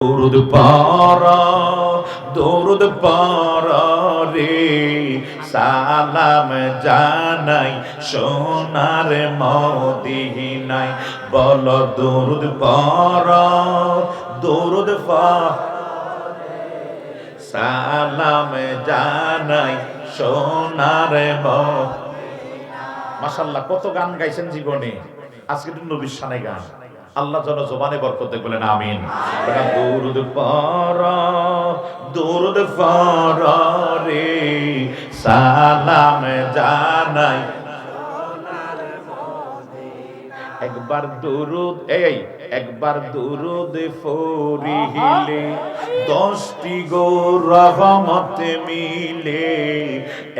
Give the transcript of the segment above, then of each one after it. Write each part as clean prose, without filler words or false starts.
দরুদ পারা দরুদ পারা রে সালাম জানাই সোনার মদিনায় বল দরুদ পারা দরুদ পারা সালাম জানাই সোনার মাশাআল্লাহ। কত গান গাইছেন জীবনে, আজকে তো নবীর শানে গান। আল্লাহ যেন জবানে বরকত দেয়, বলেন আমিন। দরুদ পারা দরুদ পারা রে সালাম জানাই একবার দরুদ একবার দরুদ ফরিলে 10টি গো রহমত মিলে।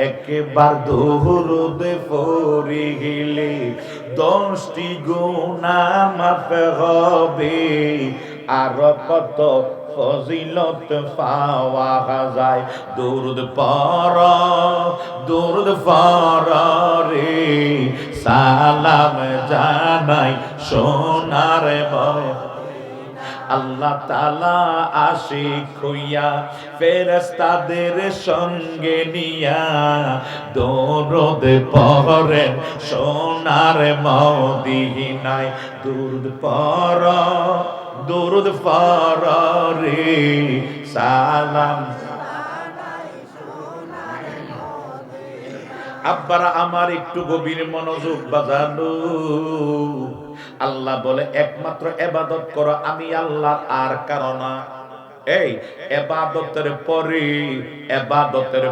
একবার দরুদ ফরিলে 10টি গুনাহ মাফ হবে, আর কত ফজিলত পাওয়া যায়। দরুদ পারা দরুদ পারা রে সালাম জানাই সোনার আল্লাহ তাআলা আশিক হইয়া ফেরেশতাদের সঙ্গে নিয়া দরুদ পড়েন সোনার মদিনায়। দরুদ পড়া দরুদ পড়া রে সালাম। আব্বারা আমার একটু গভীর মনোযোগ বাজানো। আল্লাহ বলে একমাত্র ইবাদত করো আমি আল্লাহ, আর কারো না। এই ইবাদতের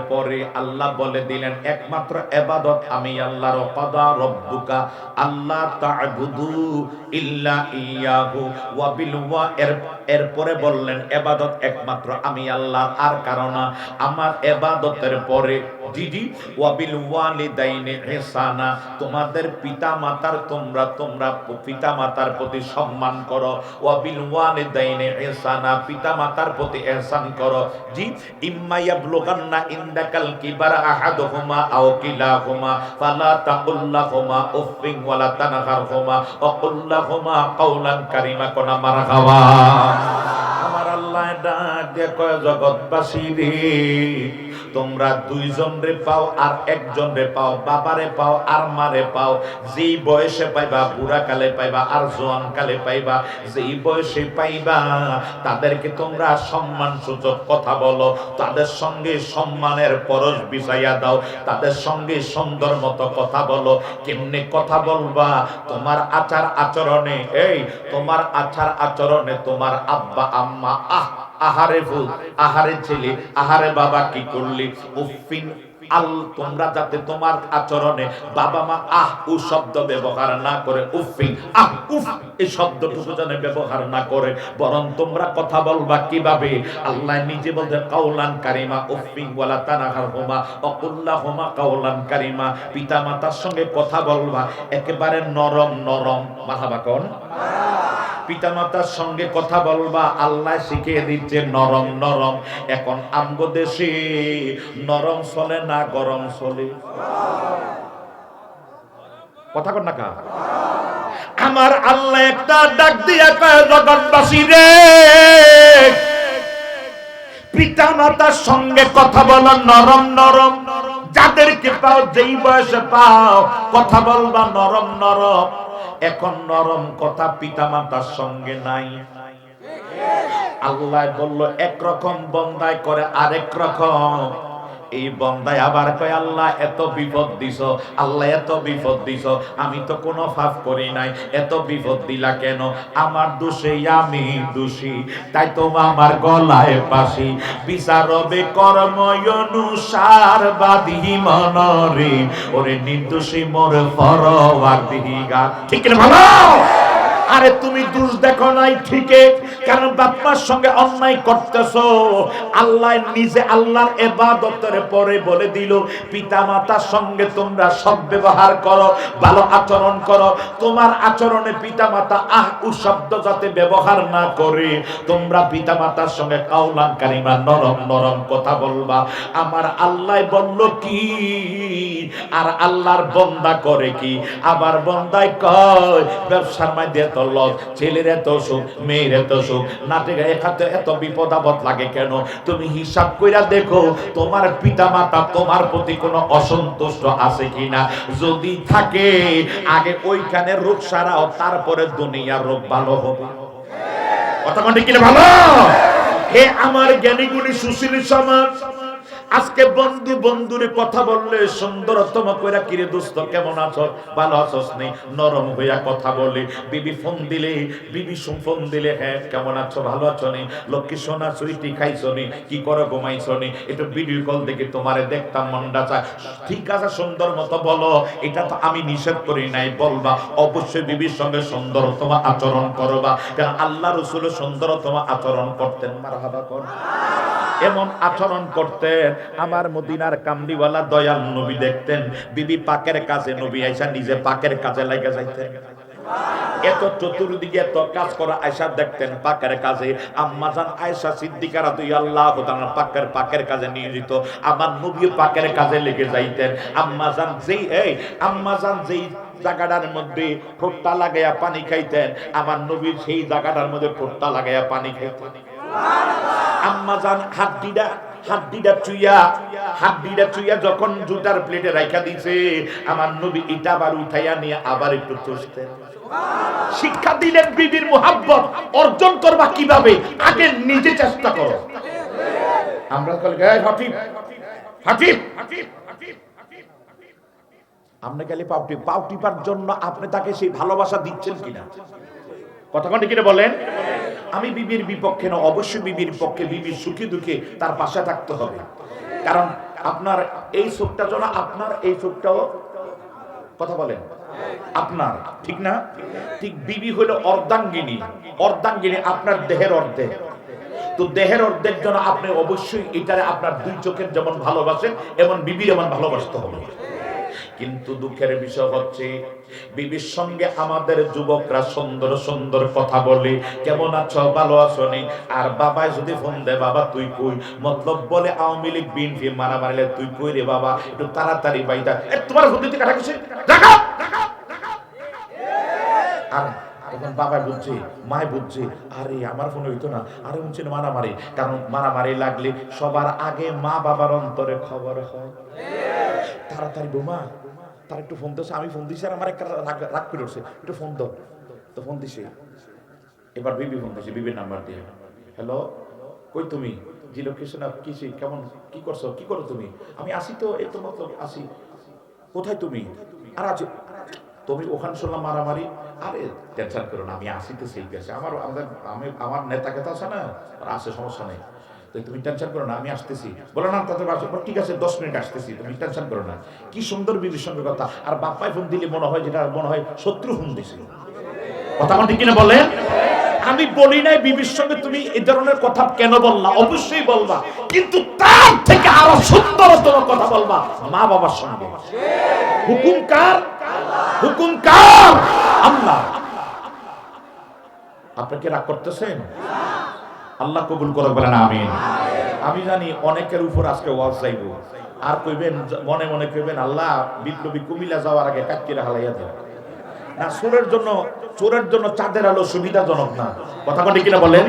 পরে আল্লাহ বলে দিলেন একমাত্র ইবাদত আমি আল্লাহর। কাদা রব্বুকা আল্লাহ তা'বুদু ইল্লা ইয়াহু ওয়া বিল এরপরে বললেন ইবাদত একমাত্র আমি আল্লাহ, আর কারো না। আমার ইবাদতের পরে জিজি ওয়াবিল ওয়ালিদাইনি ইহসানা, তোমাদের পিতামাতার তোমরা পিতামাতার প্রতি সম্মান করো। ওয়াবিল ওয়ালিদাইনি ইহসানা, পিতামাতার প্রতি ইহসান করো। জি ইম্মা ইয়াবলুগান্না ইনদাকাল কিবারা আহাদুহুমা আও কিলাহুমা ফালা তাকুল লাহুমা উফফিন ওয়ালা তানহারহুমা ওয়া কুল লাহুমা কাওলান কারীমা। কোনা মারহাবা। আমার আল্লাহ ডাক দিয়ে কয় জগৎবাসী রে, তোমরা দুইজন রে পাও আর একজন রে পাও, বাবারে পাও আর মারে পাও। যেই বয়সে পাইবা বুড়া কালে পাইবা আর জোয়ান কালে পাইবা, যেই বয়সে পাইবা তাদেরকে তোমরা সম্মান সূচক কথা বলো, তাদের সঙ্গে সম্মানের পরশ বিছাইয়া দাও, তাদের সঙ্গে সুন্দর মতো কথা বলো। কেমনে কথা বলবা? তোমার আচার আচরণে, তোমার আচার আচরণে তোমার আব্বা আম্মা আহারে ভূত, আহারে ছেলে, আহারে বাবা কি করলি, উফিন তোমরা যাতে তোমার আচরণে বাবা মা উ শব্দ ব্যবহার না করে, উফিন উফ এই শব্দটুকু যেন ব্যবহার না করে, বরং তোমরা কথা বলবা কিভাবে? আল্লাহ নিজে বলতে কাউলান কারিমা, উফিন ওয়ালা তানহারহুমা ওয়া কুল লাহুমা কাউলান কারিমা। পিতা মাতার সঙ্গে কথা বলবা একেবারে নরম নরম। মারহাবা কোন? পিতামাতার সঙ্গে কথা বলবা আল্লাহ শিখিয়ে দিচ্ছে নরম নরম। এখন আমগো দেশে নরম চলে না গরম চলে? কথা কর না কা? আমার আল্লাহ একটা ডাক দিয়া কয় জগৎবাসী রে, পিতামাতার সঙ্গে কথা বলো নরম নরম। যাদেরকে পাও যেই বয়সে পাও কথা বলবা নরম নরম। এখন নরম কথা পিতামাতার সঙ্গে নাই। আল্লাহ বলল একরকম বন্দায় করে আরেক রকম। এই বন্দায় আবার কয় আল্লাহ এত বিপদ দিছ, আল্লাহ এত বিপদ দিছ, আমি তো কোনো পাপ করি নাই, এত বিপদ দিলা কেন? আমার দোষে আমি দোষী, তাই তো আমার গলায় ফাঁসি। বিচারবে কর্ম অনুসার বাদী মনরে, ওরে নির্দোষী মোর ফরওয়ার দিহিগা। ঠিক না ভালো? আরে তুমি দোষ দেখো নাই ঠিকই, কারণ বাপমার সঙ্গে অন্যায় করতেছো। আল্লাহ নিজে আল্লাহর ইবাদতের পরে বলে দিল পিতামাতার সঙ্গে তোমরা সৎ ব্যবহার করো, ভালো আচরণ করো। তোমার আচরণে পিতামাতা উ শব্দ যাতে ব্যবহার না করে, তোমরা পিতামাতার সঙ্গে কাউলান কারিমা নরম নরম কথা বলবা। আমার আল্লাহ বলল কি আর আল্লাহর বান্দা করে কি? আবার বান্দায় কয় ব্যবসার মধ্যে এত লস, ছেলের এত সুখ, মেয়ের এত সুখ, নাটে এখানে এত বিপদ আপদ লাগে কেন? তুমি হিসাব কইরা দেখো তোমার পিতা মাতা তোমার প্রতি কোনো অসন্তুষ্ট আছে কিনা। যদি থাকে আগে ওইখানে রোগ সারাও, তারপরে দুনিয়ার রোগ ভালো হবে। কথা মানে কি ভালো? হে আমার জ্ঞানী গুণী সুশীল সমাজ, আজকে বন্ধু বন্ধুরে কথা বললে সুন্দরতম কইরা, কিরে দোস্ত কেমন আছো, ভালো আছোস নি, নরম হইয়া কথা বলে। বিবি ফোন দিলে, বিবি ফোন দিলে, হ্যাঁ কেমন আছো, ভালো আছো নি, লক্ষ্মী সোনা সুইটি খাইছো নি, কি করো ঘুমাইছো নি, একটু ভিডিও কল দেখে তোমারে দেখতাম মনটা চায়। ঠিক আছে সুন্দর মতো বলো, এটা তো আমি নিষেধ করি নাই, বলবা অবশ্যই বিবির সঙ্গে সুন্দরতম আচরণ করবা, কারণ আল্লাহ রাসূল সুন্দরতম আচরণ করতেন। মারহাবা কর। এমন আচরণ করতেন আমার মদিনার কামলিওয়ালা দয়াল নবী। দেখতেন বিবি পাকের কাছে, নবী আয়েশা নিজে পাকের কাজে লাগা যাইতেন। এত চতুর্দিকে এত কাজ করা আয়েশা দেখতেন পাকের কাজে। আম্মা জান আয়েশা সিদ্দিকা রাদিয়াল্লাহু তাআলা পাকের কাজে নিয়োজিত। আমার নবী পাকের কাজে লেগে যাইতেন। আম্মা জান যেই জায়গাটার মধ্যে ঠোঁটটা লাগাইয়া পানি খাইতেন, আমার নবী সেই জায়গাটার মধ্যে ঠোঁটটা লাগাইয়া পানি খাইতেন। আম্মা জান হাড্ডিটা চুইয়া যখন জুতার প্লেটে রাখা দিছে, আমার নবী এটা আবার উঠাইয়া নিয়ে আবার একটু চষতেন। শিক্ষা দিলেন বিবির মুহাব্বত অর্জন করবা কিভাবে, আগে নিজে চেষ্টা করো। আমরা আপনি গেলে পাউটিপার জন্য আপনি তাকে সেই ভালোবাসা দিচ্ছেন কিনা? কথা কোনটা কিনা বলেন? আমি বিবির বিপক্ষে না, অবশ্যই বিবির পক্ষে। বিবির সুখে দুঃখে তার পাশে থাকতে হবে, কারণ আপনার এই সুখটা যেন আপনার, এই সুখটাও, কথা বলেন, আপনার, ঠিক না? ঠিক বিবি হলো অর্ধাঙ্গিনী আপনার দেহের অর্ধেক। তো দেহের অর্ধেক জন্য আপনি অবশ্যই এটারে আপনার দুই চোখের যেমন ভালোবাসেন, এমন বিবির এমন ভালোবাসতে হবে। কিন্তু দুঃখের বিষয় হচ্ছে বিবির সঙ্গে আমাদের যুবকরা সুন্দর সুন্দর কথা বলে, কেমন আছো, ভালো আছো নি, আর বাবাই যদি ফোন দেয়, বাবা তুই কই, মতলব বলে আওয়ামী লীগ বিএনপি মারা মারিলে তুই কই রে বাবা, একটু তাড়াতাড়ি বাইটা, তোমার ফোন দিতে কাটা গেছে, আর এখন বাবা বুঝছে, মায় বুঝছে, আরে আমার ফোনে হইতো না, আরে বলছে মারামারি। কারণ মারামারি লাগলে সবার আগে মা বাবার অন্তরে খবর হয়। তাড়াতাড়ি বোমা, তার একটু ফোন দিচ্ছে, আমি ফোন দিছি, আর আমার একটা রাগ করে উঠছে, একটু ফোন দাও, তো ফোন দিছে। এবার বিবি ফোন দিছে, বিবির নাম্বার দিয়ে, হ্যালো, কই তুমি, জি লোকেশন কিসে, কেমন, কি করছো, কি করো তুমি? আমি আসি তো, এই তো মতলব আসি। কোথায় তুমি? আর আছো তুমি? ওখানে শুনলাম মারামারি। আরে টেনশন করো না, আমি আসি তো, সেই গেছে আমার নেতা কেতা আছে না, আর আসে, সমস্যা নেই, তুমি টেনশন করো না, আমি আসতেছি। বলো না তাদের বাসা, ঠিক আছে 10 মিনিট আসতেছি, তুমি টেনশন করো না। কি সুন্দর বিবির সঙ্গে কথা। আর বাপ্পায় ফোন দিলে মনে হয়, যেটা মনে হয় শত্রু ফোন দিছিল। কথা আমার ঠিক কিনা বলেন? আমি বলি নাই বিবির সঙ্গে তুমি এই ধরনের কথা কেন বললা, অবশ্যই বলবা, কিন্তু তার থেকে আরো সুন্দরতম কথা বলবা মা বাবার সঙ্গে। হুকুম কার? হুকুম কার? আল্লাহ। আপনি কি রাগ করতেছেন? আল্লাহ কবুল করে বলেন আমিন। আমি জানি অনেকের উপর আজকে ওয়াজ যাইব, আর কইবেন মনে মনে কইবেন, আল্লাহ বিপ্লবী কুমিল্লা যাওয়ার আগে কাটকিরা হালাইয়া দেন না। চোরের জন্য চাঁদের আলো সুবিধাজনক না। কথা বলি কিনা বলেন?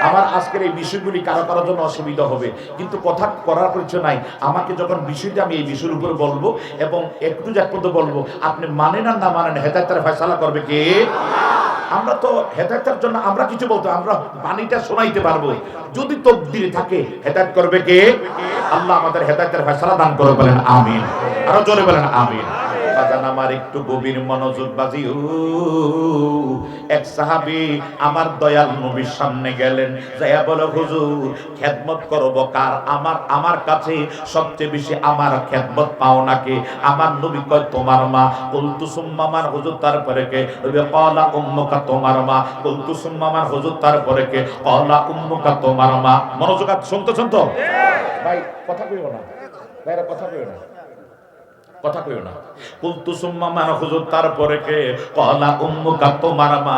আমার আজকের এই বিষয়গুলি কারো কারোর জন্য অসুবিধা হবে, কিন্তু কথা করার কিছু নাই। আমাকে যখন বিষয়টা আমি এই বিষয়ের উপর বলবো এবং একটু জাগ্রত বলবো, আপনি মানেন আর না মানেন, হেদায়েতের ফয়সালা করবে কে? আমরা তো হেদায়েতের জন্য আমরা কিছু বলতে, আমরা বাণীটা শোনাইতে পারবো, যদি তকদিরে থাকে হেদায়েত করবে কে? আল্লাহ আমাদের হেদায়েতের ফয়সালা দান করে বলেন আমিন। আরো জোরে বলেন আমিন। আমার একটু গভীর মনোযোগ বাজিও। এক সাহাবী আমার দয়াল নবীর সামনে গেলেন, যাইয়া বলে, হুজুর খেদমত করব কার? আমার কাছে সবচেয়ে বেশি আমার খেদমত পাও নাকি? আমার নবী কয়, তোমার মা। কুলতু সুম্মা মান, হুজুর তারপরে কে? ক্বালা উম্মুকা, তোমার মা। কুলতু সুম্মা মান, হুজুর তারপরে কে? ক্বালা উম্মুকা, তোমার মা। মনোযোগ শুনতো ভাই, কথা কইও না ভাইরা, কথা কইও না, কথা কইও না। কুলতু সুম্মা মান, হুজুর তারপরে কে? ক্বালা উম্মুকা, তোমার মা।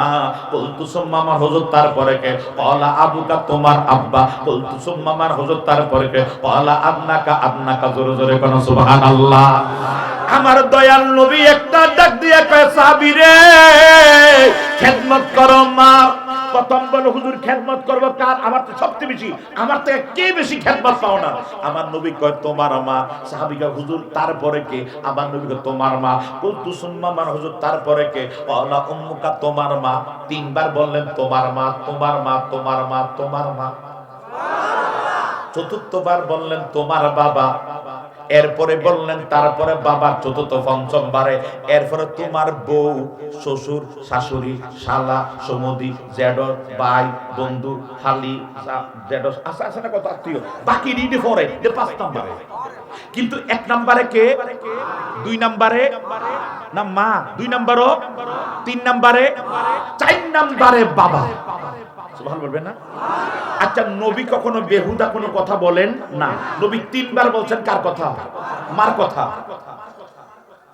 কুলতু সুম্মা মান, হুজুর তারপরে কে? ক্বালা আবুকা, তোমার আব্বা। কুলতু সুম্মা মান, হুজুর তারপরে কে? ক্বালা আবনাকা। জোরে জোরে কোন সুবহানাল্লাহ। আমার দয়াল নবী একটা ডাক দিয়ে কয় সাহাবী রে খেদমত করো মা। প্রথম বলে হুজুর খেদমত করব কার? আমার তো সবচেয়ে বেশি, আমার থেকে কে বেশি খেদমত পাও না? আমার নবী কয় তোমার মা। সাহাবী কয় হুজুর তারপরে কে? আমার নবী কয় তোমার মা। কুলতু সুম্মা মান হুজুর তারপরে কে? ওয়ালা উম্মুকা তোমার মা। তিনবার বললেন তোমার মা, তোমার মা, তোমার মা, তোমার মা। চতুর্থবার বললেন তোমার বাবা, এরপরে বললেন তারপরে বাবা, চতুর্থ পঞ্চম বারে এরপরে তোমার বউ, শ্বশুর, শাশুড়ি, শালা, সমধি, জেডর, ভাই, বন্ধু, হালি, জেডর আছে আছে না কত আত্মীয়, বাকি দিতে পরে 5 নম্বরে। কিন্তু 1 নম্বরে কে, 2 নম্বরে না মা, 2 নম্বরও, 3 নম্বরে, 4 নম্বরে বাবা। সুবহান বলবেন না? আচ্ছা নবী কখনো বেহুদা কোনো কথা বলেন না। নবী 3 বার বলছেন কার কথা? মার কথা।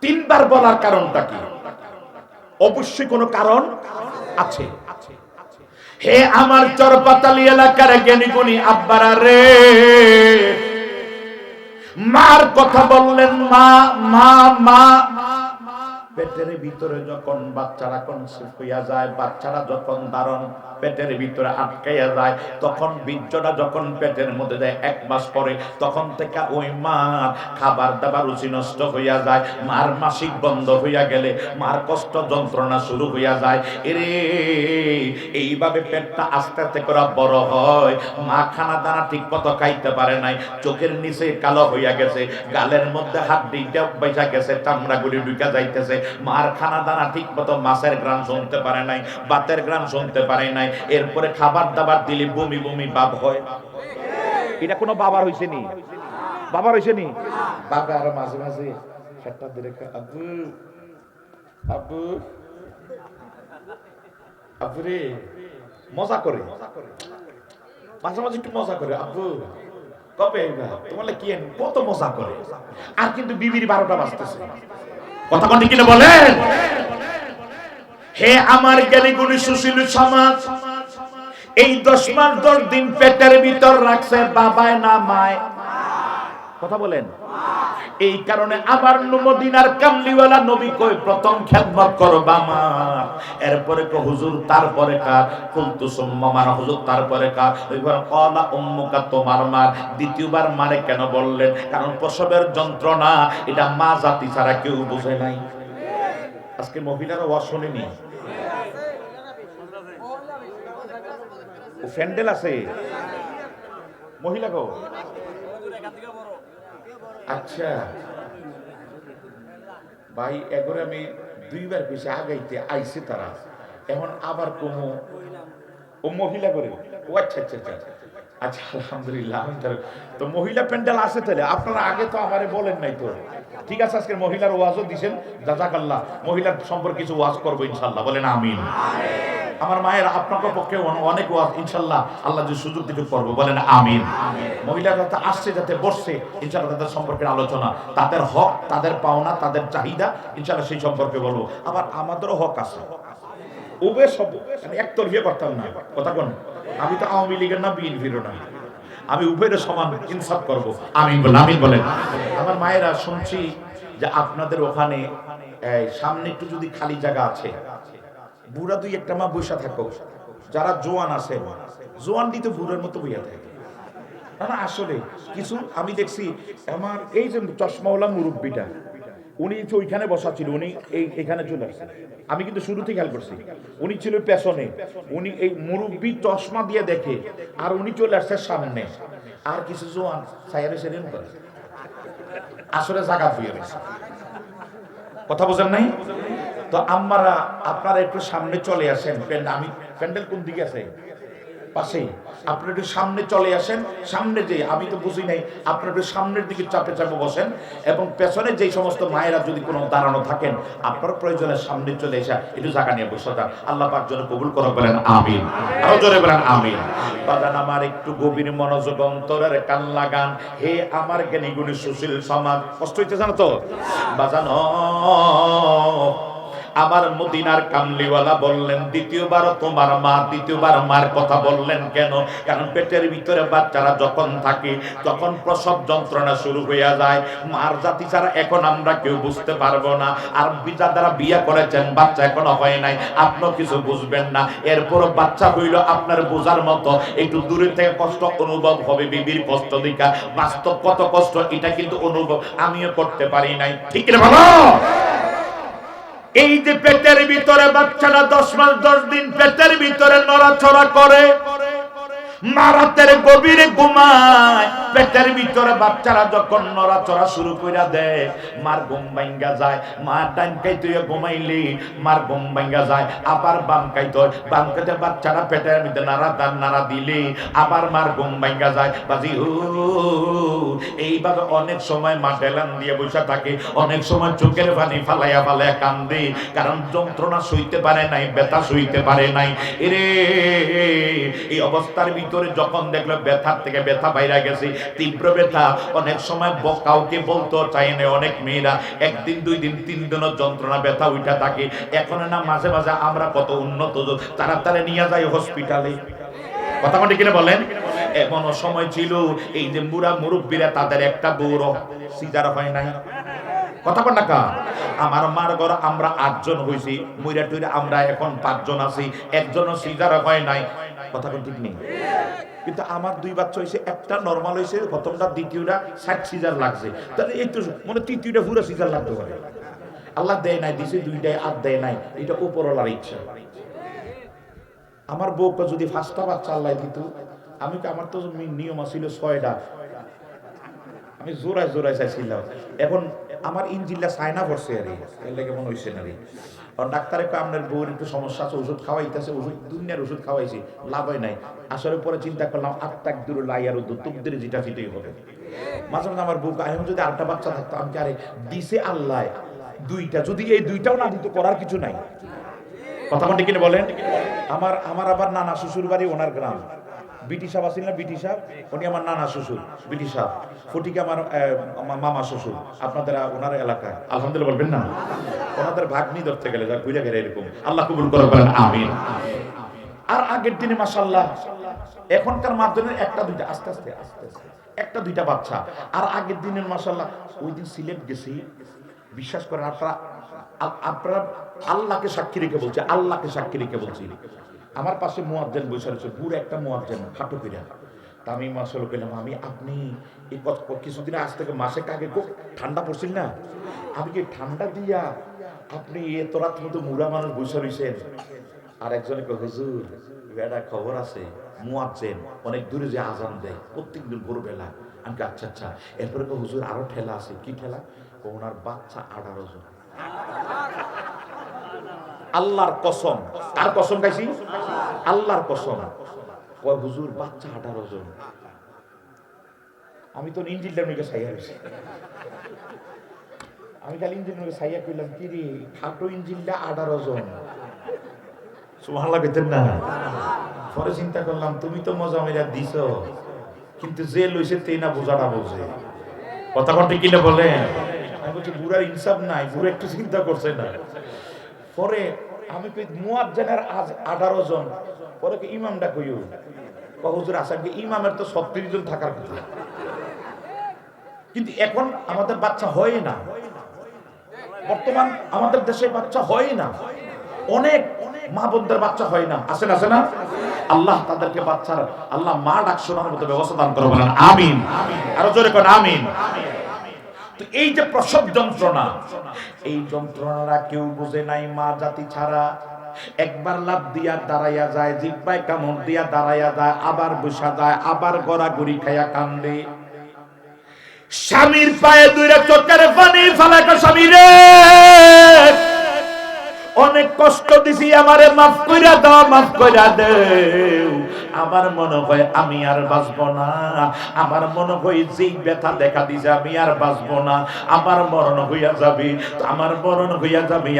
3 বার বলার কারণটা কি? অবশ্যই কোনো কারণ আছে। হে আমার চরপাতালি এলাকার জ্ঞানী গুণী আব্বারা রে, মার কথা বললেন মা মা মা। পেটের ভিতরে যখন বাচ্চারা কনসিভ হইয়া যায়, বাচ্চারা যখন ধারণ পেটের ভিতরে আটকাইয়া যায়, তখন বীর্যটা যখন পেটের মধ্যে যায় 1 মাস পরে, তখন থেকে ওই মার খাবার দাবার রুচি নষ্ট হইয়া যায়। মার মাসিক বন্ধ হইয়া গেলে মার কষ্ট যন্ত্রণা শুরু হইয়া যায়। এরে এইভাবে পেটটা আস্তে আস্তে করে বড় হয়। মা খানা দানা ঠিক মতো খাইতে পারে নাই, চোখের নিচে কালো হইয়া গেছে, গালের মধ্যে হাড্ডিটা বাইসা গেছে, চামড়াগুলি ঢুকে যাইতেছে। মার খানা দানা ঠিক মতো মাছের গ্রান শুনতে পারে নাই, ভাতের গ্রান শুনতে পারে নাই। এরপরে খাবার দাবার দিলে বমি বমি ভাব হয়। এটা কোনো বাবার হইছে নি? বাবার হইছে নি? বাবা আর মাঝে মাঝে সেটা দিলে আব্বু আব্বু আব্বু রে মজা করে, মাঝে মাঝে একটু মজা করে, আব্বু কবে তোমার কি কত মজা করে। আর কিন্তু বিবির 12টা বাজতেছে। কথা কোন কিনা বলেন? হে আমার জ্ঞানী গুণী সুশীল সমাজ, এই 10 মাস 10 দিন পেটের ভিতর রাখছে বাবায় না মায়? কথা বলেন। এই কারণে আবার মদিনার কামলিওয়ালা নবী কই প্রথম খেদমত করবা মা, এরপরে কো হুজুর তারপরে কার? কুলতু সুম্মা মান হুজুর তারপরে কার? এবার ক্বালা উম্মুকা তোমার মা। দ্বিতীয়বার মারে কেন বললেন? কারণ প্রসবের যন্ত্রণা এটা মা জাতি ছাড়া কেউ বুঝে নাই। আজকে মহিলারা ওয়াজ শুনেনি? ও ফ্যান্ডেল আছে মহিলা গো। আচ্ছা ভাই এগরে আমি 2 বার বেশি আগাইতে আইছে তারা, এখন আবার কমো ও মহিলা করে। ও আচ্ছা আচ্ছা আচ্ছা আচ্ছা আলহামদুলিল্লাহ। তো মহিলা প্যান্ডেল আছে তাহলে আপনারা আগে তো আমারে বলেন নাই তো। ঠিক আছে আজকে মহিলার ওয়াজও দিবেন, জাযাকাল্লাহ। মহিলার সম্পর্কে কিছু ওয়াজ করবো ইনশাআল্লাহ, বলেন আমিন। আমার মায়ের আপনাদের পক্ষে অনেক ওয়াজ ইনশাআল্লাহ আল্লাহ যে সুযোগ দিতে করবো, বলেন আমিন। মহিলারা তো আসছে যাতে বসছে ইনশাআল্লাহ তাদের সম্পর্কে আলোচনা, তাদের হক, তাদের পাওনা, তাদের চাহিদা ইনশাআল্লাহ সেই সম্পর্কে বলবো। আবার আমাদেরও হক আছে, উভয় সব মানে একতরফিয়া করতাম না। কথা কোন? আমি তো আওয়ামী লীগের না বিএনপিরও না, আমি উভয়ের সমান ইনসাফ করবো। আমিন বলেন, আমিন বলেন। আমার মায়েরা শুনছি যে আপনাদের ওখানে সামনে একটু যদি খালি জায়গা আছে, বুড়া 2-1টা মা বসা থাকো, যারা জোয়ান আছে জোয়ান দিতে বুড়ার মতো বইয়া থাকে না। আসলে কিছু আমি দেখছি, আমার এই যে চশমাওয়ালা মুরব্বীটা, উনি ওইখানে বসা ছিল, উনি এখানে চলে আসছে। আমি কিন্তু শুরু থেকে খেয়াল করছি, উনি ছিল পেছনে, উনি এই মুরব্বী চশমা দিয়ে দেখে, আর উনি চলে আসছে সামনে। আর কিছু জোয়ান সাইয়ারে সেরেন করে আসলে জায়গা হয়ে গেছে। কথা বোঝেন নাই তো? আপনারা একটু সামনে চলে আসেন। আমি প্যান্ডেল কোন দিকে আছে? পাশেই। আপনারা একটু সামনে চলে আসেন। সামনে যে আমি তো বুঝি নাই, আপনারা একটু সামনের দিকে চাপে চাপে বসেন, এবং পেছনে যেই সমস্ত মায়েরা যদি কোনো দাঁড়ানো থাকেন, আপনার প্রয়োজনে সামনে চলে এসে একটু জায়গা নিয়ে বসে যান। আল্লাহ পাক যেন কবুল করে, বলেন আমিন। আরো জোরে বলেন আমিন। বাজান আমার একটু গভীর মনোযোগ অন্তরের কান লাগান। হে আমার জ্ঞানী গুণী সুশীল সমাজ, কষ্ট হইতেছে না তো বাজান? আমার মদিনার কামলিওয়ালা বললেন, দ্বিতীয়বার তোমার মা, দ্বিতীয়বার মার কথা বললেন কেন? কারণ পেটের ভিতরে বাচ্চারা যখন থাকে তখন প্রসব যন্ত্রণা শুরু হয়ে যায়। মার জাতি ছাড়া এখন আমরা কেউ বুঝতে পারবো না। আর যারা বিয়ে করেছেন বাচ্চা এখনো হয় নাই, আপনিও কিছু বুঝবেন না। এরপরও বাচ্চা হইল আপনার বোঝার মতো, একটু দূরে থেকে কষ্ট অনুভব হবে, বিবির কষ্ট দেখা। বাস্তব কত কষ্ট এটা কিন্তু অনুভব আমিও করতে পারি নাই, ঠিক না ভালো? এই যে পেটের ভিতরে বাচ্চাটা 10 মাস 10 দিন পেটের ভিতরে নড়াচড়া করে, মারাতের গভীরে ঘুমায়, পেটের ভিতরে বাচ্চারা যখন নড়াচড়া শুরু করে দেয় মার ঘুম ভাঙ্গা যায়। মা ডান কাইতে ঘুমাইলি মার ঘুম ভাঙ্গা যায়, আবার বাম কাইতে, বাম কাইতে বাচ্চারা পেটের ভিতরে নাড়া দিলে আবার মার ঘুম ভাঙ্গা যায়। বাজি এইভাবে অনেক সময় মা ঢেলান দিয়ে বসে থাকে, অনেক সময় চোখের পানি ফালাইয়া ফালাইয়া কান্দে, কারণ যন্ত্রণা সইতে পারে নাই, ব্যথা সইতে পারে নাই। এরে এই অবস্থার ভিতরে যখন দেখলো ব্যথার থেকে ব্যথা বাইরে গেছে, তীব্র ব্যথা, অনেক সময় কাউকে বলতে চায় না। অনেক মেয়েরা 1 দিন 2 দিন 3 দিনের যন্ত্রণা ব্যথা উঠা থাকে। এখন না মাঝে মাঝে আমরা কত উন্নত তাড়াতাড়ি নিয়ে যাই হসপিটালে, কথা বলি কিনা বলেন? এমনও সময় ছিল এই যে বুড়া মুরব্বীরা তাদের একটা বউরও সিজার হয় নাই, কথা বল না কা? আমার মার ঘর আমরা 8 জন হইছি, মুইরা টুইরা আমরা এখন 5 জন আছি, একজনও সিজার হয় নাই, কথা কোন ঠিক নেই। কিন্তু আমার 2 বাচ্চা হইছে, একটা নরমাল হইছে, প্রথমটা দ্বিতীয়টা 60 সিজার লাগছে। তাহলে একটু মানে তৃতীয়টা পুরো সিজার লাগতে পারে। আল্লাহ দেয় নাই, দিছে 2টাই, আর দেয় নাই, এটা উপরওয়ালার ইচ্ছা। আমার বউকে যদি 5টা বাচ্চা আল্লাহ দিত, আমি তো, আমার তো নিয়ম ছিল 6টা, আমি জোড়ায় জোড়ায় চাইছিলাম। এখন আমার ইঞ্জিনটা চায়না পড়ছে, আর এর লেগে মনে হইছে না রে। কারণ ডাক্তারে আপনার বউর একটু সমস্যা আছে, ওষুধ খাওয়াইতেছে, ওষুধ দুনিয়ার ওষুধ খাওয়াইছি, লাভ হয় নাই। আসলে পরে চিন্তা করলাম আত্মাক দূর লাইয়ার উদ্যোগ তুকদের যেটা সেটাই হবে। মাঝে মাঝে আমার বউকে এখন যদি 8টা বাচ্চা থাকতো, আমি আরে দিছে আল্লাহ 2টা, যদি এই 2টাও না দিত করার কিছু নাই, কথা বলতে কিনে বলেন? আমার আবার নানা শ্বশুর বাড়ি ওনার গ্রাম, বিটি সাহেব আছেন না, বিটি সাহেব, উনি আমার নানা শ্বশুর। বিটি সাহেব ফটিকে আমার মামা শ্বশুর, আপনাদের ওনার এলাকায়, আলহামদুলিল্লাহ বলবেন না? ওনাদের ভাগ্নি ধরতে গেলে যা ঘুরে ঘেরে এরকম, আল্লাহ কবুল করে বলেন আমিন। আর আগের দিনে মাশাআল্লাহ, এখনকার মাধ্যমে 1টা 2টা আস্তে আস্তে 1টা 2টা বাচ্চা। আর আগের দিনের মাশাআল্লাহ, ওই দিন সিলেট গেছি, বিশ্বাস করেন আপনারা আল্লাহকে সাক্ষী রেখে বলছে, আল্লাহকে সাক্ষী রেখে বলছি, আমার পাশে মুয়াজ্জিন বসে রয়েছে, বুড়ো একটা মুয়াজ্জিন, খাটো পিরা। তা আমি মাশাআল্লাহ কইলাম, আমি আপনি এই কিছুদিন আজ থেকে মাসেক আগে খুব ঠান্ডা পড়ছিল না, আমি কি ঠান্ডা দিয়া আপনি এত রাত মতো মুড়া মানুষ বসে রয়েছেন? আর একজনে কয়, হুজুর একটা খবর আছে, মুয়াজ্জিন অনেক দূরে যে আজান দেয় প্রত্যেকদিন ভোরবেলা। আমি আচ্ছা আচ্ছা। এরপরে হুজুর আরো ঠেলা আছে, কি ঠেলা? ওনার বাচ্চা 18 জন। আল্লাহর কসম, কার কসম গাইছি? আল্লাহর কসম। কয় হুজুর বাচ্চা 18 জন। আমি তো ইঞ্জিনটার মুখে ছাইয়া রয়েছি, আমি খালি ইঞ্জিন মুখে ছাইয়া কইলাম, কি রে খাটো ইঞ্জিনটা 18 জন, সুবহানাল্লাহ কইতেন না? পরে চিন্তা করলাম, তুমি তো মজা মেরা দিছ, কিন্তু যে লইছে তেই না বোঝাটা বোঝে, কথা কন্টি কিনে বলে। আমি বলছি বুড়ার ইনসাফ নাই, বুড়া একটু চিন্তা করছে না। পরে আমি কই মুয়াজ্জিনের আজ 18 জন, পরে কি ইমামটা কইও? হুজুর আছেন কি? ইমামের তো 36 জন থাকার কথা। কিন্তু এখন আমাদের বাচ্চা হয় না, বর্তমান আমাদের দেশে বাচ্চা হয় না, অনেক মা বোনদের বাচ্চা হয় না, আছে না? আল্লাহ তাদেরকে বাচ্চার, আল্লাহ মা ডাক শোনার মতো ব্যবস্থা দান করে, বলেন আমিন। আরো জোরে কোন আমিন। তো এই যে প্রসব যন্ত্রণা, এই যন্ত্রণাটা কেউ বুঝে নাই মা জাতি ছাড়া। একবার লাফ দিয়া দাঁড়াইয়া যায়, জিহ্বায় কামড় দিয়া দাঁড়াইয়া যায়, আবার বসা যায়, আবার গড়াগড়ি খাইয়া কান্দে। স্বামীর পায়ে দুইটা চোখের পানি ফেলাকে, স্বামী রে অনেক কষ্ট দিছি, আমারে মাফ কইরা দাও, মাফ কইরা দেও। আমার মনে হয় আমি আর বাঁচবো না, আমার মনে হয় যেই ব্যথা দেখা দিছে আমি আর বাঁচবো না, আমার মরণ হইয়া যাবে, আমার মরণ হইয়া যাবে,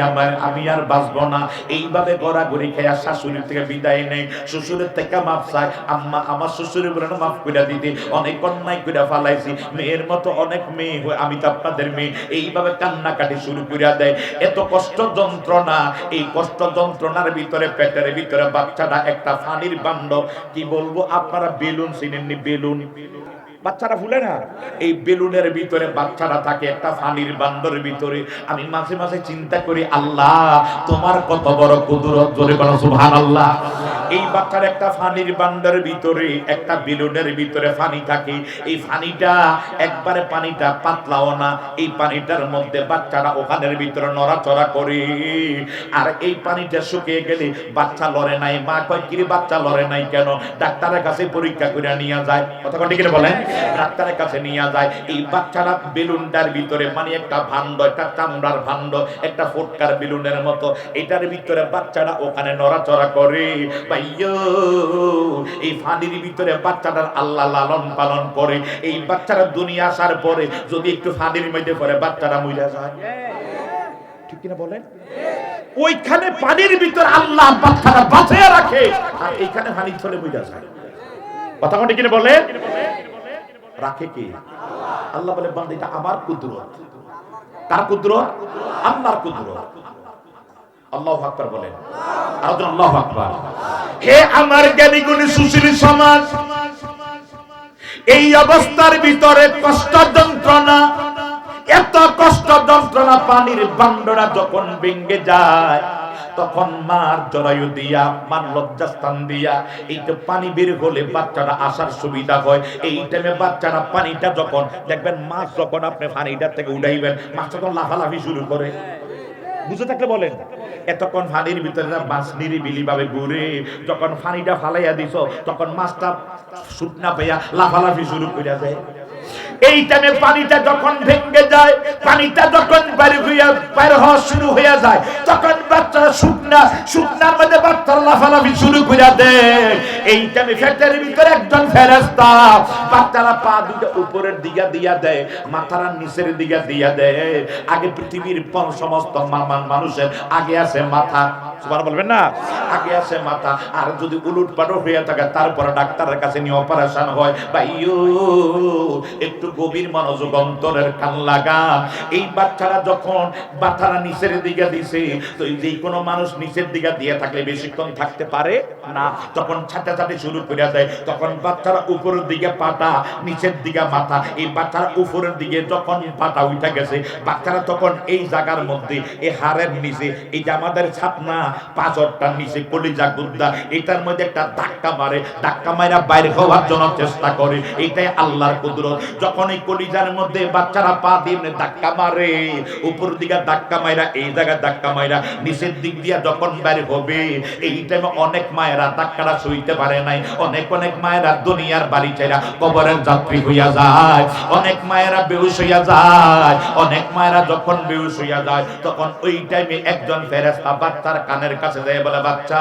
আমি আর বাঁচবো না। এইভাবে গড়াগড়ি খেয়া শাশুড়ির থেকে বিদায় নেই, শ্বশুরের থেকে মাপ চায়। আম্মা আমার শ্বশুরের বলে মাফ করে দিতে, অনেক অন্যায় করে ফালাইছি, মেয়ের মতো অনেক মেয়ে হয়, আমি তো আপনাদের মেয়ে। এইভাবে কান্নাকাটি শুরু করে দেয়। এত কষ্ট যন্ত্রণা, এই কষ্ট যন্ত্রণার ভিতরে পেটের ভিতরে বাচ্চাটা একটা ফানির বান্ড। কি বলবো, আপনারা বেলুন চিনেননি? বেলুন বাচ্চারা ফুলে না, এই বেলুনের ভিতরে বাচ্চারা থাকে একটা ফানির বান্ডর ভিতরে। আমি মাঝে মাঝে চিন্তা করি, আল্লাহ তোমার কত বড় কুদরত, জোরে বলো সুবহানাল্লাহ। এই বাচ্চার একটা ফানির বান্ডার ভিতরে একটা বেলুনের ভিতরে পানি থাকে। এই পানিটা একবারে পানিটা পাতলাও না, এই পানিটার মধ্যে বাচ্চারা ওখানের ভিতরে নড়াচড়া করে। আর এই পানিটা শুকিয়ে গেলে বাচ্চা লড়ে নাই। মা কয়, কি রে বাচ্চা লড়ে নাই কেন? ডাক্তারের কাছে পরীক্ষা করে নিয়ে যায়, কথা ঠিক বলেন, ডাক্তারের কাছে নিয়ে যায়। এই বাচ্চারা বেলুনটার ভিতরে, মানে একটা ভান্ড, একটা চামড়ার ভান্ড, একটা ফোটকার বেলুনের মতো, এটার ভিতরে বাচ্চারা ওখানে নড়াচড়া করে। এই ফানির ভিতরে বাচ্চাটার আল্লাহ লালন পালন করে। এই বাচ্চারা দুনিয়া আসার পরে যদি একটু ফানির মধ্যে পড়ে বাচ্চারা মরে যায়, ঠিক কিনা বলেন? ওইখানে পানির ভিতরে আল্লাহ বাচ্চারা বাঁচিয়ে রাখে, আর এইখানে পানি চলে মরে যায়। কথা ঠিক কিনা বলেন? রাখে কে? আল্লাহ বলে, বান্দা এটা আমার কুদরত। কার কুদরত? আল্লাহর কুদরত। আল্লাহু আকবার বলেন, আল্লাহু আকবার। হে আমার জ্ঞানী গুণী সুশীল সমাজ, এই অবস্থার ভিতরে কষ্ট যন্ত্রণা, এত কষ্ট যন্ত্রণা, পানির বান্ডরা যখন ভেঙে যায় তখন মার জরায়ু দিয়া, মার লজ্জাস্থান দিয়া এইটা পানি বের হলে বাচ্চারা আসার সুবিধা হয়। এই টাইমে বাচ্চারা পানিটা যখন দেখবেন, মাছ যখন আপনি পানিটার থেকে উঠাইবেন, মাছ তখন লাফালাফি শুরু করে। বুঝে থাকলে বলেন, এতক্ষণ পানির ভিতরে মাছ নিরিবিলি ভাবে ঘুরে, যখন পানিটা ফালাইয়া দিছ তখন মাছটা শুকনা পাইয়া লাফালাফি শুরু করে দেয়। এই টাইমে পানিটা যখন ভেঙে যায়, পানিটা যখন বাইর হওয়া শুরু হয়ে যায়, তখন বাচ্চারা শুকনার মধ্যে বাচ্চারা লাফালাফি শুরু করে দেয়। এই টাইমে পেটের ভিতরে একজন ফেরেশতা বাচ্চারা পা দুটো উপরের দিকে দিয়া দেয়, মাথার নিচের দিকে দিয়া দেয়। আগে পৃথিবীর সমস্ত মানুষের আগে আছে মাথা, সুবহানাল্লাহ বলবেন না? আগে আছে মাথা। আর যদি উলট পালট হয়ে থাকে তারপরে ডাক্তারের কাছে নিয়ে অপারেশন হয়। ভাইও একটু গভীর মনোযোগ, অন্তরের কান লাগান। এই বাচ্চারা যখন মাথারা নিচের দিকে দিছে, তো যে কোনো মানুষ নিচের দিকে দিয়ে থাকলে বেশিক্ষণ থাকতে পারে না, তখন ছাটাছাটি শুরু করে দেয়। তখন বাচ্চারা উপরের দিকে পাটা, নিচের দিকে মাথা। এই বাচ্চারা উপরের দিকে যখন পাটা উঠে গেছে, বাচ্চারা তখন এই জায়গার মধ্যে, এই হাড়ের নিচে, এই যে আমাদের ছাতনা পাঁচটার নিচে কলিজা গুদ্দা, এটার মধ্যে একটা ধাক্কা মারে, ধাক্কা মারা বাইরে হওয়ার জন্য চেষ্টা করে। এইটাই আল্লাহর কুদরত। যখন এই কলিজার মধ্যে বাচ্চারা পা দিয়ে ধাক্কা মারে, উপর দিকে ধাক্কা মাইরা, এই জায়গায় ধাক্কা মাইরা নিচের দিক দিয়ে যখন বাইরে হবে, এই টাইমে অনেক মায়েরা ধাক্কাটা সইতে পারে নাই। অনেক মায়েরা দুনিয়ার বাড়ি চাইরা কবরের যাত্রী হইয়া যায়, অনেক মায়েরা বেহুশ হইয়া যায়। অনেক মায়েরা যখন বেহুশ হইয়া যায়, তখন ওই টাইমে একজন ফেরেশতা বাচ্চার কানের কাছে যায়, বলে, বাচ্চা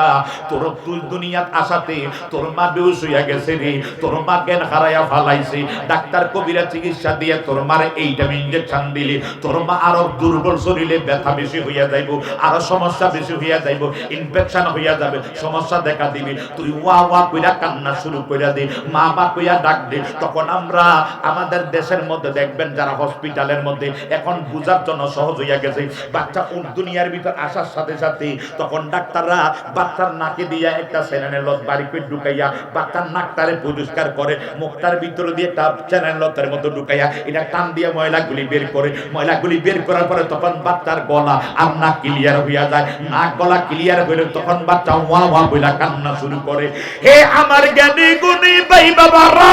তুই দুনিয়াত আসাতে তোর মা বেহুশ হইয়া গেছে রে, তোর মা জ্ঞান হারাইয়া ফালাইছে। ডাক্তার কবিরা চিকিৎসা দিয়ে তোর মারে এই টাইমে ইনজেকশন দিলি, তোর মা আরো দুর্বল, শরীরে ব্যথা বেশি হইয়া যাইব, আরো সমস্যা বেশি হইয়া যাইব, ইনফেকশন হইয়া যাবে, সমস্যা দেখা দিবি। তুই ওয়া ওয়া কইরা কান্না শুরু কইরা দে, মা মা কইয়া ডাক দে। তখন আমরা আমাদের দেশের মধ্যে দেখবেন যারা হসপিটালের মধ্যে, এখন বুঝার জন্য সহজ হইয়া গেছে। বাচ্চা দুনিয়ার ভিতর আসার সাথে সাথে তখন ডাক্তাররা বাচ্চার নাকে দিয়া একটা স্যালাইনের লত বাড়ি করে ঢুকাইয়া বাচ্চার নাকটারে পরিষ্কার করে, মুখটার ভিতরে দিয়ে একটা স্যালাইনের লতের মতো ঢুকাইয়া এটা টান দিয়ে ময়লাগুলি বের করে। ময়লাগুলি বের করার পরে তখন বাচ্চার গলা আর নাক ক্লিয়ার হইয়া যায়। নাক গলা ক্লিয়ার হইলে তখন বাচ্চা ওয়া ওয়া বইলা কান্না শুরু করে। হে আমার জ্ঞানী গুণী ভাই বাবারা,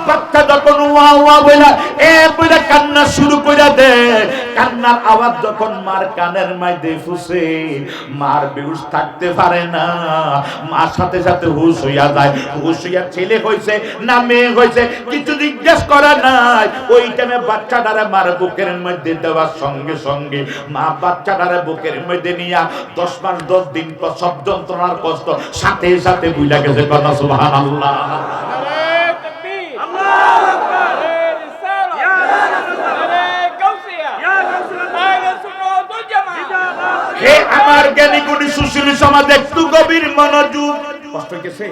বাচ্চা যখন ওয়া ওয়া বলে বলে কান্না শুরু করে দেয়। কান্নার আওয়াজ যখন মার কানের মধ্যে ফুসে, মার বেহুশ থাকতে পারে না, মার সাথে সাথে হুশ হইয়া যায়। হুশ হইয়া ছেলে হইছে না মেয়ে হইছে কিছু জিজ্ঞেস করে নাই। ওই টাইমে বাচ্চাটারে মার বুকের মধ্যে দেওয়ার সঙ্গে সঙ্গে মা বাচ্চাটারে বুকের মধ্যে নিয়া 10 মাস 10 দিন প্রসব যন্ত্রণার কষ্ট সাথে সাথে বুঝা গেছে। কথা সুবহানাল্লাহ। হে আমার জ্ঞানী গুণী সুশীল সমাজ, একটু গভীর মনোযোগ। কষ্ট হইতেছে,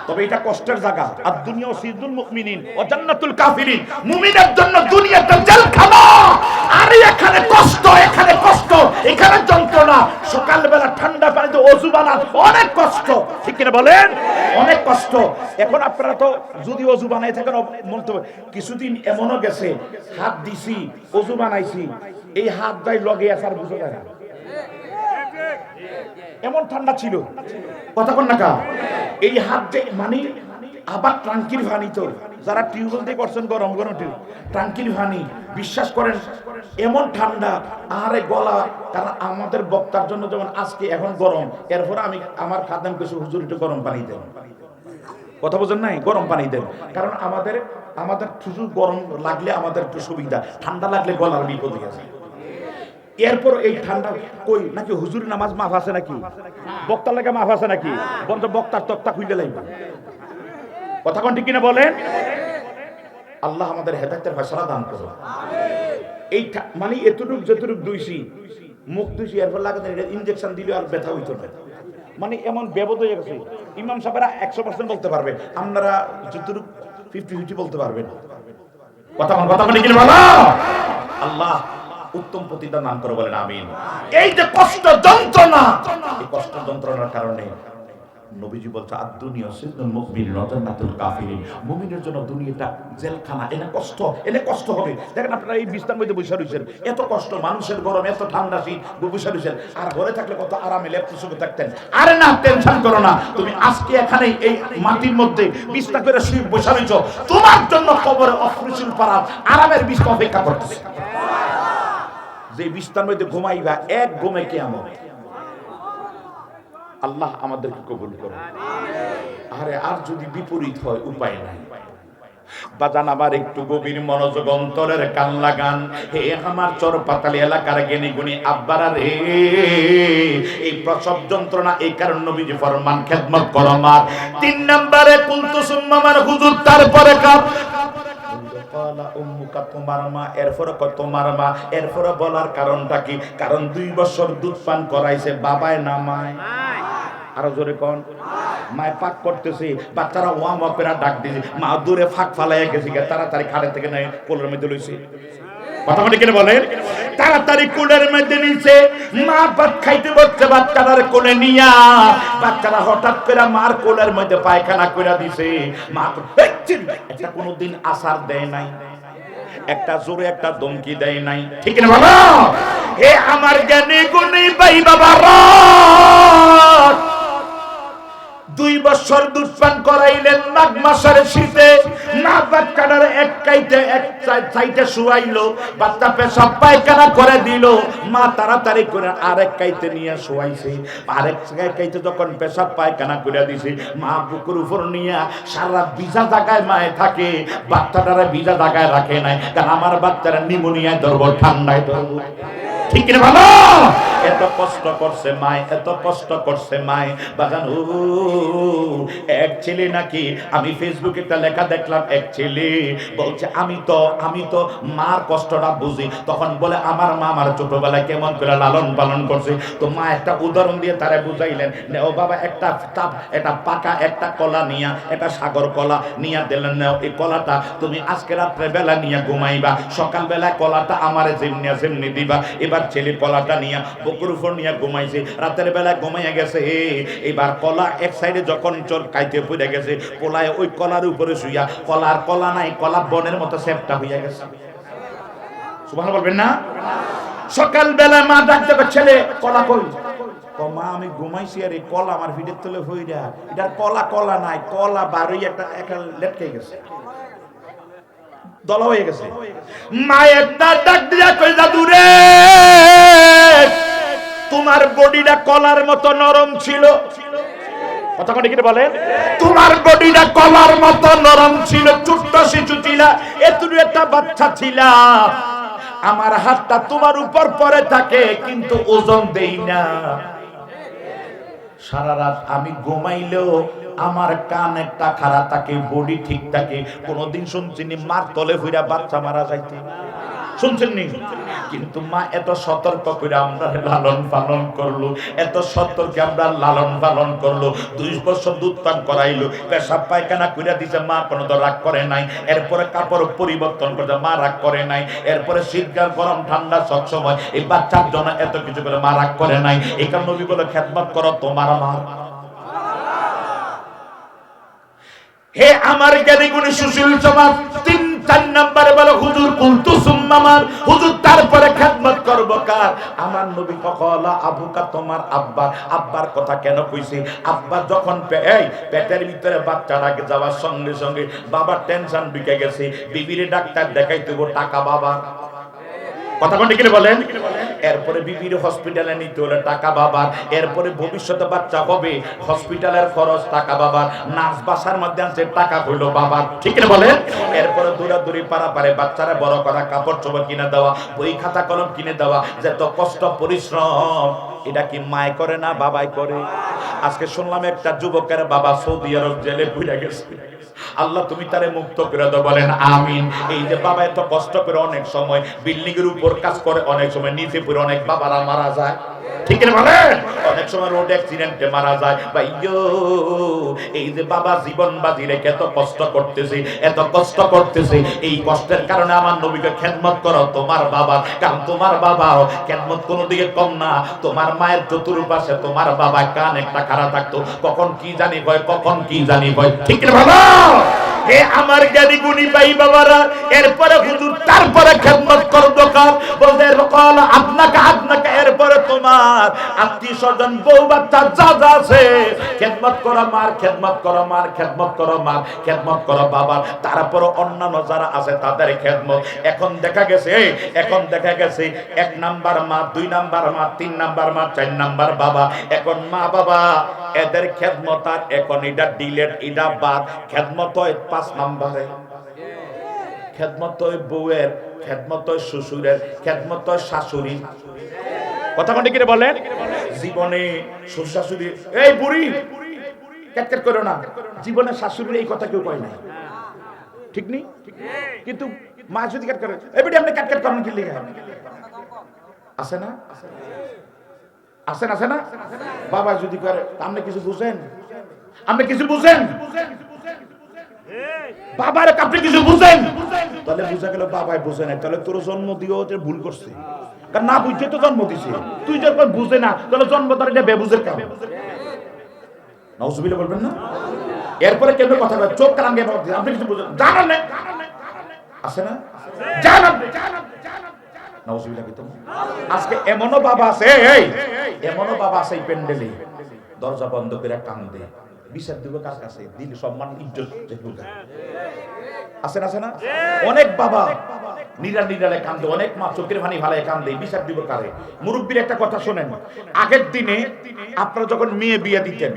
তবে এটা কষ্টের জায়গা। আর দুনিয়া সিজনুল মুমিনিন ওয়া জান্নাতুল কাফিরিন, মুমিনের জন্য দুনিয়াটা জেলখানা। আর এখানে কষ্ট, এখানে কষ্ট, এখানে যন্ত্রণা। সকালবেলা ঠান্ডা পানিতে ওযু বানান, অনেক কষ্ট, ঠিক কিনা বলেন? অনেক কষ্ট। এখন আপনারা তো যদি ওযু বানাই থাকেন বলতে কিছুদিন এমনও গেছে হাত দিছি ওযু বানাইছি, এই হাত দাই লগে আসার বুঝে যায় না, এমন ঠান্ডা ছিল। কথা কোন নাকা এই হাত যে মানে আবার ট্যাঙ্কির পানি, তো যারা টিউবওয়েল দিয়ে করছেন গরম গরম ট্যাঙ্কির পানি, বিশ্বাস করেন এমন ঠান্ডা। আরে গলা, কারণ আমাদের বক্তার জন্য যেমন আজকে এখন গরম, এরপরে আমি আমার খাদ্যাম কিছু হুজুর একটু গরম পানি দেন। কথা বোঝেন নাই? গরম পানি দেন, কারণ আমাদের শুধু গরম লাগলে আমাদের একটু সুবিধা, ঠান্ডা লাগলে গলার বিপদ হয়ে যায়। এরপর এই ঠান্ডা কই নাকি হুজুর নামাজ মাফ আছে নাকি, বক্তার লাগে মাফ আছে নাকি, বন্ধ বক্তার তক্তা খুলে লাগবে। কথা কোন ঠিক কিনা বলেন? আল্লাহ আমাদের হেদায়েতের ফয়সালা দান করুন। এই মানে এতটুক যতটুক দুইছি মুখ দুইছি, এরপর লাগাতে ইনজেকশন দিলে আর ব্যথা হইতো না, মানে এমন বেবদ হয়ে গেছে। ইমাম সাহেবরা 100% বলতে পারবে, আপনারা যতটুক 50-50 বলতে পারবেন। কথা মানে কি বলো? আল্লাহ উত্তম প্রতিদান দান করে, বলেন আমিন। এই যে কষ্ট যন্ত্রণা, এই কষ্ট যন্ত্রণার কারণে নবীজি বলছে আদ-দুনিয়া সিজনুল মুমিনিন ওয়া জান্নাতুল কাফিরিন, মুমিনের জন্য দুনিয়াটা জেলখানা। এনে কষ্ট হবে। দেখেন আপনারা এই বিছানার মধ্যে বসে রইছেন, এত কষ্ট, মানুষের গরম, এত ঠান্ডা শীত, বসে রইছেন। আর ঘরে থাকলে কত আরামে লেপতে শুয়ে থাকতেন। আরে না, টেনশন করো না, তুমি আজকে এখানে এই মাটির মধ্যে বিছানা করে শুয়ে বসে রইছো, তোমার জন্য কবরে অফরিসুল পারার আরামের বিছানা অপেক্ষা করতেছে। যে বিছানার মধ্যে ঘুমাইবা, এক ঘুমে কিয়ামত। আল্লাহ আমাদেরকে কবুল করুন। আরে আর যদি বিপরীত হয়, উপায় নাই। বাজান আমার একটু গভীর মনোযোগ, অন্তরের কান লাগান। হে আমার চরপাতালি এলাকার জ্ঞানী গুণী আব্বারা রে, এই প্রসব যন্ত্রণা, এই কারণ নবীজি ফরমান খেদমত করো মার। 3 নম্বরে কুলতু সুম্মা মার হুজুর, তারপরে কার তোমার মা, এরপরে তোমার মা, এরপরে বলার কারণটা কি? কারণ 2 বছর দুধ পান করাইছে বাবায় না মায়। আরো জোরে কোন? মায় পাক করতেছে, বাচ্চারা ওয়া ওয়া করে ডাক দিছে, মা দূরে ফাঁক ফালাইয়া গেছে, তাড়াতাড়ি খাড়ে থেকে নাই কোলের মধ্যে লইছে। কথা মানে কেন বলেন? তাড়াতাড়ি কোলের মধ্যে নিছে, মা ভাত খাইতে বসছে, বাচ্চাটার কোলে নিয়া বাচ্চারা হঠাৎ করে মার কোলের মধ্যে পায়খানা করে দিছে। মা একটা কোনোদিন আসার দেয় নাই, একটা জোরে একটা দমকি দেয় নাই, ঠিক না বাবা? হে আমার জ্ঞানী গুণী ভাই বাবারা, 2 বছর দুধ পান করাইলেন মাঘ মাসের শীতে। মা বাচ্চাটার এক সাইডে শুয়াইলো, বাচ্চা পেশাব পায়খানা করে দিল। মা তাড়াতাড়ি করে আরেক কাইতে নিয়ে শুয়াইছে। আরেক কাইতে যখন পেশাব পায়খানা করে দিছে, মা বুকের উপর নিয়ে সারা ভিজা জায়গায় মায়ে থাকে, বাচ্চাটারে ভিজা জায়গায় রাখে নাই, কারণ আমার বাচ্চারা নিউমোনিয়ায় ধরবো, ঠান্ডায় ধরবো, ঠিক না ভালো? এত কষ্ট করছে মায়, এত কষ্ট করছে মায়। বাগান এক ছেলে নাকি, আমি ফেসবুকে একটা লেখা দেখলাম, এক ছেলে বলছে আমি তো মার কষ্টটা বুঝি। তখন বলে আমার মা আমার ছোটবেলায় কেমন করে লালন পালন করছে। তো মা একটা উদাহরণ দিয়ে তারা বুঝাইলেন, ও বাবা একটা পাকা একটা কলা নিয়া, একটা সাগর কলা নিয়া দিলেন, নাও এই কলাটা তুমি আজকে রাত্রে বেলা নিয়ে ঘুমাইবা, সকাল বেলায় কলাটা আমারে যেমনি দিবা। এবার ছেলে কলাটা নিয়া বুকের উপর নিয়ে ঘুমাইছে, রাতের বেলায় ঘুমাইয়া গেছে। এবার কলা এক সাইডে যখন চোর কাইতে পড়ে গেছে, পোলায় ওই কলার উপরে শুইয়া, কলা নাই, কলা বনের মতো সেপটা হইয়া গেছে। সুবহানাল্লাহ বলবেন না? সকাল বেলা মা ডাকতে, ছেলে কলা কই? মা আমি ঘুমাইছি, আর এই কলা আমার ভিড়ের তলে হইরা, এটার কলা নাই, কলা বারোই একটা লেটকে গেছে। দলা হয়ে গেছে। মায়ের ডাক দিয়া কই দাদু রে, তোমার বডিটা কলার মতো নরম ছিল। কথা কোন কি বলেন? তোমার বডিটা কলার মতো নরম ছিল, ছোট্ট শিশু ছিলা, এতটুকু একটা বাচ্চা ছিলা। আমার হাতটা তোমার উপর পড়ে থাকে কিন্তু ওজন দেই না। সারা রাত আমি ঘুমাইলেও আমার কান একটা খারাপ থাকে, বডি ঠিক থাকে। কোনদিন শুনছিনি মার তলে ফিরা বাচ্চা মারা যাইতে? শুনছেননি? কিন্তু মা এত সতর্ক করে আমরা লালন পালন করলো, এত সতর্কে আমরা লালন পালন করলো। 2 বছর দুধ পান করাইলো, পেশাব পায়খানা কইরা দিছে, মা কোনো তো রাগ করে নাই। এরপরে কাপড় পরিবর্তন করতে মা রাগ করে নাই। এরপরে শীতকাল গরম ঠান্ডা সব সময় এই বাচ্চার জন্য এত কিছু করে মা রাগ করে নাই। এই কারণে নবী বলে খেদমত করো তোমার মা। হে আমার জ্ঞানী গুণী সুশীল সমাজ, 3-4 নম্বরে বলে হুজুর কুলতু সুম্মামার, হুজুর তারপরে খেদমত করব কার? আমার নবী কলা আবুকা, তোমার আব্বা। আব্বার কথা কেন কইছি? আব্বা যখন এই পেটের ভিতরে বাচ্চাটা যাওয়ার সঙ্গে সঙ্গে বাবার টেনশন ঢুকে গেছে, বিবিরে ডাক্তার দেখাইতে টাকা বাবা। কথা কোন কি বলেন? এরপরে বিবির হসপিটালে নিতে হলে টাকা বাবার, এরপরে ভবিষ্যতে বাচ্চা হবে, হসপিটালের খরচ টাকা বাবার, নাচ বাসার মধ্যে আছে টাকা হইলো বাবার, ঠিক না বলেন? এরপরে দৌড়াদৌড়ি পারে বাচ্চারা বড় করা, কাপড় চোপড় কিনে দেওয়া, বই খাতা কলম কিনে দেওয়া, যত কষ্ট পরিশ্রম এটা কি মায় করে না বাবাই করে? আজকে শুনলাম একটা যুবকের বাবা সৌদি আরব জেলে পুড়ে গেছে। আল্লাহ তুমি তারে মুক্ত করে দাও, বলেন আমিন। এই যে বাবা এত কষ্ট করে অনেক সময় বিল্ডিং এর উপর কাজ করে, অনেক সময় নিচে পড়ে অনেক বাবারা মারা যায়, ঠিক না বলেন? অনেক সময় রোড অ্যাক্সিডেন্টে মারা যায়। ভাইয়ো, এই যে বাবা জীবন বাজি রেখে এত কষ্ট করতেছে, এত কষ্ট করতেছে, এই কষ্টের কারণে আমার নবীকে খেদমত করো তোমার বাবা। কারণ তোমার বাবাও খেদমত কোনো দিকে কম না। তোমার মায়ের চতুর্পাশে তোমার বাবা কান একটা খারাপ থাকতো, কখন কি জানি ভয়, কখন কি জানি ভয়, ঠিক না ভালো? হে আমার জ্ঞানী গুণী ভাই বাবারা, এরপরে হুজুর তারপরে খেদমত করবো কার? বলতে আপনাকে আপনাকে, এরপরে তোমার আত্মীয় স্বজন বউ বাচ্চা যা যা আছে খেদমত করো মার, খেদমত করো মার, খেদমত করো মার, খেদমত করো বাবার। তারপরে অন্যান্য যারা আছে তাদের খেদমত। এখন দেখা গেছে 1 নাম্বার মা, 2 নাম্বার মা, 3 নাম্বার মা, 4 নাম্বার বাবা। এখন মা বাবা এদের খেদমত আর এখন এটা ডিলেট, এটা বাদ। খেদমত হয় 5 নাম্বারে। খেদমত হয় বউয়ের, খেদমত হয় শ্বশুরের, খেদমত হয় শাশুড়ি। কথা কোনটা কি বলেন? জীবনে শ্বশুর শাশুড়ি, এই বুড়ি ক্যাটক্যাট করো না, জীবনে শাশুড়ির এই কথা কেউ কয় নাই, ঠিক নেই? কিন্তু মা যদি ক্যাট করে, এই বেটি আপনি ক্যাটক্যাট করেন কি লিখে? আছে না? আছে না? বাবা যদি করে, আপনি কিছু বুঝেন? আপনি কিছু বুঝেন? বাবার আপনি কিছু বুঝেন? তাহলে বুঝা গেল বাবাই বুঝে নাই, তাহলে তোর জন্ম দিয়েও ভুল করছে। কারণ না বুঝতে তো জন্ম দিছে, তুই যখন বুঝে না তাহলে জন্ম তার এটা বেবুঝের কাম। নাউজুবিল্লাহ বলবেন না? এরপরে কেন কথা বলে চোখ কান গে বাবা, আপনি কিছু বুঝেন জানেন না? আছে না? জানেন নাউজুবিল্লাহ কি? তো আজকে এমনও বাবা আছে, এমনও বাবা আছে এই পেন্ডেলে দরজা বন্ধ করে কান্দে, বিচার দিব কার কাছে? দিল সম্মান ইজ্জত আছে না? অনেক বাবা নিরালে কান্দে, অনেক মা চোখের পানি ফালায় কান্দে, বিচার দিব কারে? মুরব্বীর একটা কথা শোনেন, আগের দিনে আপনারা যখন মেয়ে বিয়ে দিতেন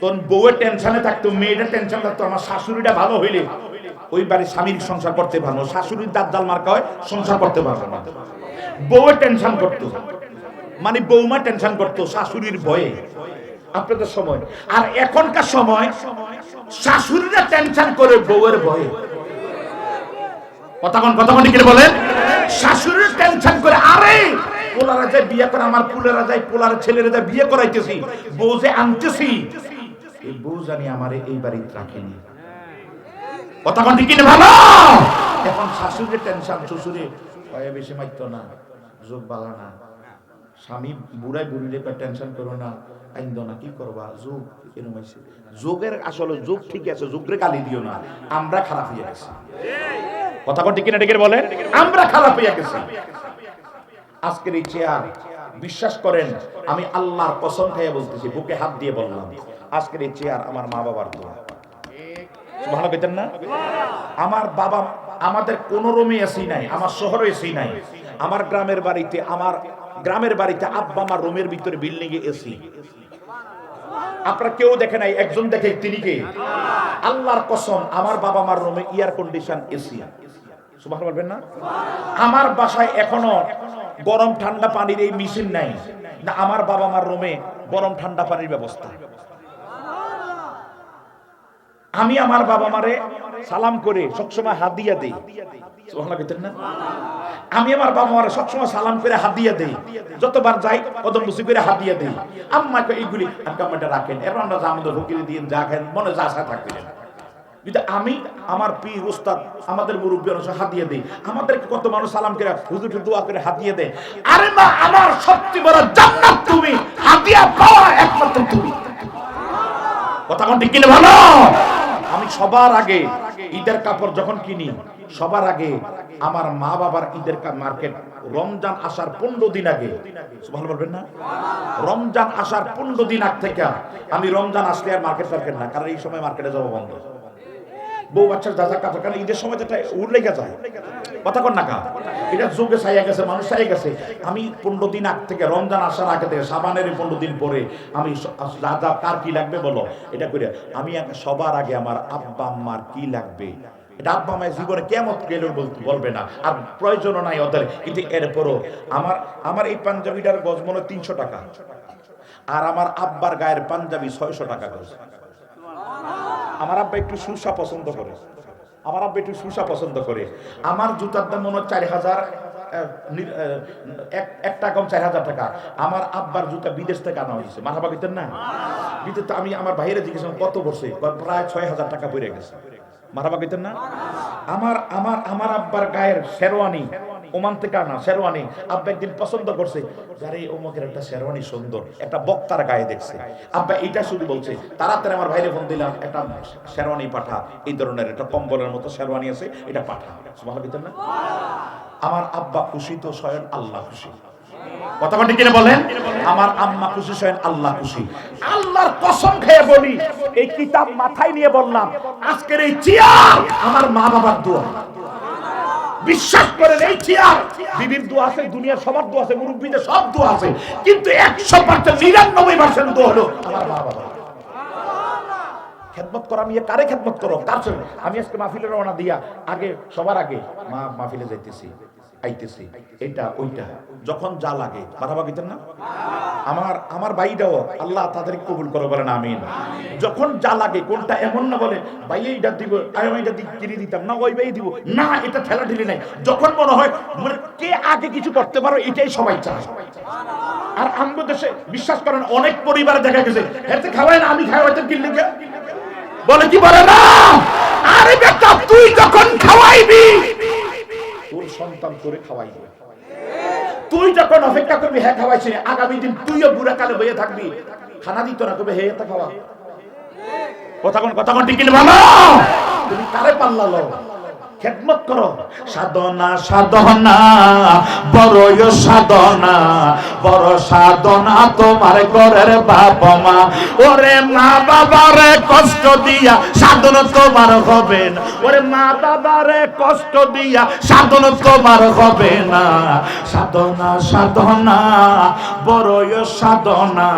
তখন বউয়ের টেনশনে থাকতো, মেয়েটা টেনশন থাকতো, আমার শাশুড়িটা ভালো হইলে ওই বাড়ির স্বামীর সংসার করতে পারবো, শাশুড়ির দাঁত মার্কা হয় সংসার করতে পারবো না। বউয়ের টেনশন করতো, মানে বৌমা টেনশন করতো শাশুড়ির ভয়ে আপনাদের সময়। আর এখনকার সময় শাশুড়িরা টেনশন করে বউয়ের ভয়ে। কথা কি বলেন? শাশুড়ির টেনশন করে, আরে পোলারা যায় বিয়ে করে, আমার পোলারা যায়, পোলার ছেলেরা যায় বিয়ে করাইতেছি, বউ যে আনতেছি, এই বউ জানি আমারে এই বাড়িতে রাখেনি। কথা ঠিক না? ভালো। এখন শাশুড়ির টেনশন, শ্বশুরে ভয়ে বেশি মাইতো না, যোগ বালা না, স্বামী বুড়াই বুড়িলে টেনশন করো না, আইন্দ না, কি করবা, যোগ এরকম হয়েছে। যোগের আসলে যোগ ঠিক আছে, যোগরে গালি দিও না, আমরা খারাপ হয়ে গেছি। কথা ঠিক না? ঠিক বলেন, আমরা খারাপ হয়ে গেছি। আজকের এই চেয়ার, বিশ্বাস করেন আমি আল্লাহর কসম খেয়ে বলতেছি, বুকে হাত দিয়ে বললাম, আজকের এই চেয়ার আমার মা বাবার দোয়া। সুবহানাল্লাহ বলেন না? আমার বাবা আমাদের কোন রুমে এসি নাই, আমার শহরে এসি নাই। আমার গ্রামের বাড়িতে আব্বা আমার রুমের ভিতরে বিল্ডিং এ এসি। আপনারা কেউ দেখে নাই, একজন দেখে, তিনি কে? আল্লাহর কসম, আমার বাবা মার রুমে এয়ার কন্ডিশন এসি। সুবহানাল্লাহ বলবেন না? আমার বাসায় এখনো গরম ঠান্ডা পানির এই মেশিন নাই না, আমার বাবা মার রুমে গরম ঠান্ডা পানির ব্যবস্থা। আমি আমার বাবা মারে সালাম করে সবসময় হাদিয়া দেই। সুবহানাল্লাহ কইতেন না? আমি আমার বাবা মারে সবসময় সালাম করে হাদিয়া দেই, যতবার যাই কদম বুসি করে হাদিয়া দেই। আম্মাকে এইগুলি আম্মাটা রাখেন, এরপর আমরা আমাদের ফকিরে দিয়ে যা খান মনে যা আশা থাকবেন। যদি আমি আমার পীর উস্তাদ আমাদের মুরব্বী অনুসারে হাদিয়া দেই, আমাদেরকে কত মানুষ সালাম করে হুজুরকে দোয়া করে হাদিয়া দেয়। আরে মা, আমার সবচেয়ে বড় জান্নাত তুমি, হাদিয়া পাওয়া একমাত্র তুমি। কথা কোন ঠিক কিনা ভালো? আমি সবার আগে ঈদের কাপড় যখন কিনি, সবার আগে আমার মা বাবার ঈদের মার্কেট রমজান আসার 15 দিন আগে, সুবহানাল্লাহ বলবেন না? রমজান আসার 15 দিন আগ থেকে আমি রমজান আসলে আর মার্কেট না, কারণ এই সময় মার্কেটে যাওয়া বন্ধ। বউ বাচ্চার যা যা কাপড়, কারণ ঈদের সময় এটা উড়লে যায়। কথা কন না কা, এটা যুগে ছাইয়া গেছে, মানুষ ছাইয়া গেছে। আমি 15 দিন আগ থেকে, রমজান আসার আগে থেকে, সাবানের 15 দিন পরে আমি যা যা কার কি লাগবে বলো এটা করে আমি সবার আগে আমার আব্বা আম্মার কি লাগবে এটা আব্বা মায়ের জীবনে কিয়ামত গেলে বলবে না, আর প্রয়োজনও নাই ওদের। কিন্তু এরপরও আমার এই পাঞ্জাবিটার গজ মনে 300 টাকা, আর আমার আব্বার গায়ের পাঞ্জাবি 600 টাকা গজ। আমার আব্বা একটু সুসা পছন্দ করে, আমার জুতার দাম মনে হয় 4000, একটা কম 4000 টাকা। আমার আব্বার জুতা বিদেশ থেকে আনা হয়েছে। মারহাবা কইতেন না? বিদেশ তো আমি আমার ভাইয়েরা জিজ্ঞেস কত বসে, প্রায় 6000 টাকা পড়ে গেছে। মারহাবা কইতেন না? আমার আব্বার গায়ের শেরওয়ানি ওমান থেকে আনা শেরওয়ানি, আব্বা একদিন পছন্দ করছে, যারে ওমকের একটা শেরওয়ানি সুন্দর, একটা বক্তার গায়ে দেখছে। আব্বা এটা শুধু বলছে, তাড়াতাড়ি আমার ভাইরে ফোন দিলাম, একটা শেরওয়ানি পাঠা, এই ধরনের একটা কম্বলের মতো শেরওয়ানি আছে, এটা পাঠা। সুবহানাল্লাহ না? আমার আব্বা খুশি তো স্বয়ং আল্লাহ খুশি। কথা বলতে কিনে বলেন? আমার আম্মা খুশি, স্বয়ং আল্লাহ খুশি। আল্লাহর কসম খেয়ে বলি, এই কিতাব মাথায় নিয়ে বললাম, আজকের এই চেয়ার আমার মা বাবার দোয়া। বিশ্বাস করেন, এই চেয়ার বিবির দোয়া আছে, দুনিয়ার সবার দোয়া আছে, মুরব্বীদের সব দোয়া আছে, কিন্তু 100% 99% দোয়া হলো আমার মা বাবা। খেদমত করা, আমি কারে খেদমত করো, কার সঙ্গে? আমি আজকে মাহফিলে রওনা দিয়া আগে, সবার আগে মা মাহফিলে যাইতেছি, আইতেছি, এটা ওইটা, যখন যা লাগে। বাবা কইতেন না? আমার ভাইটাও আল্লাহ তাদের কবুল করো, বলেন আমিন। যখন যা লাগে, কোনটা এমন না বলে ভাই এইটা দিব, আমি এইটা কিনে দিতাম না, ওই ভাই দিব না, এটা ঠেলা ঠেলি নাই। যখন মনে হয় মানে কে আগে কিছু করতে পারো, এটাই সবাই চায়। আর আমাদের দেশে বিশ্বাস করেন, অনেক পরিবারে দেখা গেছে এতে খাওয়াই না, আমি খাওয়াইতে কিনলে বলে কি বলে না, আরে বেটা তুই যখন খাওয়াইবি তোর সন্তান করে খাওয়াইবে। তুই যখন অপেক্ষা করবি হ্যাঁ খাওয়াইছে, আগামী দিন তুইও বুড়া কালে বইয়ে থাকবি, খানা দিত না, তবে হে এটা খাওয়া। কথা কোন ঠিক কিনা ভালো? তুমি কারে পাল্লালো? খেদমত করো। সাধনা সাধনা বড় সাধনা, বড় সাধনা তোমার ঘরের বাবা মা। ওরে মা বাবারে কষ্ট দিয়া সাধন তোমার হবে না, ওরে মা বাবারে কষ্ট দিয়া সাধন তোমার হবে না। সাধনা সাধনা বড় সাধনা,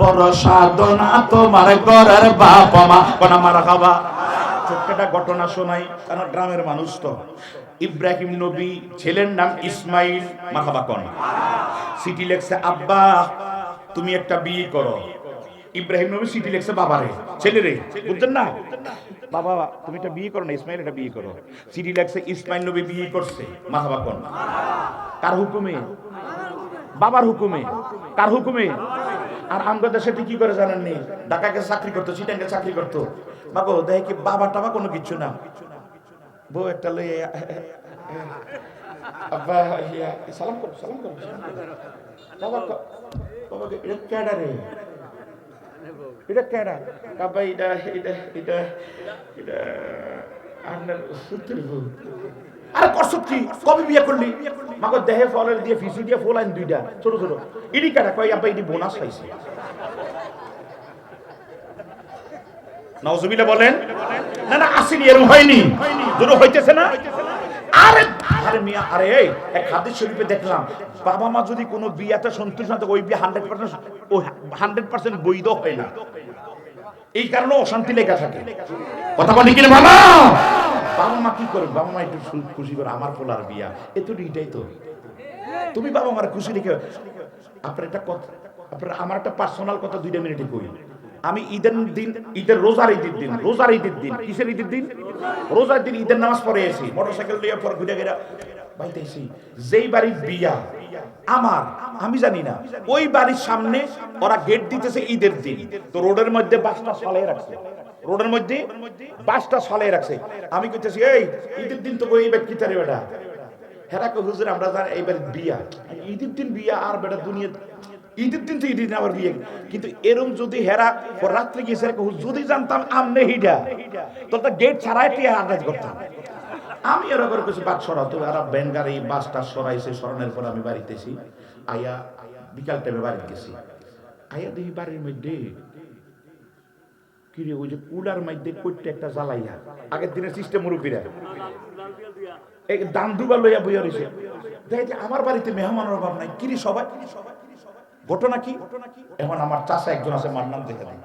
বড় সাধনা তোমার ঘরের বাবা মা। কোন মারা খাবা? ছোট্ট ঘটনা শোনাই, কারণ গ্রামের মানুষ তো। ইব্রাহিম নবী, ছেলের নাম ইসমাইল, মারহাবা কোন। চিঠি লেখছে, আব্বা তুমি একটা বিয়ে করো। ইব্রাহিম নবী চিঠি লেখছে বাবারে, ছেলেরে, বুঝছেন না? বাবা তুমি একটা বিয়ে করো না, ইসমাইল একটা বিয়ে করো। চিঠি লেখছে, ইসমাইল নবী বিয়ে করছে, মারহাবা কোন। কার হুকুমে? বাবার হুকুমে। কার হুকুমে? আর আমগো দেশে কি করে জানেননি? ঢাকাকে চাকরি করতো, চিটাঙ্গে চাকরি করতো। বাবু দেখে কি বাবা টাবা কোনো কিছু না, বউ একটা লইয়া আব্বা সালাম করো, সালাম করো, বাবা বাবা এটা কেডা রে, এটা কেডা? বাবা এটা এটা এটা এটা আপনার সত্যি বউ। আরে কষ্ট কি, কবে বিয়ে করলি? মাগো দেহে ফলের দিয়ে ফিসি দিয়ে ফুল আইন দুইটা ছোট ছোট, ইডি কেডা? কই আব্বা ইডি বোনাস পাইছি। নাউজুবিল্লাহ বলেন। না না আসেনি, এরকম হয়নি, দুটো হইতেছে না। আরে আরে মিয়া, আরে এই এক হাদিস শরীফে দেখলাম, বাবা মা যদি কোনো বিয়াতে সন্তুষ্ট না থাকে ওই বিয়ে 100% ও 100% বৈধ হয় না। এই কারণে অশান্তি লেগে থাকে। কথা বলি কিনা বাবা? বাবা মা কি করে? বাবা মা একটু খুশি করে, আমার পোলার বিয়া, এটাই তো। তুমি বাবা মার খুশি রেখে। আপনার একটা কথা, আপনার আমার একটা পার্সোনাল কথা 2 মিনিটে কই। আমি ঈদের দিন, রোজার ঈদের দিন, কিসের ঈদের দিন? রোজার দিন ঈদের নামাজ পড়ে এসি, মোটরসাইকেল নিয়ে পর ঘুরে ঘুরে বাইতেছি। যেই বাড়ির বিয়া আমার, আমি জানি না, ওই বাড়ির সামনে ওরা গেট দিতেছে ঈদের দিন, তো রোডের মধ্যে বাসটা সালিয়ে রাখছে, আমি কইতেছি এই ঈদের দিন তো ওই ব্যক্তি তারে বেটা, হেরা কো হুজুর আমরা জানি এইবার বিয়া, ঈদের দিন বিয়া, আর বেটা দুনিয়া ঈদের দিন তো ঈদের দিন আবার বিয়ে। কিন্তু এরকম যদি হেরা রাত্রে গিয়েছে, যদি জানতাম আমনে হিডা, তো গেট ছাড়াই আন্দাজ করতাম। আমি এর করে কিছু বাদ সরাতো, আর ব্যান গাড়ি বাসটা সরাইছে, সরানোর পর আমি বাড়িতেছি, আয়া বিকাল টাইমে বাড়ি গেছি, আয়া দেখি বাড়ির মধ্যে কিরে ওই যে কুলার মধ্যে কইতে একটা জ্বালাইয়া, আগের দিনের সিস্টেম মুরব্বীরা এই দান দুবার লইয়া বইয়া রইছে। দেখি আমার বাড়িতে মেহমানের অভাব নাই, কিরে সবাই, ঘটনা কি? এখন আমার চাচা একজন আছে, মান্নান দেখে দিই,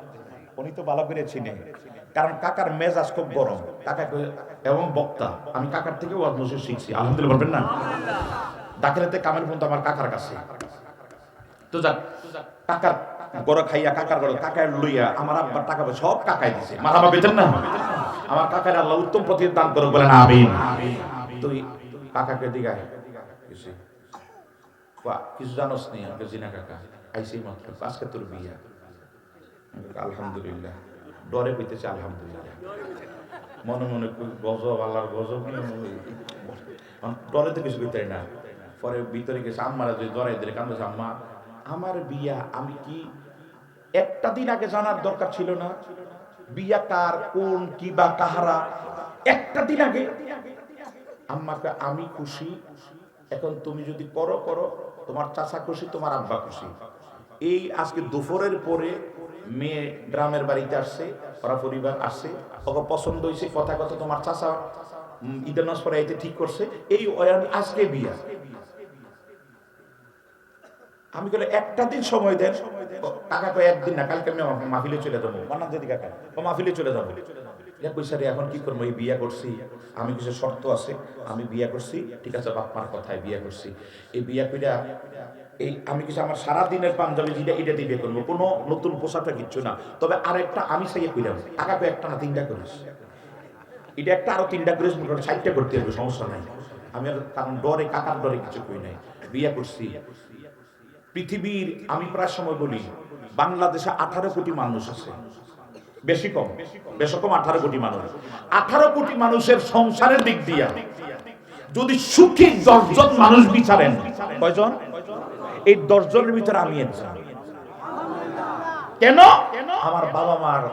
উনি তো ভালো করে চিনে, কারণ কাকার মেজাজ খুব গরম, কাকা এবং বক্তা, আমি কাকার থেকে ওয়াজ নসিহত শিখছি, আলহামদুলিল্লাহ বলবেন না। দাখিলাতে কামের পর্যন্ত আমার কাকার কাছে, তো যাক কাকার গড় খাইয়া, কাকার গড় কাকায় লইয়া আমার আব্বার টাকা সব কাকায় দিছে, মারাবা বেতেন না, আমার কাকার আল্লাহ উত্তম প্রতিদান করুক, বলেন আমিন। তুই কাকাকে দিগায় কিছু জানোস নি? আমাকে জিনা কাকা আইসি মাত্র, আজকে তোর বিয়া। আলহামদুলিল্লাহ, ডরে পেতেছে আলহামদুলিল্লাহ, মনে মনে গজব, আল্লাহর গজব, ডরে তো কিছু করতে না। পরে ভিতরে গেছে, আম্মারা যদি ডরাই দিলে কান্দাছে, আম্মা আমার বিয়া, আমি কি একটা দিন আগে জানার দরকার ছিল না? বিয়া কার, কোন, কি বা কাহারা, একটা দিন আগে। আম্মাকে আমি খুশি, এখন তুমি যদি করো, তোমার চাচা খুশি, তোমার আব্বা খুশি। এই আজকে দুপুরের পরে মেয়ে গ্রামের বাড়িতে আসছে, ওরা পরিবার আসছে, ওকে পছন্দ হয়েছে, কথা তোমার চাচা ঈদের নামাজ পড়ে আইতে ঠিক করছে, এই আজকে বিয়া। আমি বলে একটা দিন সময় দেন। কাকা কয় একদিন না, কালকে আমি মাহফিলে চলে যাবো, মান্নান যদি কাকা মাহফিলে চলে যাবো। এখন কি করবো? এই বিয়া করছি, আমি কিছু শর্ত আছে, আমি বিয়া করছি, ঠিক আছে, বাপ মার কথায় বিয়া করছি। এই বিয়া কইরা এই আমি কিছু আমার সারাদিনের পাঞ্জাবি যেটা এটা দিয়ে বিয়ে করবো, কোনো নতুন পোশাকটা কিচ্ছু না। তবে আরেকটা আমি চাইয়ে কইলাম, টাকা কই একটা না 3টা করিস, এটা একটা আরো 3টা করিস, 4টা করতে হবে, সমস্যা নাই। আমি আর কারণ ডরে, কাকার ডরে কিছু কই নাই, বিয়া করছি। পৃথিবীর, আমি প্রায় সময় বলি, বাংলাদেশে 18 কোটি মানুষ আছে, বেশি কম 18 কোটি মানুষ। 18 কোটি মানুষের সংসারের দিক দিয়া যদি সুখী 10 জন মানুষ বিচারেন, কয়জন? এই 10 জনের ভিতরে আমি একজন। কেন? আমার বাবা মার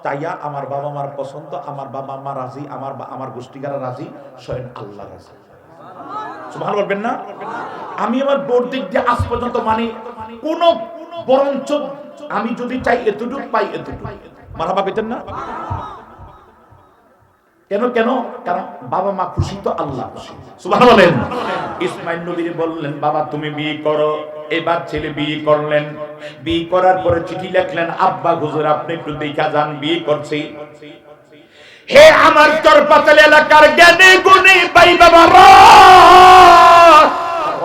চাইয়া, আমার বাবা মার পছন্দ, আমার বাবা মা রাজি, আমার গোষ্ঠীগারা রাজি, স্বয়ং আল্লাহ রাজি। সুবহানাল্লাহ বলবেন না? আমি আমার বোর দিক দিয়ে আজ পর্যন্ত মানে কোন, বরঞ্চ আমি যদি চাই এতটুক পাই এতটুক, মারহাবা পেতেন না? কেন? কারণ বাবা মা খুশি তো আল্লাহ খুশি। সুবহানাল্লাহ বলেন। ইসমাইল নবীরে বললেন, বাবা তুমি বিয়ে করো। এবার ছেলে বিয়ে করলেন, বিয়ে করার পরে চিঠি লিখলেন, আব্বা হুজুর আপনি একটু দেখা যান, বিয়ে করছি। হে আমার চরপাতাল এলাকার জ্ঞানী গুণী ভাই বাবারা,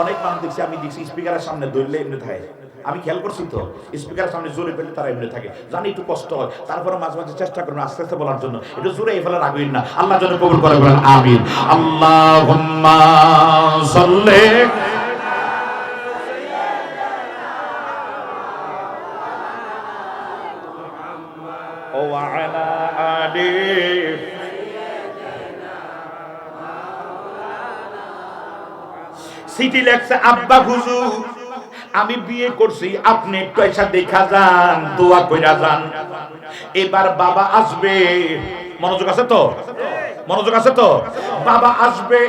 অনেক মানুষ দেখছি, আমি দেখছি স্পিকারের সামনে ধরলে এমনি থাকে, আমি খেয়াল করছি তো, স্পিকারের সামনে জোরে পেলে তারা এমনি থাকে, জানি একটু কষ্ট হয়, তারপরে মাঝে মাঝে চেষ্টা করবেন আস্তে আস্তে বলার জন্য, একটু জোরে এই ফেলার আগুন না। আল্লাহ যেন কবুল করে, বলেন আমিন। আল্লাহুম্মা সাল্লি ওয়া আলা আলি। চিঠি লেখছে, আব্বা হুজুর আমি বিয়ে করছি, আপনি একটু এসে দেখা যান, দোয়া কইরা যান। এবার বাবা আসবে, মনোযোগ আছে তো? বাবা আসবে।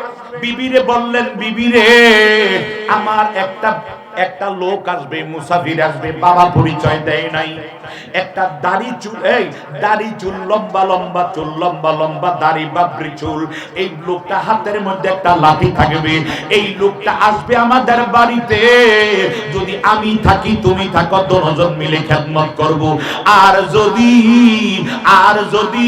বিবিরে বললেন, বিবিরে আমার একটা একটা লোক আসবে, মুসাফির আসবে, বাবা পরিচয় দেয় নাই, একটা দাড়ি চুল, এই দাড়ি চুল, লম্বা লম্বা চুল, লম্বা লম্বা দাড়ি, বাবরি চুল, এই লোকটা হাতের মধ্যে একটা লাঠি থাকবে। এই লোকটা আসবে আমাদের বাড়িতে, যদি আমি থাকি তুমি থাকো, দুজন মিলে খেদমত করব। আর যদি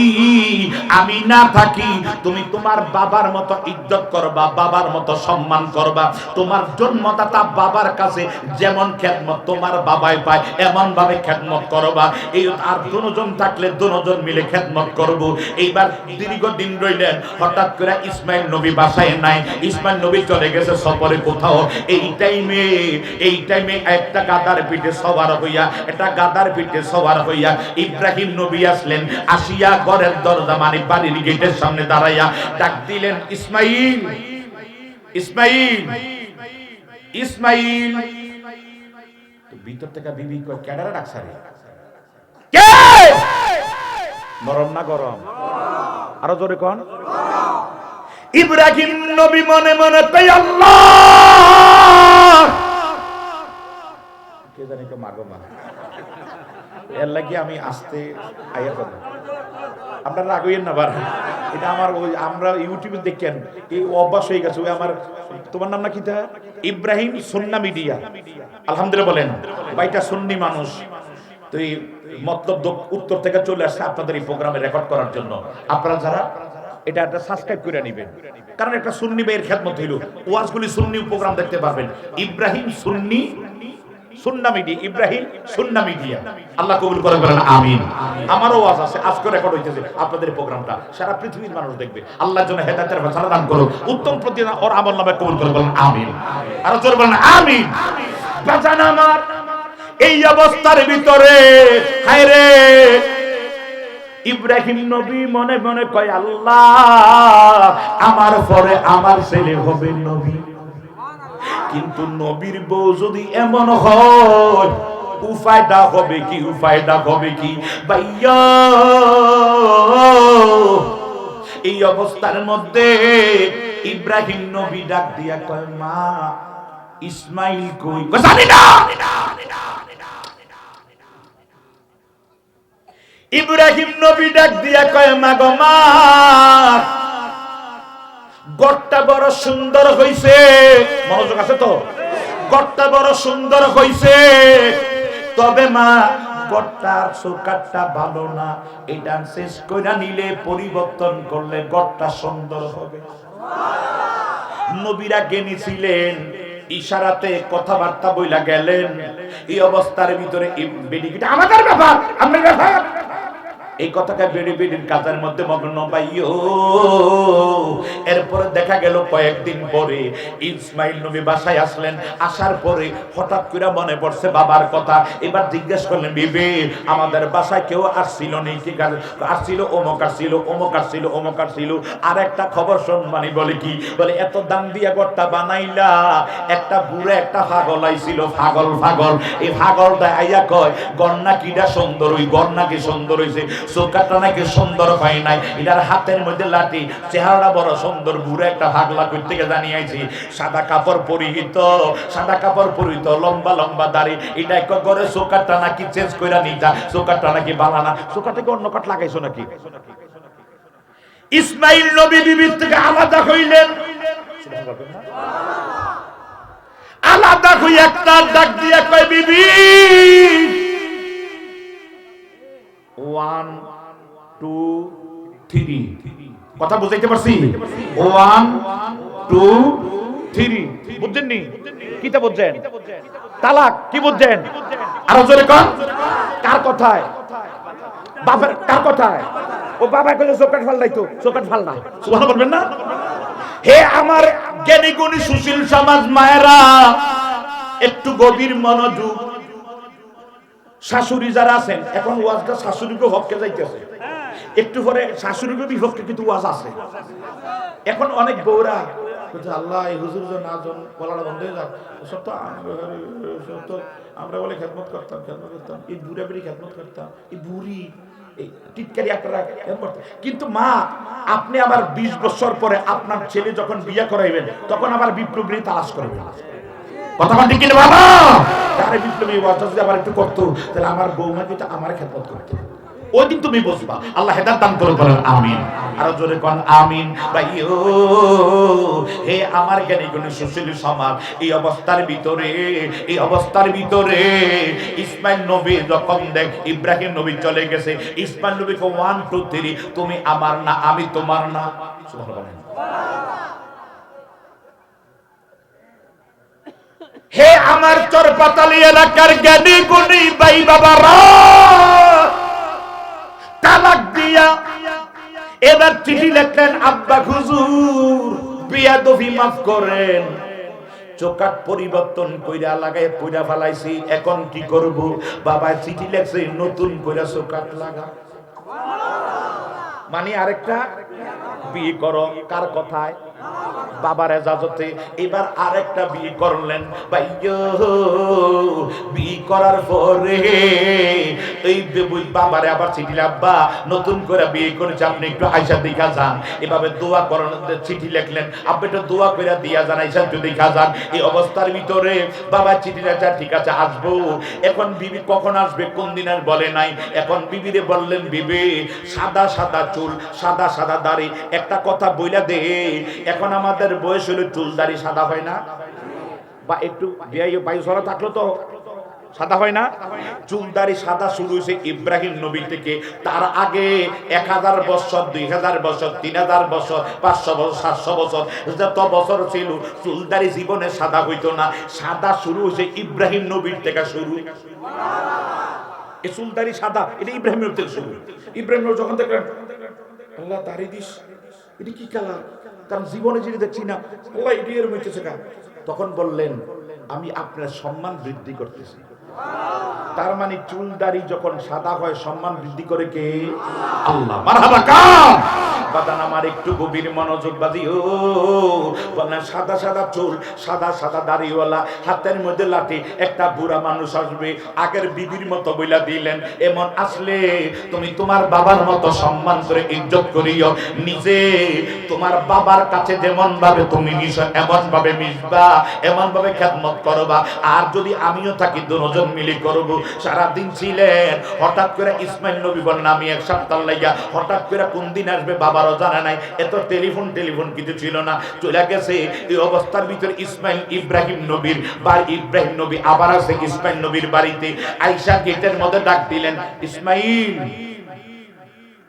আমি না থাকি, তুমি তোমার বাবার মতো ইজ্জত করবা, বাবার মতো সম্মান করবা, তোমার জন্মদাতা বাবার কাছে যেমন খেদমত তোমার বাবাই পায় এমন ভাবে খেদমত করবা। এই আর দুজন থাকলে দুজন মিলে খেদমত করব। এইবার দীর্ঘদিন রইলেন, হঠাৎ করে ইসমাইল নবী বাসায় নাই, ইসমাইল নবী চলে গেছে সফরে কোথাও। এই টাইমে একটা গাদার পিঠে সওয়ার হইয়া ইব্রাহিম নবী আসলেন, আসিয়া ঘরের দরজা মানে বাড়ির গেটের সামনে দাঁড়াইয়া ডাক দিলেন, ইসমাইল, ইসমাইল, ইসমাইল। তো ভিতর থেকে বিবি কয়, কেডারে ডাকছে রে? কে? নরম না গরম? আরো জোরে কোন। ইব্রাহিম নবী মনে মনে কয়, আল্লাহ, কে জানি তো মাগো মা, এর লাগি আমি আসতে আইয়া কথা। আপনারা রাগ হইয়েন না বার, এটা আমার ওই আমরা ইউটিউবে দেখেন এই অভ্যাস হয়ে গেছে। ওই আমার, তোমার নাম না কি তা? ইব্রাহিম সুন্না মিডিয়া, আলহামদুলিল্লাহ বলেন। ভাইটা সুন্নি মানুষ, তো এই মতলব উত্তর থেকে চলে আসছে আপনাদের এই প্রোগ্রামে রেকর্ড করার জন্য। আপনারা যারা এটা একটা সাবস্ক্রাইব করে নেবেন, কারণ একটা সুন্নি ভাইয়ের খেদমত হইল, ওয়াজগুলি সুন্নি প্রোগ্রাম দেখতে পারবেন। ইব্রাহিম সুন্নি সুন্না মিডিয়া, ইব্রাহিম সুন্না মিডিয়া, আল্লাহ কবুল করে বলেন আমিন। আমারও ওয়াজ আছে, আজকে রেকর্ড হইতেছে, আপনাদের প্রোগ্রামটা সারা পৃথিবীর মানুষ দেখবে। আল্লাহর জন্য হেদায়েতের ফয়সালা দান করুন, উত্তম প্রতিদান ওর আমলনামে কবুল করে বলেন আমিন। আর জোরে বলেন আমিন। বাজান আমার, এই অবস্থার ভিতরে হায় রে, ইব্রাহিম নবী মনে মনে কয়, আল্লাহ, আমার পরে আমার ছেলে হবে নবী, কিন্তু নবীর বউ যদি এমন হয়, উপায়টা হবে কি? উপায়টা হবে কি ভাইয়া? এই অবস্থার মধ্যে ইব্রাহিম নবী ডাক দিয়া কয়, মা, ইসমাইল কই? জানি না। ইব্রাহিম নবী ডাক দিয়া কয়, মা গো মা, গড়টা বড় সুন্দর হইছে, মনোযোগ আছে তো? গড়টা বড় সুন্দর হইছে, তবে মা গড়টার চৌকাটটা ভালো না, এটা শেষ কইরা নিলে, পরিবর্তন করলে গড়টা সুন্দর হবে। নবীরা জ্ঞানী ছিলেন, ইশারাতে কথাবার্তা বইলা গেলেন। এই অবস্থার ভিতরে আমাদের ব্যাপার, আমাদের ব্যাপার, এই কথাটা বেড়ির কাজের মধ্যে মগ্ন পাইও। এরপরে দেখা গেল কয়েকদিন পরে ইসমাইল নবী বাসায় আসলেন। আসার পরে হঠাৎ করে মনে পড়ছে বাবার কথা। এবার জিজ্ঞেস করলেন, বিবি, আমাদের বাসায় কেউ আসছিল নেই? ঠিক আছে, আসছিল, অমুক আসছিল, অমুক আসছিল, অমুক আসছিল। আর একটা খবর শুনবানি। বলে কি? বলে এত দাম দিয়া ঘরটা বানাইলা, একটা বুড়া একটা পাগল আইছিল, পাগল। এই পাগলটা আইয়া কয়, গন্না কিটা সুন্দর, ওই গন্না কি সুন্দর হইছে, চোখটা নাকি সুন্দর হয় নাই, এটার হাতের মধ্যে লাঠি, চেহারাটা বড় সুন্দর, বুড়ো একটা পাগলা কই থেকে জানিয়েছি, সাদা কাপড় পরিহিত, লম্বা লম্বা দাড়ি, এটা এক করে চোখটা নাকি চেঞ্জ কইরা নিতা, চোখটা নাকি বালানা, চোখটাকে অন্য কাট লাগাইছো নাকি? ইসমাইল নবী বিবির থেকে আলাদা হইলেন, আলাদা হই একটা ডাক দিয়া কয়, বিবি, 1 2 3, কথা বুঝাইতে পারছি? 1 2 3, বুঝছেন নি? কিটা বুঝছেন? তালাক কি বুঝছেন? আরো জোরে কোন। কার কথায়? বাবার। কার কথায়? ও বাবা কইছে চোকাট ফালদাইতো, চোকাট ফাল না, সুবহানাল্লাহ বলবেন না? হে আমার জ্ঞানী গুণী সুশীল সমাজ মায়েরা, একটু গভীর মনোযোগ। শাশুড়ি যারা আছেন, এখন ওয়াজটা শাশুড়িকে হককে যাইতেছে, একটু পরে শাশুড়িকে বিপক্ষে কিন্তু ওয়াজ আছে। এখন অনেক বউরা আল্লাহ, এই হুজুর যে না জন বলাটা বন্ধ হয়ে যাক, সব তো আমরা বলে খেদমত করতাম, এই বুড়া বুড়ি খেদমত করতাম, এই বুড়ি টিটকারি আপনারা করতেন। কিন্তু মা, আপনি আবার 20 বছর পরে আপনার ছেলে যখন বিয়ে করাইবেন, তখন আবার বিপ্লবী তালাশ করবেন। কথা ঠিক কিনা বাবা? তারে বিপ্লবী ওয়াজটা যদি আবার একটু করতো তাহলে আমার বৌমা কিন্তু আমার খেদমত করতো। ওই দিন তুমি বুঝবা। আল্লাহ হেদায়েত দান করুন, বলেন আমিন। আরো জোরে কোন আমিন। ভাইও হে আমার জ্ঞানী গুণী সুশীল সমাজ, এই অবস্থার ভিতরে ইসমাইল নবী যখন দেখ ইব্রাহিম নবী চলে গেছে, ইসমাইল নবীকে 1 2 3 তুমি আমার না আমি তোমার না, সুবহানাল্লাহ। হে আমার চরপাতালি এলাকার জ্ঞানী গুণী ভাই বাবারা, তালাক দিয়া এবার চিঠি লিখলেন, আব্বা হুজুর বিয়াদবি মাফ করেন, চোকাট পরিবর্তন কইরা লাগায় পয়রা ফেলাইছি, এখন কি করব? বাবা চিঠি লেখছে নতুন কইরা চোকাট লাগা, মানে আরেকটা বিয়ে করো। কার কথায়? বাবার এজাজতে। এবার আরেকটা বিয়ে করলেন। ভাইয়ো বিয়ে করার পরে এই বাবারে আবার চিঠি, আব্বা নতুন করে বিয়ে করেছে, আপনি একটু আয়সা দেখা যান। এভাবে দোয়া করেন, চিঠি লিখলেন, আপনি একটু দোয়া করে দিয়া যান, আয়সা একটু দেখা যান। এই অবস্থার ভিতরে বাবা চিঠি লেখা, ঠিক আছে আসবো। এখন বিবি কখন আসবে কোন দিন আর বলে নাই। এখন বিবিরে বললেন, বিবি সাদা সাদা চুল, সাদা সাদা দাড়ি, একটা কথা বইলা দে, এখন আমাদের বয়স হলো চুল দাড়ি সাদা হয় না, বা একটু বায়ু সরা থাকলো তো সাদা হয় না। চুল দাড়ি সাদা শুরু হয়েছে ইব্রাহিম নবী থেকে। তার আগে 1000 বছর, 2000 বছর, 3000 বছর, 500 বছর, 700 বছর যত বছর ছিল, চুল দাড়ি জীবনে সাদা হইতো না। সাদা শুরু হয়েছে ইব্রাহিম নবীর থেকে শুরু। এই চুল দাড়ি সাদা, এটা ইব্রাহিম নবী থেকে শুরু। ইব্রাহিম নবী যখন দেখলেন, আল্লাহ দাড়ি দিস, এটা কি কালার, কারণ জীবনে যিনি দেখছি না, আল্লাহ এটি এর হইতেছে কেন? তখন বললেন, আমি আপনার সম্মান বৃদ্ধি করতেছি। তার মানে চুল দাড়ি যখন সাদা হয়, সম্মান বৃদ্ধি করে কে? আল্লাহ। মারহাবা কাম। বাদান আমার একটু গভীর মনোযোগ বাজিও। বলেন সাদা সাদা চুল, সাদা সাদা দাড়িওয়ালা, হাতের মধ্যে লাঠি, একটা বুড়া মানুষ আসবে, আগের বিবির মতো বইলা দিলেন, এমন আসলে তুমি তোমার বাবার মতো সম্মান করে ইজ্জত করিও, নিজে তোমার বাবার কাছে যেমন ভাবে তুমি মিশো এমন ভাবে মিশবা, এমন ভাবে খেদমত করবা। আর যদি আমিও থাকি দুজন মিলে করব। সারা দিন ছিলেন, হঠাৎ করে ইসমাইল নবী বলেন আমি এক সপ্তাহ লাইয়া, হঠাৎ করে কোন দিন আসবে বাবারও জানা নাই, এত টেলিফোন কিছু ছিল না, চলে গেছে। এই অবস্থার ভিতরে ইব্রাহিম নবী আবার আছে ইসমাইল নবীর বাড়িতে। আয়েশা গেটের মধ্যে ডাক দিলেন, ইসমাইল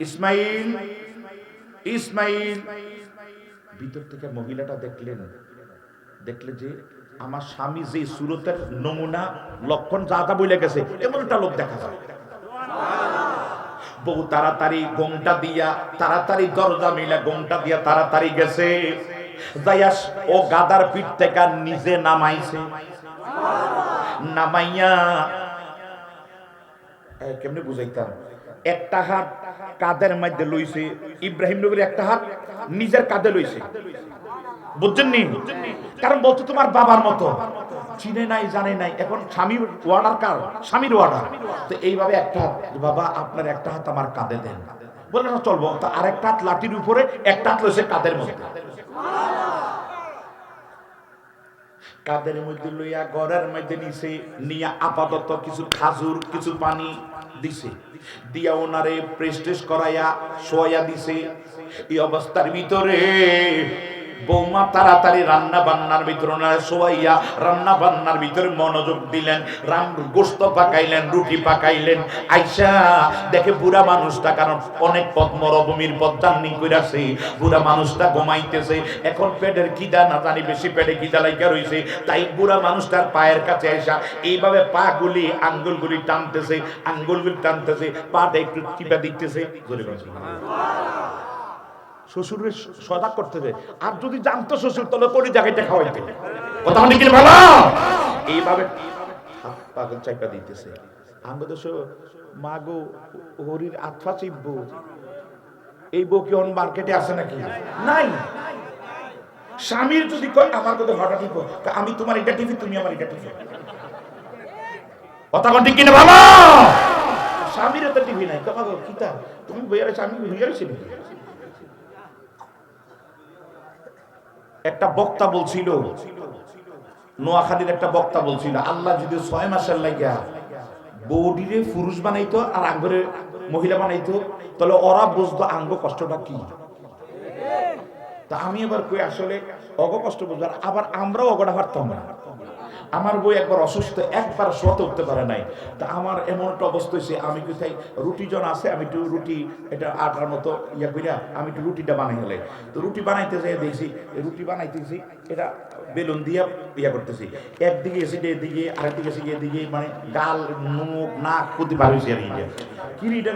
ইসমাইল ইসমাইল। ভিতর থেকে মহিলাটা দেখলেন যে আমার স্বামী যে সুরতের নমুনা লক্ষণ যা যা বলে গেছে, এমন একটা লোক দেখা যায়। বউ তাড়াতাড়ি গোমটা দিয়া, তাড়াতাড়ি দরজা মিলা গোমটা দিয়া তাড়াতাড়ি গেছে, যাইয়াস ও গাদার পিঠ থেকে নিজে নামাইছে, নামাইয়া কেমনে বুঝাইতাম, একটা হাত কাঁধের মধ্যে লইছে, ইব্রাহিম নবীর একটা হাত নিজের কাঁধে লইছে, বুঝছেন নি? কারণ বলতো তোমার বাবার মতো, চিনে নাই জানে নাই, এখন স্বামীর ওয়ার্ডার, কার স্বামীর ওয়ার্ডার, তো এইভাবে একটা হাত, বাবা আপনার একটা হাত আমার কাঁধে দেন, বলে না চলবো, তো আরেকটা হাত লাঠির উপরে, একটা হাত লইছে কাঁধের মধ্যে, কাঁধের মধ্যে লইয়া ঘরের মধ্যে নিছে, নিয়া আপাতত কিছু খাজুর কিছু পানি দিছে, দিয়া ওনারে প্রেস্টেজ করাইয়া শোয়া দিছে। এই অবস্থার ভিতরে বৌমা তাড়াতাড়ি রান্না বান্নার ভিতরে ওনারে শোয়াইয়া রান্না বান্নার ভিতরে মনোযোগ দিলেন, গোশত পাকাইলেন, রুটি পাকাইলেন। আইসা দেখে বুড়া মানুষটা, কারণ অনেক পথ মরুভূমির পথ জার্নি কইরাছে, বুড়া মানুষটা ঘুমাইতেছে, এখন পেটের খিদা না জানি বেশি, পেটে খিদা লাইগা রইছে, তাই বুড়া মানুষটার পায়ের কাছে আইসা এইভাবে পা গুলি আঙ্গুলগুলি টানতেছে, পাটা একটু টিপা দিতেছে। শ্বশুরের সজাগ করতেছে, আর যদি জানতো শ্বশুর তাহলে কোন জায়গাটা খাওয়াইতে, কথা মানে কি ভালো, এইভাবে পাগল চাইপা দিতেছে। আমরা তো মা গো হরির আত্মা চিব্বু, এই বউ কি অন মার্কেটে আছে নাকি? নাই। স্বামীর যদি কয় আমার কথা হঠাৎ টিপো, আমি তোমার এটা টিপি, তুমি আমার এটা টিপি, কথা ঠিক কিনা ভালো? স্বামীর তো টিভি নাই, কথা কি তা তুমি বইয়ারে স্বামী হইয়ারে ছিল। একটা বক্তা বলছিল, নোয়াখালীর একটা বক্তা বলছিল, আল্লাহ যদি 6 মাসের লাগিয়া বৌডিরে পুরুষ বানাইতো আর আঙ্গরে মহিলা বানাইতো, তাহলে ওরা বুঝতো আঙ্গ কষ্টটা কি। তা আমি এবার কই আসলে অগ কষ্ট বুঝবার, আবার আমরাও অগটা পারতাম না। আমার বই একবার অসুস্থ, একবার শোতে উঠতে পারে নাই। তা আমার এমন একটা অবস্থা হয়েছে, আমি কোথায় রুটি জন আছে, আমি একটু রুটি এটা আটার মতো ইয়া করিয়া আমি একটু রুটিটা বানাই হলে, তো রুটি বানাইতে যাই দেখছি রুটি বানাইতেছি এটা বেলুন দিয়া ইয়া করতেছি, একদিকে এসে এদিকে আরেকদিকে এসে এদিকে, মানে গাল মুখ নাক প্রতি বার হয়েছে আর কিরিটা।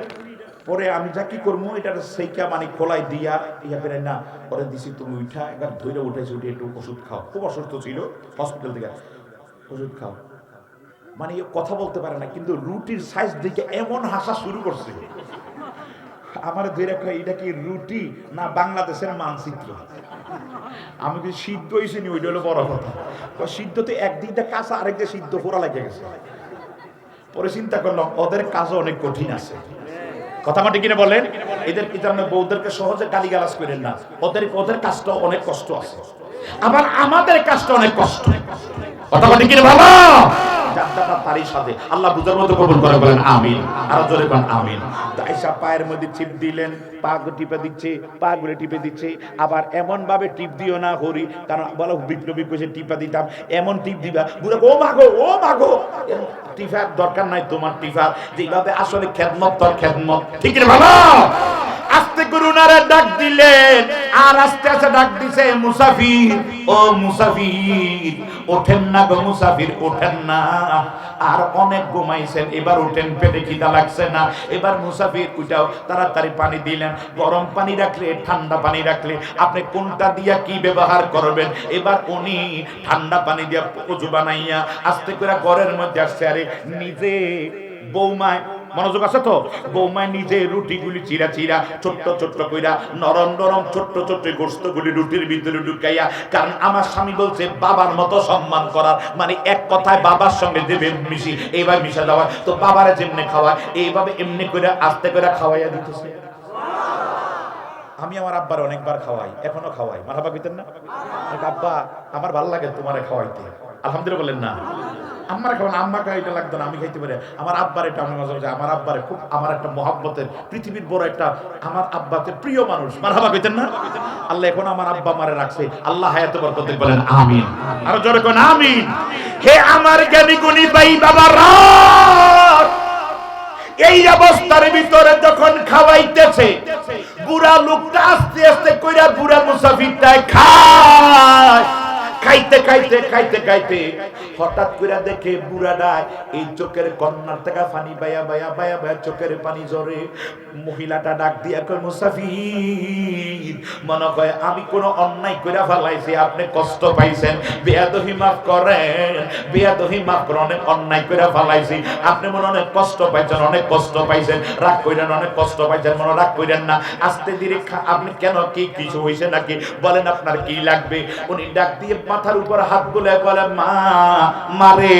পরে আমি যা কি করবো এটা সেইটা মানে খোলাই দিয়া ইয়া করে না, পরে দিছি তুমি উঠা একবার ধৈর্য উঠেছি, উঠে একটু ওষুধ খাও, খুব অসুস্থ ছিল হসপিটাল থেকে, ওষুধ খাও। মানে কথা বলতে পারে না, কিন্তু রুটির সাইজ দেখে এমন হাসা শুরু করছে, আমার ধরে এটা কি রুটি না বাংলাদেশের মানচিত্র। আমি কি সিদ্ধ হয়েছি নি, ওইটা হলো বড় কথা। সিদ্ধতে একদিকটা কাঁচা আরেকটা সিদ্ধ পোড়া লেগে গেছে। পরে চিন্তা করলাম ওদের কাজও অনেক কঠিন আছে, কথা মাটি কিনে বলেন। এদের কি জন্য বউদেরকে সহজে গালিগালাজ করেন না, ওদের কাজটা অনেক কষ্ট আছে, আবার আমাদের কাজটা অনেক কষ্ট, কথা মাটি কিনে ভালো। যাত্রাটা তারই সাথে আল্লাহ বুঝার মতো কবুল করে, বলেন আমিন, আর জোরে কোন আমিন। তাইসা পায়ের মধ্যে টিপ দিলেন, পা টিপে দিচ্ছে, পা গুলো টিপে দিচ্ছে, আবার এমন ভাবে টিপ দিও না হরি, কারণ বলো বিপ্লবী কইছে টিপা দিতাম, এমন টিপ দিবা বুড়া ও মাগো ও মাগো, টিফার দরকার নাই তোমার টিফার, যেভাবে আসলে খেদমত তোর খেদমত, ঠিক না ভালো। আস্তে করে উনারে ডাক দিলেন, আর আস্তে আস্তে ডাক দিছে মুসাফির, ও মুসাফির ওঠেন না গো মুসাফির, ওঠেন না, আর অনেক ঘুমাইছেন, এবার উঠেন, পেটে খিদা লাগছে না, এবার মুসাফির উঠাও। তাড়াতাড়ি পানি দিলেন, গরম পানি রাখলে ঠান্ডা পানি রাখলে আপনি কোনটা দিয়া কি ব্যবহার করবেন। এবার উনি ঠান্ডা পানি দিয়া ওযু বানাইয়া আস্তে করে ঘরের মধ্যে আসছে, আরে নিজে বৌমায়, মনোযোগ আছে তো, বৌমায় নিজে রুটিগুলি চিরা চিরা ছোট্ট ছোট্ট কইরা নরম নরম ছোট্ট ছোট্ট গোশতগুলি রুটির ভিতরে ঢুকাইয়া, কারণ আমার স্বামী বলছে বাবার মতো সম্মান করার, মানে এক কথায় বাবার সঙ্গে দেবে মিশি, এইভাবে মিশা যাওয়া, তো বাবারে যেমনি খাওয়ায় এইভাবে এমনি করে আস্তে করে খাওয়াইয়া দিতেছে। আমি আমার আব্বার অনেকবার খাওয়াই, এখনো খাওয়াই, মারহাবা কইতেন না, আব্বা আমার ভালো লাগে তোমারে খাওয়াইতে, আলহামদুলিল্লাহ বলেন না। আমার খাওয়ান আম্মাকে এটা লাগতো না, আমি খাইতে পারি। আমার আব্বার এটা আমি মজা হচ্ছে, আমার আব্বারে খুব আমার একটা মহব্বতের, পৃথিবীর বড় একটা আমার আব্বাকে প্রিয় মানুষ, মারহাবা কইতেন না। আল্লাহ এখন আমার আব্বা মারে রাখছে, আল্লাহ হায়াতে বরকত দিক, বলেন আমিন, আর জোরে কোন আমিন। হে আমার জ্ঞানী গুণী ভাই বাবারা, এই অবস্থার ভিতরে যখন খাওয়াইতেছে, বুড়া লোকটা আস্তে আস্তে কইরা বুড়া মুসাফিরটায় খায়, খাইতে খাইতে খাইতে খাইতে হঠাৎ করে দেখে বুড়াটা এই চোখের কন্যার থেকে পানি বায়া বায়া বায়া বায়া চোখের পানি ঝরে। মহিলাটা ডাক দিয়া কয় মুসাফির, মনে হয় আমি কোনো অন্যায় করে ফেলাইছি, আপনি কষ্ট পাইছেন, বেয়াদবি মাফ করেন, বেয়াদবি মাফ করেন, অনেক অন্যায় করে ফেলাইছি, আপনি মনে অনেক কষ্ট পাইছেন, অনেক কষ্ট পাইছেন, রাগ কইরেন, অনেক কষ্ট পাইছেন, মনে রাগ কইরেন না, আস্তে ধীরে আপনি কেন কি কিছু হয়েছে নাকি বলেন, আপনার কি লাগবে। উনি ডাক দিয়ে মাথার উপর হাত বুলে বলে মা মারে।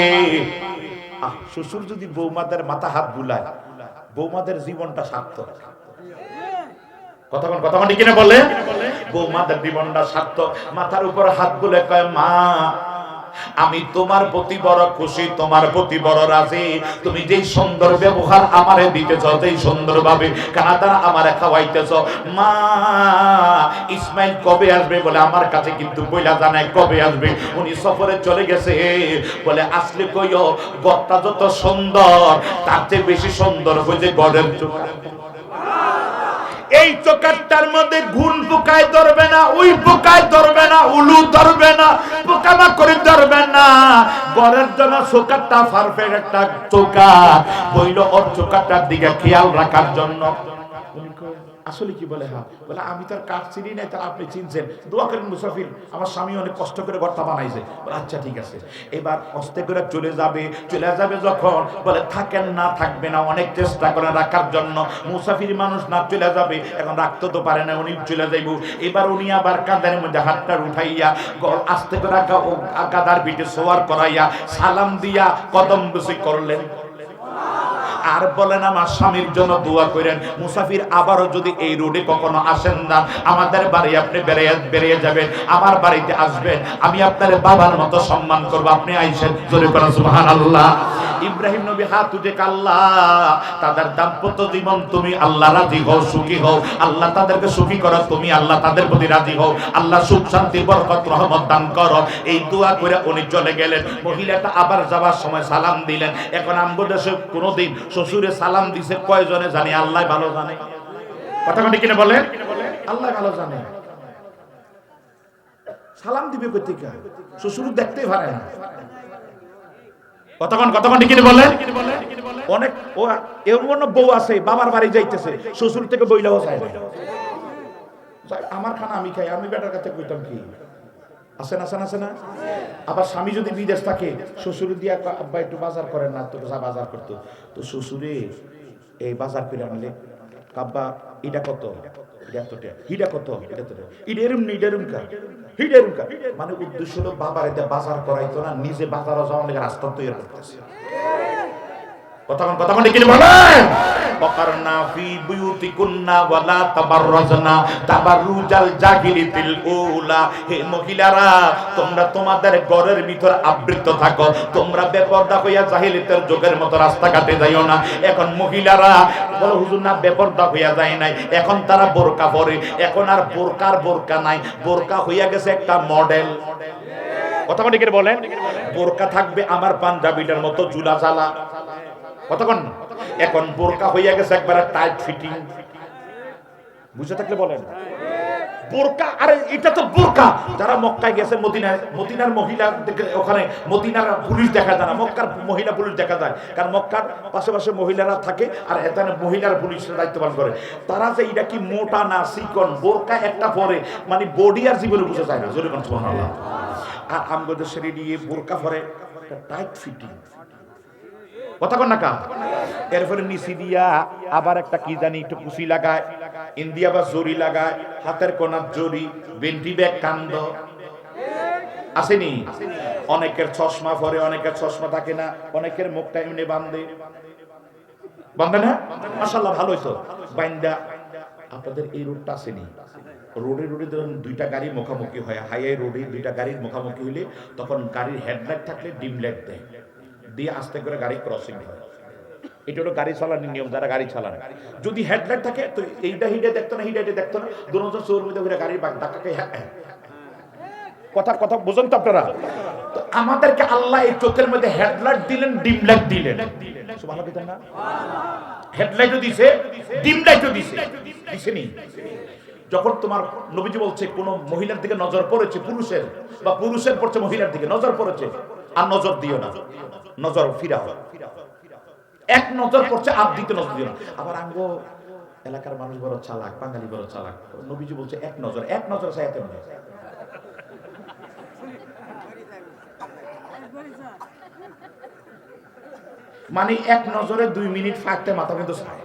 শ্বশুর যদি বৌমাদের মাথা হাত বুলায়, বৌমাদের জীবনটা সার্থক, কথা মানে কিনা বলে, বৌমাদের জীবনটা সার্থক। মাথার উপর হাত বুলে কয় মা আমি তোমার প্রতি বড় খুশি, তোমার প্রতি বড় রাজি, তুমি যেই সুন্দর ব্যবহার আমারে দিতেছ, যেই সুন্দর ভাবে কানাদার আমারে খাওয়াইতেছ, মা ইসমাইল কবে আসবে বলে আমার কাছে কিন্তু বইলা জানায় কবে আসবে, উনি সফরে চলে গেছে বলে, আসলে কইও গড়টা যত সুন্দর তার চেয়ে বেশি সুন্দর হয়েছে গড়ের চোখ। এই চোকারটার মধ্যে ঘুন পোকায় ধরবে না, ওই পোকায় ধরবে না, উলু ধরবে না, পোকামাকড় ধরবে না, ঘরের জন্য চোকারটা পারফেক্ট একটা চোকার বইল, ওর চোকারটার দিকে খেয়াল রাখার জন্য। আসলে কি বলে, হ্যাঁ বলে আমি তার কাজ চিনি নাই, তার আপনি চিনছেন, দোয়া করেন মুসাফির, আমার স্বামী অনেক কষ্ট করে ঘরটা বানাইছে। আচ্ছা ঠিক আছে, এবার আস্তে করে চলে যাবে যখন বলে থাকেন না, থাকবে না, অনেক চেষ্টা করে রাখার জন্য, মুসাফির মানুষ না চলে যাবে, এখন রাখতে তো পারে না, উনি চলে যাইব। এবার উনি আবার কাঁধের মধ্যে হাতটা উঠাইয়া আস্তে করে গাদার পিঠে সোয়ার করাইয়া সালাম দিয়া কদম বসে করলেন, আর বলেন আমার স্বামীর জন্য দোয়া করেন। মুসাফির আবারও যদি এই রোডে কখনো আসেন না, আমাদের বাড়ি আপনি বেরিয়ে যাবেন, আমার বাড়িতে আসবেন, আমি আপনার বাবার মতো সম্মান করব, আপনি আইসেন, জোরে করেন সুবহানাল্লাহ। ইব্রাহিম নবী হাত উঠে আল্লাহ তাদের দাম্পত্য জীবন তুমি আল্লাহ রাজি হও, সুখী হও, আল্লাহ তাদেরকে সুখী করো, তুমি আল্লাহ তাদের প্রতি রাজি হও, আল্লাহ সুখ শান্তি বরকত রহমত দান করো। এই দোয়া করে উনি চলে গেলেন। মহিলাটা আবার যাবার সময় সালাম দিলেন। এখন আমগো দেশে কোনোদিন শ্বশুরে সালাম দিছে কয়জনে জানি, আল্লাহ ভালো জানে। কথা মানে কিনা বলেন, আল্লাহ ভালো জানে। সালাম দিবে কই থেকে, শ্বশুর দেখতেই পারে না। কতক্ষণ কিনে বলেন। অনেক এমন বউ আছে বাবার বাড়ি যাইতেছে, শ্বশুর থেকে বইলেও যায় না, আমার খানা আমি খাই, আমি বেটার কাছে কইতাম কি। আছে না। আবার স্বামী যদি বিদেশ থাকে, শ্বশুর দিয়া আব্বা একটু বাজার করেন না, তো যা বাজার করতো, তো শ্বশুরে এই বাজার করে আনলে, আব্বা এটা কত, হিডা কত, মানে উদ্দেশ্য হলো বাবার এটা বাজার করাইতো না, নিজে বাজারও যাওয়ার লেগে রাস্তা তৈরি করতেছে। কথা কি বলেন? ওয়াকারনা ফি বুয়ুতিকুন্না ওয়ালা তাবাররাজনা তাবাররুজাল জাহিলিতিল উলা। হে মহিলারা, তোমরা তোমাদের ঘরের ভিতর আবৃত থাকো, তোমরা বেপরদা হইয়া জাহিলিতের যুগের মতো রাস্তাঘাটে যাইও না। এখন মহিলারা বলো হুজুর না বেপরদা হইয়া যায় নাই, এখন তারা বোরকা পরে। এখন আর বোরকা নাই, বোরকা হইয়া গেছে একটা মডেল। কথা কি বলেন? বোরকা থাকবে আমার পাঞ্জাবিটার মতো জুলা জ্বালা। কতক্ষণ? এখন বোরকা হইয়া গেছে একবারে টাইট ফিটিং। বুঝে থাকলে বলেন বোরকা। আরে এটা তো বোরকা। যারা মক্কায় গেছে, মদিনার মহিলা ওখানে মদিনার পুলিশ দেখা যায় না, মক্কার মহিলা পুলিশ দেখা যায়, কারণ মক্কার পাশে মহিলারা থাকে আর এখানে মহিলার পুলিশের দায়িত্ব পালন করে। তারা যে এটা কি মোটা না চিকন, বোরকা একটা পরে মানে বডি আর জীবনে বুঝে যায় না, জোরে কোন সুবহানাল্লাহ। আর আমগদের শরীর দিয়ে বোরকা পরে টাইট ফিটিং। কথা কন না কা? এরপরে নিচি দিয়া আবার একটা কি জানি একটু কুচি লাগায়, ইন্ডিয়া বা জরি লাগায়, হাতের কোনার জরি, বেন্টি ব্যাগ কান্দ আসেনি। অনেকের চশমা পরে, অনেকের চশমা থাকে না, অনেকের মুখটা এমনি বান্ধে না। মাশাআল্লাহ ভালো হইতো বাইন্দা। আপনাদের এই রোডটা আসেনি, রোডে ধরুন দুইটা গাড়ি মুখোমুখি হয়, হাইওয়ে রোডে দুইটা গাড়ির মুখোমুখি হইলে তখন গাড়ির হেডলাইট থাকলে ডিম লাইট দেয়, দিয়ে আস্তে করে গাড়ি ক্রসিং হয়। এটা হলো গাড়ি চালানোর নিয়ম, যারা গাড়ি চালান। যদি হেডলাইট থাকে তো এইটা হিডে দেখতো না, হিডে দেখতো না, দুজন চোর মধ্যে ঘুরে গাড়ির ধাক্কাকে কথা বুঝুন তো আপনারা। তো আমাদেরকে আল্লাহ এই চোখের মধ্যে হেডলাইট দিলেন, ডিম লাইট দিলেন। সুবহানাল্লাহ দিতেন না? হেডলাইটও দিছে, ডিম লাইটও দিছেনি। যখন তোমার নবীজি বলছে কোন মহিলার দিকে নজর পড়েছে, পুরুষের বা পুরুষের পড়ছে মহিলার দিকে নজর পড়েছে, আর নজর দিও না, নজর ফিরাও। এক নজর পড়ছে আর দ্বিতীয় নজর দিও না। আবার আঙ্গো এলাকার মানুষ বড় চালাক, বাঙালি বড় চালাক। নবীজি বলছে এক নজর চাইতে না, মানে এক নজরে 2 মিনিট ফাঁকতে মাথা কিন্তু চায়।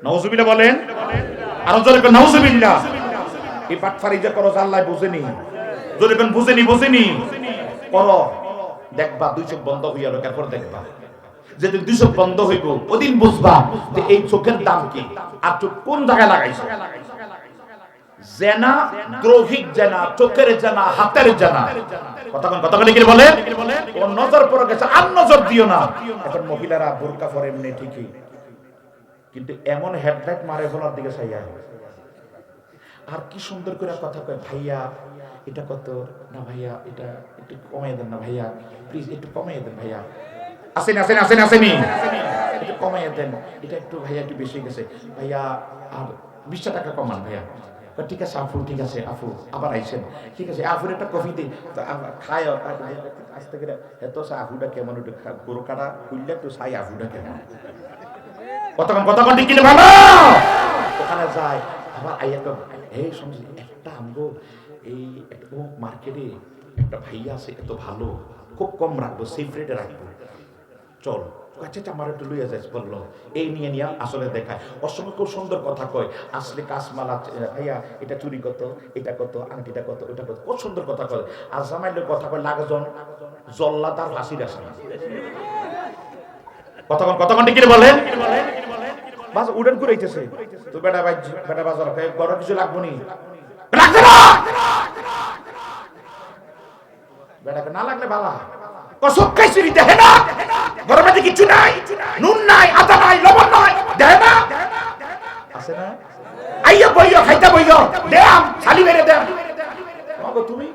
নাউজুবিল্লাহ বলেন, আর জোরে করে নাউজুবিল্লাহ। এই পাটফারি যে করো আল্লাহ বুঝেনি, জোরে কোন বুঝেনি করো, দেখবা 2 চোখ বন্ধ হইয়া লোক, এরপর দেখবা যেদিন 2 চোখ বন্ধ হইব ওদিন বুঝবা যে এই চোখের দাম কি, আর চোখ কোন জায়গায় লাগাইছে। জেনা, দ্রোহিক জেনা, চোখের জেনা, হাতের জেনা। কথা কি বলে? ও নজর পড়ে গেছে, আর নজর দিও না। এখন মহিলারা বোরকা পরে এমনি ঠিকই, কিন্তু এমন হেডলাইট মারে ফেলার দিকে চাইয়া, আর কি সুন্দর করে কথা কয়, ভাইয়া এটা কত না, ভাইয়া এটা একটু কমাই দেন না, ভাইয়া প্লিজ একটু কমাই দেন, ভাইয়া আসেনি একটু কমাই দেন, এটা একটু ভাইয়া একটু বেশি গেছে, ভাইয়া আর 20 টাকা কমান ভাইয়া। ঠিক আছে আফু, ঠিক আছে আফু, আবার আইসেন, ঠিক আছে আফুর একটা কফি দিই, খায় আসতে গেলে এত আফুটা কেমন, একটু গরু কাটা খুললে একটু চাই আফুটা কেমন। কতক্ষণ ঠিক কিনে ভালো ওখানে যায়। আবার আইয়া এই সমস্যা একটা আমগো এই একটা মার্কেটে একটা ভাইয়া আছে, এত ভালো, খুব কম রাখবো, সেফ রেটে রাখবো, চল। আচ্ছা আমার একটু লইয়া যাইস বললো, এই নিয়ে আসলে দেখায়। ওর সঙ্গে খুব সুন্দর কথা কয়, আসলে কাশমালা ভাইয়া এটা চুরি কত, এটা কত, আংটিটা কত, ওটা কত, খুব সুন্দর কথা কয়। আর জামাইলের কথা কয় লাগজন জল্লা তার হাসির আসে না। কতক্ষণ ঠিক বলেন? বাস উড়ান করে আইতেছে তো বেটা ভাই বেটা বাজার গরম কিছু লাগবো নি, লাগবে না বেটাকে না লাগলে বালা কসব খাইছি দেখে না গরমে কিছু নাই, নুন নাই, আদা নাই, লবণ নাই, দেখে না আছে না? আইয়া বইও খাইতা বইও দেম খালি মেরে দেম। তুমি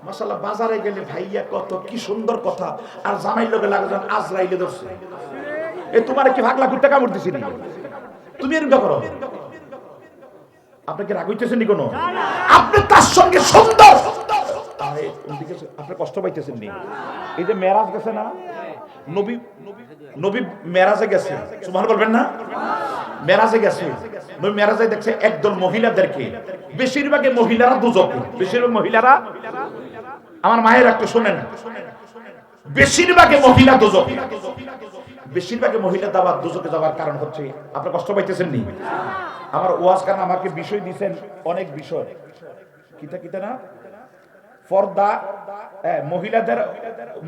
মাশাআল্লাহ বাজারে গেলে ভাইয়া কত কি সুন্দর কথা, আর জামাইর লগে লাগজন আজরাইলে ধরছে। এ তোমার কি ভাগলা কুত্তা কামড় দিছি নি? তুমি এরকম করো, আপনাকে রাগ হইতেছেন নি কোনো? আপনি তার সঙ্গে সুন্দর আপনি কষ্ট পাইতেছেন নি? এই যে মেরাজ গেছে না, নবী নবী মেরাজে গেছে, সুবহানাল্লাহ বলবেন না? মেরাজে গেছে, নবী মেরাজে দেখছে একদল মহিলাদেরকে, বেশিরভাগই মহিলারা দুজকে, বেশিরভাগ মহিলারা, আমার মায়ের একটু শুনেন, বেশিরভাগই মহিলা দুজকে, বেশিরভাগই মহিলা দাওয়াত দুজকে যাওয়ার কারণ হচ্ছে আপনি কষ্ট পাইতেছেন নি? আমার ওয়াজ কারণ আমাকে বিষয় দিয়েছেন অনেক বিষয়, কিতা কিতা না পর্দা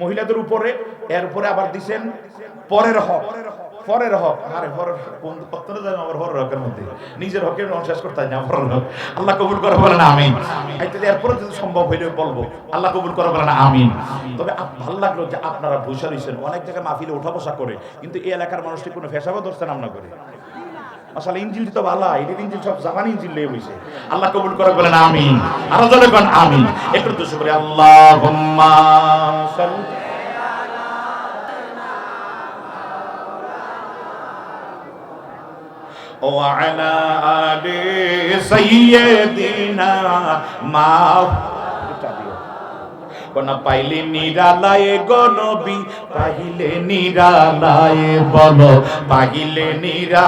মহিলাদের উপরে, এর উপরে আবার দিবেন পরের হক, পরের হক। আরে পরের কোন পত্তনে যায় আমার পরের হকের মধ্যে নিজের হকের শেষ করতে হয় না, পরের হক আল্লাহ কবুল করে বলেন আমিন। তাহলে এরপরে যদি সম্ভব হইলে বলবো আল্লাহ কবুল করে বলেন আমিন। তবে ভালো লাগলো যে আপনারা বসে রয়েছেন, অনেক জায়গায় মাহফিলে উঠা বসা করে, কিন্তু এই এলাকার মানুষটি কোনো ফেসাবা ধরছেন আমরা করে। আসলে ইঞ্জিলটি তো ভালো, এটির ইঞ্জিল সব জাপানি ইঞ্জিল লেগে হয়েছে। আল্লাহ কবুল করে বলেন আমিন, আরো জোরে বলেন আমিন। একটু তো শুকরিয়া আল্লাহুম্মা সাল্লি ওয়া আলা আলি সাইয়্যিদিনা মা কোনা পাইলে নিরালায়ে গো নবী, পাইলে নিরালায়ে বলো পাইলে নিরা।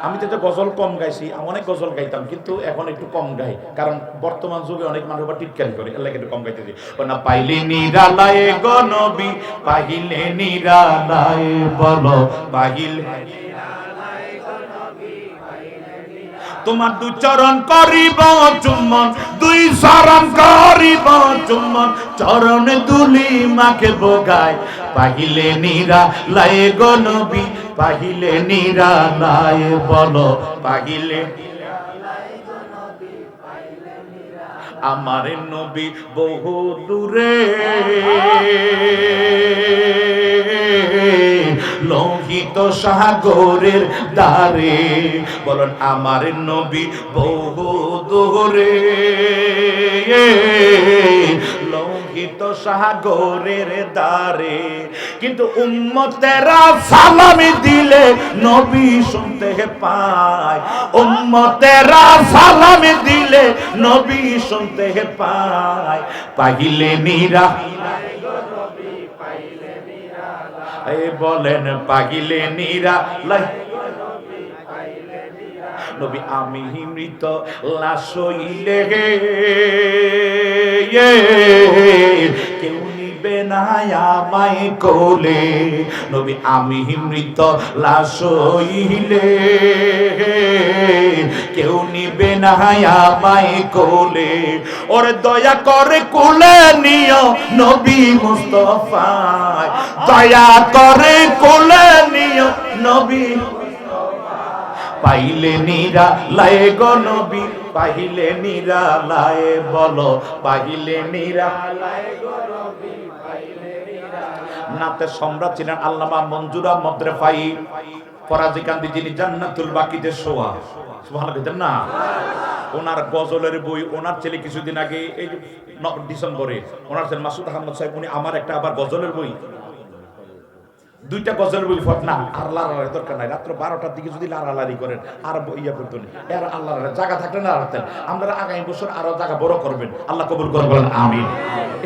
আমি তো একটা গজল কম গাইছি, আমি অনেক গজল গাইতাম, কিন্তু এখন একটু কম গাই, কারণ বর্তমান যুগে অনেক মানুষ আবার টিটকারি করে, এর লাগে একটু কম গাইতেছি। না পাইলে নিরালায়ে গো নবী, পাইলে নিরালায়ে বলো পাইলে। তোমার দুই চরণ করিব চুম্বন, দুই চরণ করিব চুম্বন, চরণে দুলি মাকে বোগায়, পাইলে নিরালায়ে গো নবী, পাইলে নিরালায়ে বলো পাইলে। আমার নবী বহু দূরে লোহিত সাগরের দ্বারে, বলেন আমার নবী বহু দূরে লোহিত সাগরের দ্বারে, কিন্তু উম্মতেরা সালামি দিলে নবী শুনতে পায়, উম্মতেরা সালামি দিলে নবী শুনতে পায়, পাইলে নিরা বলেন পাইলে নিরালাই নবী। আমি মৃত লাশ হইলে কেউ নিবে না আমায় কোলে, নবী আমি মৃত লাশ হইলে কেউ নিবে না আমায় কোলে, ওরে দয়া করে কোলে নিও নবী মুস্তাফায়, দয়া করে কোলে নিও নবী, পাইলে নিরালায়ে গো নবী, পাইলে নিরালায়ে বলো পাইলে নিরালায়ে গো নবী, পাইলে নিরালায়ে। নাতে সম্রাট ছিলেন আল্লামা মঞ্জুর আহমদ রেফাই ফরাজিকান্দি, যিনি জান্নাতুল বাকিতে শোয়া, সুবহানাল্লাহ না। ওনার গজলের বই, ওনার ছেলে কিছুদিন আগে এই ডিসেম্বরে, ওনার ছেলে মাসুদ আহমদ সাহেব, উনি আমার একটা আবার গজলের বই, দুইটা গজলের বই ফট না, আর লাড়ালাড়ি দরকার নাই, রাত্র 12টার দিকে যদি লাড়ালাড়ি করেন আর ইয়া করতেন, এর আল্লাহ জায়গা থাকলে না রাখতেন। আমরা আগামী বছর আরো জায়গা বড় করবেন, আল্লাহ কবুল করবেন আমিন।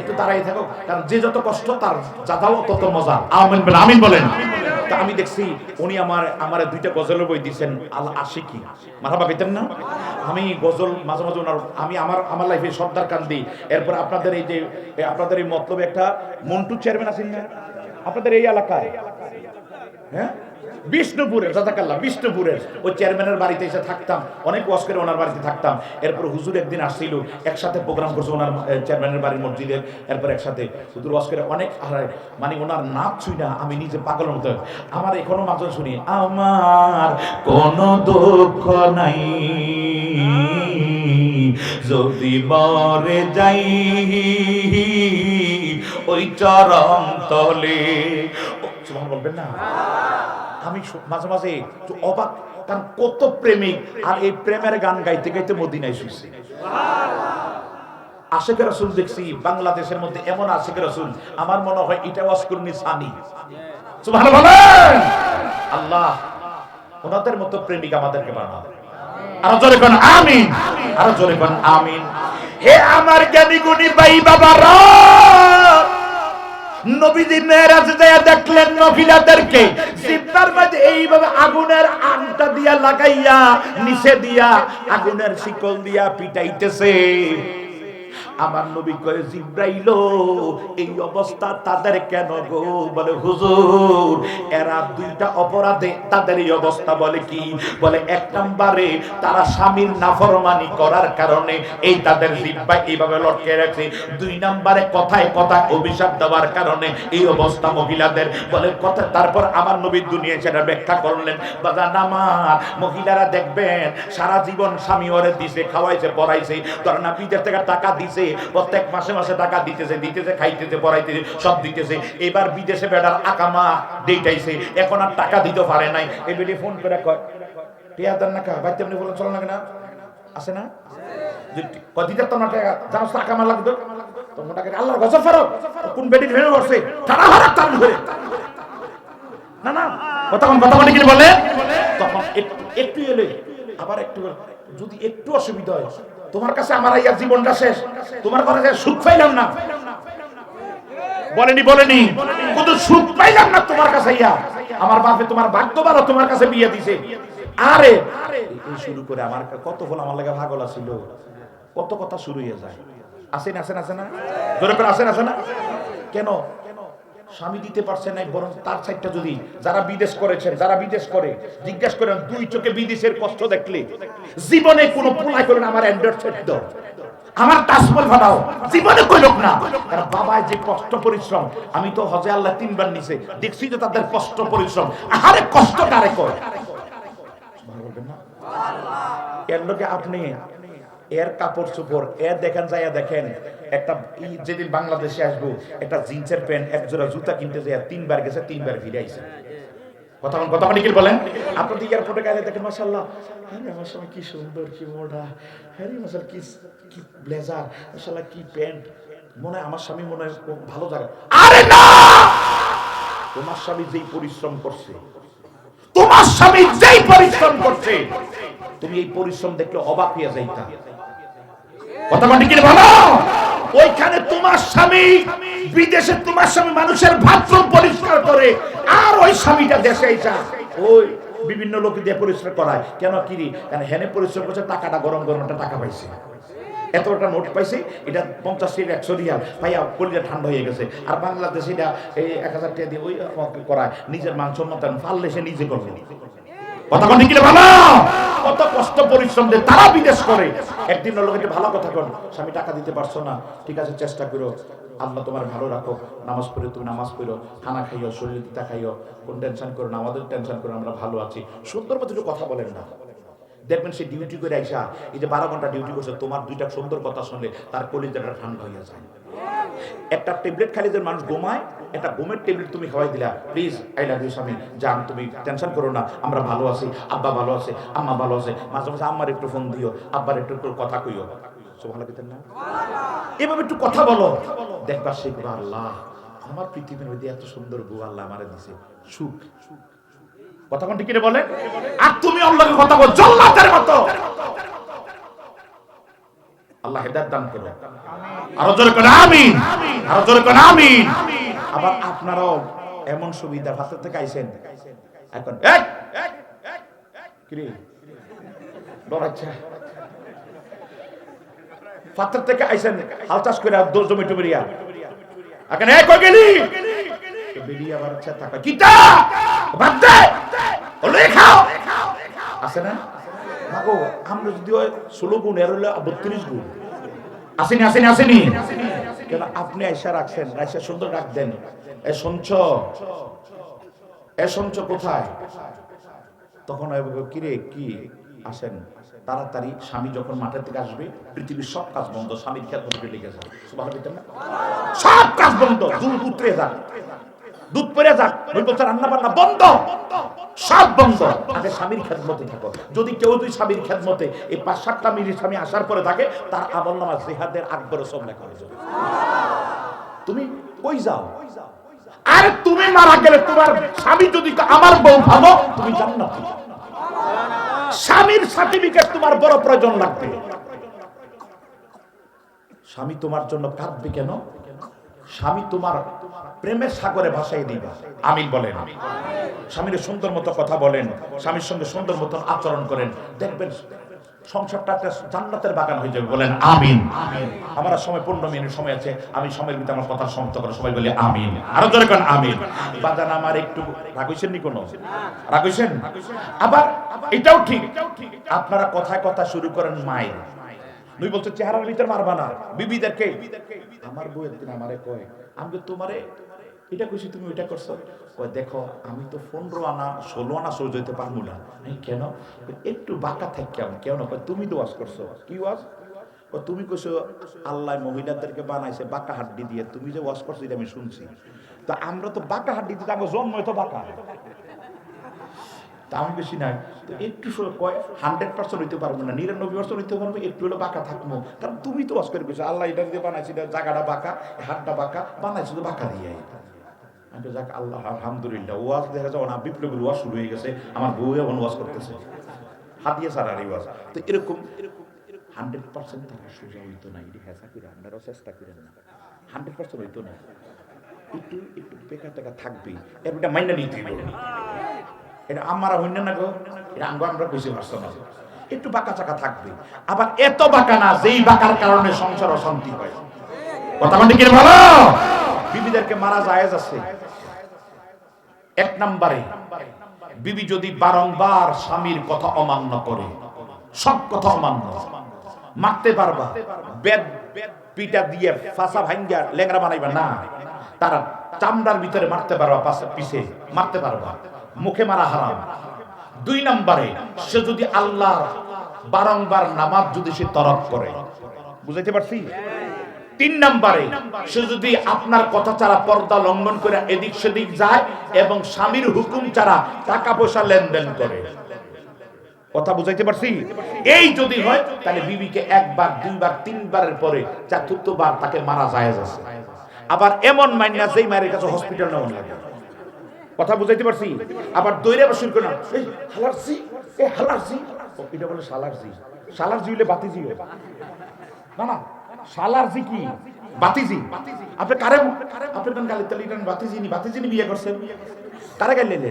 একটু দাঁড়াই থাকো, কারণ যে যত কষ্ট তার যাদাও তত মজা, আমিন বলেন আমিন বলেন। তা আমি দেখছি উনি আমার দুইটা গজলের বই দিয়েছেন, আল্লাহ আশিকি মারহাবা পেতেন না। আমি গজল মাঝে মাঝে ওনার, আমি আমার লাইফে সর্দার কান্দি, এরপর আপনাদের এই যে আপনাদের এই মতলবে একটা মন্টু চেয়ারম্যান আছেন না আপনাদের এই এলাকায়, হ্যাঁ বিষ্ণুপুরে, জাযাকাল্লাহ, বিষ্ণুপুরের ওই চেয়ারম্যানের বাড়িতে এসে থাকতাম, অনেক ওয়াজ করে ওনার বাড়িতে থাকতাম। এরপর হুজুর একদিন আসছিল, একসাথে প্রোগ্রাম করছে ওনার চেয়ারম্যানের বাড়ির মসজিদের। এরপর একসাথে হুজুর ওয়াজ করে অনেক, মানে ওনার নাচ শুই না আমি নিজে পাগলের মতো, আমার এখনো মাঝে শুনি, আমার কোনো দুঃখ নাই যদি মরে যাই ওই চরম তলে। সুবহান বলবেন না? আমি মাঝে মাঝে একটু অবাক, কারণ কত প্রেমিক আর এই প্রেমের গান গাইতে গাইতে মদিনায় শুইছে। আশিকের রাসূল দেখছি বাংলাদেশের মধ্যে, এমন আশিকের রাসূল আমার মনে হয় এটা ওয়াসকুরনি সানি। সুবহানাল্লাহ, আল্লাহ ওনাদের মতো প্রেমিক আমাদেরকে বানাও। আর জোরে কোন আমিন, আর জোরে কোন আমিন। হে আমার জ্ঞানী গুণী ভাই বাবারা, নবীজি মেরাজে যায় দেখলেন মহিলাদেরকে জিব্বার মধ্যে এইভাবে আগুনের আংটা দিয়া লাগাইয়া নিচে দিয়া আগুনের শিকল দিয়া পিটাইতেছে। আমার নবী কয়ে, জিব্রাইল এই অবস্থা তাদের কেন গো? বলে হুজুর এরা দুইটা অপরাধে তাদের এই অবস্থা। বলে কি? বলে এক নম্বরে তারা স্বামীর নাফরমানি করার কারণে এই তাদের জিহ্বা এইভাবে লটকে রাখছে। দুই নম্বরে কথায় কথায় অভিশাপ দেওয়ার কারণে এই অবস্থা মহিলাদের। বলে কথা, তারপর আমার নবী দুনিয়া সেটা ব্যাখ্যা করলেন। বাজান আমার, মহিলারা দেখবেন সারা জীবন স্বামী ওরে দিছে, খাওয়াইছে, পড়াইছে, ধর না বিদেশ থেকে টাকা দিছে, প্রত্যেক মাসে মাসে টাকা দিতেছে, খাইতেছে, পড়াইতেছে, সব দিতেছে। এবার বিদেশে বেড়ার আকামা দেইটাইছে, এখন আর টাকা দিতে পারে নাই। এই বেটি ফোন করে কয়, টিয়া দেন না কা বাইতে, আপনি বলেন চলো না কেনা আছে না দিতে তো না টাকা, জানো আকামা লাগতো তখন টাকা আল্লাহর গজব ফেরত। কোন বেটি ভেঙে পড়ছে তারা হারাক তার ধরে না না কথা বলে কি বলে, তখন একটু এলে আবার একটু, যদি একটু অসুবিধা হয়, তোমার কাছে আমার আইয়া জীবনটা শেষ, তোমার কাছে সুখ পাইলাম না, বলেনি কিন্তু সুখ পাইলাম না তোমার কাছে আইয়া, আমার বাপে তোমার ভাগ্য ভালো তোমার কাছে বিয়ে দিছে। আরে এই শুরু করে আমার কত হল, আমার লাগে ভাগলা ছিল, কত কথা শুরু হয়ে যায়। আসেন না জোরে করে আসেন না কেন? স্বামী দিতে পারছে না, বরং তার সাইডটা যদি যারা বিদেশ করেছেন, যারা বিদেশ করে জিজ্ঞাসা করেন, দুই চোখে বিদেশের কষ্ট দেখলে জীবনে কোনো পোলাই করেন আমার অ্যান্ড্রয়েড সেট দাও, আমার তাজমহল বানাও, জীবনে কই লোক না। কারণ বাবায় যে কষ্ট পরিশ্রম, আমি তো হজে আল্লাহ 3 বার নিছে, দেখছি তো তাদের কষ্ট পরিশ্রম। আরে কষ্টটা আরে কর বলবেন না এর লোকে আপনি এর কাপড় চোপড় এর দেখেন, যাইয়া দেখেন একটা যেদিন বাংলাদেশে আসবো একটা জিন্সের প্যান্ট, এক জোড়া জুতা কিনতে যায় 3 বার গেছে, 3 বার ফিরে আইছে। কথা মানে কি বলেন? আপনি তো এয়ারপোর্টে গেলে দেখেন মাশাআল্লাহ, আরে মাশাআল্লাহ কি সুন্দর, কি মোটা, আরে মাশাআল্লাহ কি ব্লেজার, মাশাআল্লাহ কি প্যান্ট, মনে হয় আমার স্বামী মনে হয় ভালো জায়গা। আরে না, তোমার স্বামী যেই পরিশ্রম করছে, তুমি এই পরিশ্রম দেখলে অবাক হয়ে যাইতা। কথা মানে কি ভালো? ওইখানে তোমার স্বামী বিদেশে, তোমার স্বামী মানুষের বাথরুম পরিষ্কার করে, আর ওই স্বামীটা দেশে আইসা ওই বিভিন্ন লোক দিয়ে পরিষ্কার করায়। কেন কিরি? কারণ হেনে পরিশ্রম করছে, টাকাটা গরম একটা টাকা পাইছে, এতটা নোট পাইছে, এটা 50 রিয়াল 100 রিয়াল ভাইয়া কলিজা ঠান্ডা হয়ে গেছে। আর বাংলাদেশে এটা এই 1000 টাকা দিয়ে ওই করায়, নিজের মান সম্মান পারলে সে নিজে করবে। কথা বলি কি ভালো? কত কষ্ট পরিশ্রম দিয়ে তারা বিদেশ করে। একদিন লোককে ভালো কথা কর, স্বামী টাকা দিতে পারছো না, ঠিক আছে চেষ্টা করো, আল্লাহ তোমার ভালো রাখো, নামাজ পড়ে তুমি নামাজ পড়ো, খানা খাইও, শরীর দিতা খাইও, কোন টেনশন করো না, আমাদের টেনশন করো, আমরা ভালো আছি। সুন্দর মতো একটু কথা বলেন না, দেখবেন সে ডিউটি করে আইসা, এই যে 12 ঘন্টা ডিউটি করছে, তোমার দুইটা সুন্দর কথা শুনলে তার কলিজাটা ঠান্ডা হয়ে যায়। একটা ট্যাবলেট খালি যে মানুষ ঘুমায়, একটা ঘুমের ট্যাবলেট তুমি খাওয়াই দিলা, প্লিজ আই লাভ ইউ স্বামী, যান তুমি টেনশন করো না, আমরা ভালো আছি, আব্বা ভালো আছে, আম্মা ভালো আছে, মাঝে মাঝে আম্মার একটু ফোন দিও, আব্বার একটু কথা কইও, ভালো পেতেন না? এভাবে একটু কথা বলো, দেখবা শিখবা, আল্লাহ আমার পৃথিবীর মধ্যে এত সুন্দর বউ আল্লাহ আমারে দিছে, সুখ। কথা কোন ঠিক বলে? আর তুমি আল্লাহকে কথা বল জান্নাতের মতো। আল্লাহ হেদায়েত দান করো, আরো জোরে করে আমিন, আরো জোরে করে আমিন। আবার আপনারাও এমন সুবিধা হাতে থেকে আইছেন, এখন কি রে ডরাচ্ছা, ফাতের থেকে আইছেন হাল চাষ করে জমি টুমিরিয়া, এখন কই গেলি বেরিয়ে আবার আচ্ছা থাকা কিটা বাদ দে, ওলে খাও আছে না মাগো আমরা যদি হয় 16 গুণ এর হলো 32 গুণ আসেনি আসেনি আসেনি কেন আপনি আয়সা রাখছেন আয়সা সুন্দর ডাক দেন এ শুনছ কোথায় তখন কিরে কি আসেন তাড়াতাড়ি স্বামী যখন মাঠের থেকে আসবে পৃথিবীর সব কাজ বন্ধ স্বামীর খেয়াল করতে লেগে যাবে সব কাজ বন্ধ দুধ উতরে যাক দুধ পরে যাক ওই বলছে রান্না বান্না বন্ধ সব বন্ধ আগে স্বামীর খেদমতে থাকো যদি কেউ দুই স্বামীর খেদমতে এই 5-7টা মিনিট স্বামী আসার পরে থাকে তার আমলনামা জিহাদের আকবর সব লেখা হয়ে যাবে তুমি কই যাও আর তুমি মারা গেলে তোমার স্বামী যদি আমার বউ ভালো তুমি জান্নাতে স্বামীর সার্টিফিকেট তোমার বড় প্রয়োজন লাগবে স্বামী তোমার জন্য কাঁদবে কেন স্বামী তোমার প্রেমের সাগরে ভাসাই দিবা আমিন বলেন স্বামীর সুন্দর মতো কথা বলেন স্বামীর সঙ্গে সুন্দর মতো আচরণ করেন দেখবেন সংসারটা একটা জান্নাতের বাগান হয়ে যাবে বলেন আমিন আমার সময় 15 মিনিট সময় আছে আমি সময়ের ভিতরে আমার কথা সমাপ্ত করে সবাই বলি আমিন আরো জোরে কোন আমিন বাজান আমার একটু রাগ হইছেন নি কোনো রাগ হইছেন আবার এটাও ঠিক আপনারা কথায় কথা শুরু করেন মায়ের নই বলছে চেহারার ভিতর মারবা না বিবিদেরকে আমার বউ একদিন আমারে কয় আমি তোমারে এটা কইছি তুমি ওইটা করছো কয় দেখো আমি তো 15 আনা 16 আনা সহ্য হইতে পারবো না কেন একটু বাঁকা থাকি কেন কয় তুমি তো ওয়াজ করছো কি ওয়াজ তুমি কইছো আল্লাহ মহিলাদেরকে বানাইছে বাঁকা হাড্ডি দিয়ে তুমি যে ওয়াজ করছো এটা আমি শুনছি তো আমরা তো বাঁকা হাড্ডি দিয়ে আমার জন্ম তো বাঁকা দাম বেশি নাই তো একটু কয় 100% হইতে পারবো না 99% হইতে পারবো একটু হলো বাঁকা থাকবো কারণ তুমি তো ওয়াজ করে কইছো আল্লাহ এটা দিয়ে বানাইছে জায়গাটা বাঁকা হাতটা বাঁকা বানাইছে তো বাঁকা দিয়ে আমি যাক আল্লাহ আলহামদুলিল্লাহ ওয়াজ দেখা যাও না বিপ্লবীর ওয়াজ শুরু হয়ে গেছে আমার বউ এখন ওয়াজ করতেছে হাত দিয়ে সারা ওয়াজ তো এরকম 100% তারা সোজা হইতো না এটি হেসা করে আমরাও চেষ্টা করেন না 100% হইতো না একটু একটু বেকার টেকা থাকবেই এটা মাইন্ডা নিতে হবে এটা আমরা হইনা না গো এটা আমরা বুঝে পারছো না একটু বাঁকা চাকা থাকবে আবার এত বাঁকা না যেই বাঁকার কারণে সংসার অশান্তি হয় কথা বলতে কি ভালো বিবিদেরকে মারা জায়েজ আছে এক নম্বরে বিবি যদি বারংবার স্বামীর কথা অমান্য করে সব কথা অমান্য মারতে পারবা বেদ পিটা দিয়ে ফাঁসা ভাঙ্গা লেংরা বানাইবা না তারা চামড়ার ভিতরে মারতে পারবা পাশে পিছে মারতে পারবা মুখে মারা হারাম 2 নম্বরে সে যদি আল্লাহ বারংবার নামাজ যদি সে তরক করে বুঝাইতে পারছি 3 নম্বরে সে যদি আপনার কথা ছাড়া পর্দা লঙ্ঘন করে এদিক সেদিক যায় এবং স্বামীর হুকুম ছাড়া টাকা পয়সা লেনদেন করে কথা বুঝাইতে পারছি এই যদি হয় তাহলে বিবিকে একবার দুইবার তিনবারের পরে চতুর্থবার তাকে মারা জায়েজ আছে আবার এমন মাইনা যেই মায়ের কাছে হসপিটাল নেওয়া লাগে কথা বুঝাইতে পারছি আবার দইরে বসুর কোন এই হালারজি এ হালারজি এটা বলে শালারজি শালারজি হইলে বাতিজি হয় না না শালারজি কি বাতিজি আপনি কারে আপনি কোন গালি তালিটান বাতিজি নি বিয়ে করছেন কারে গাইলেন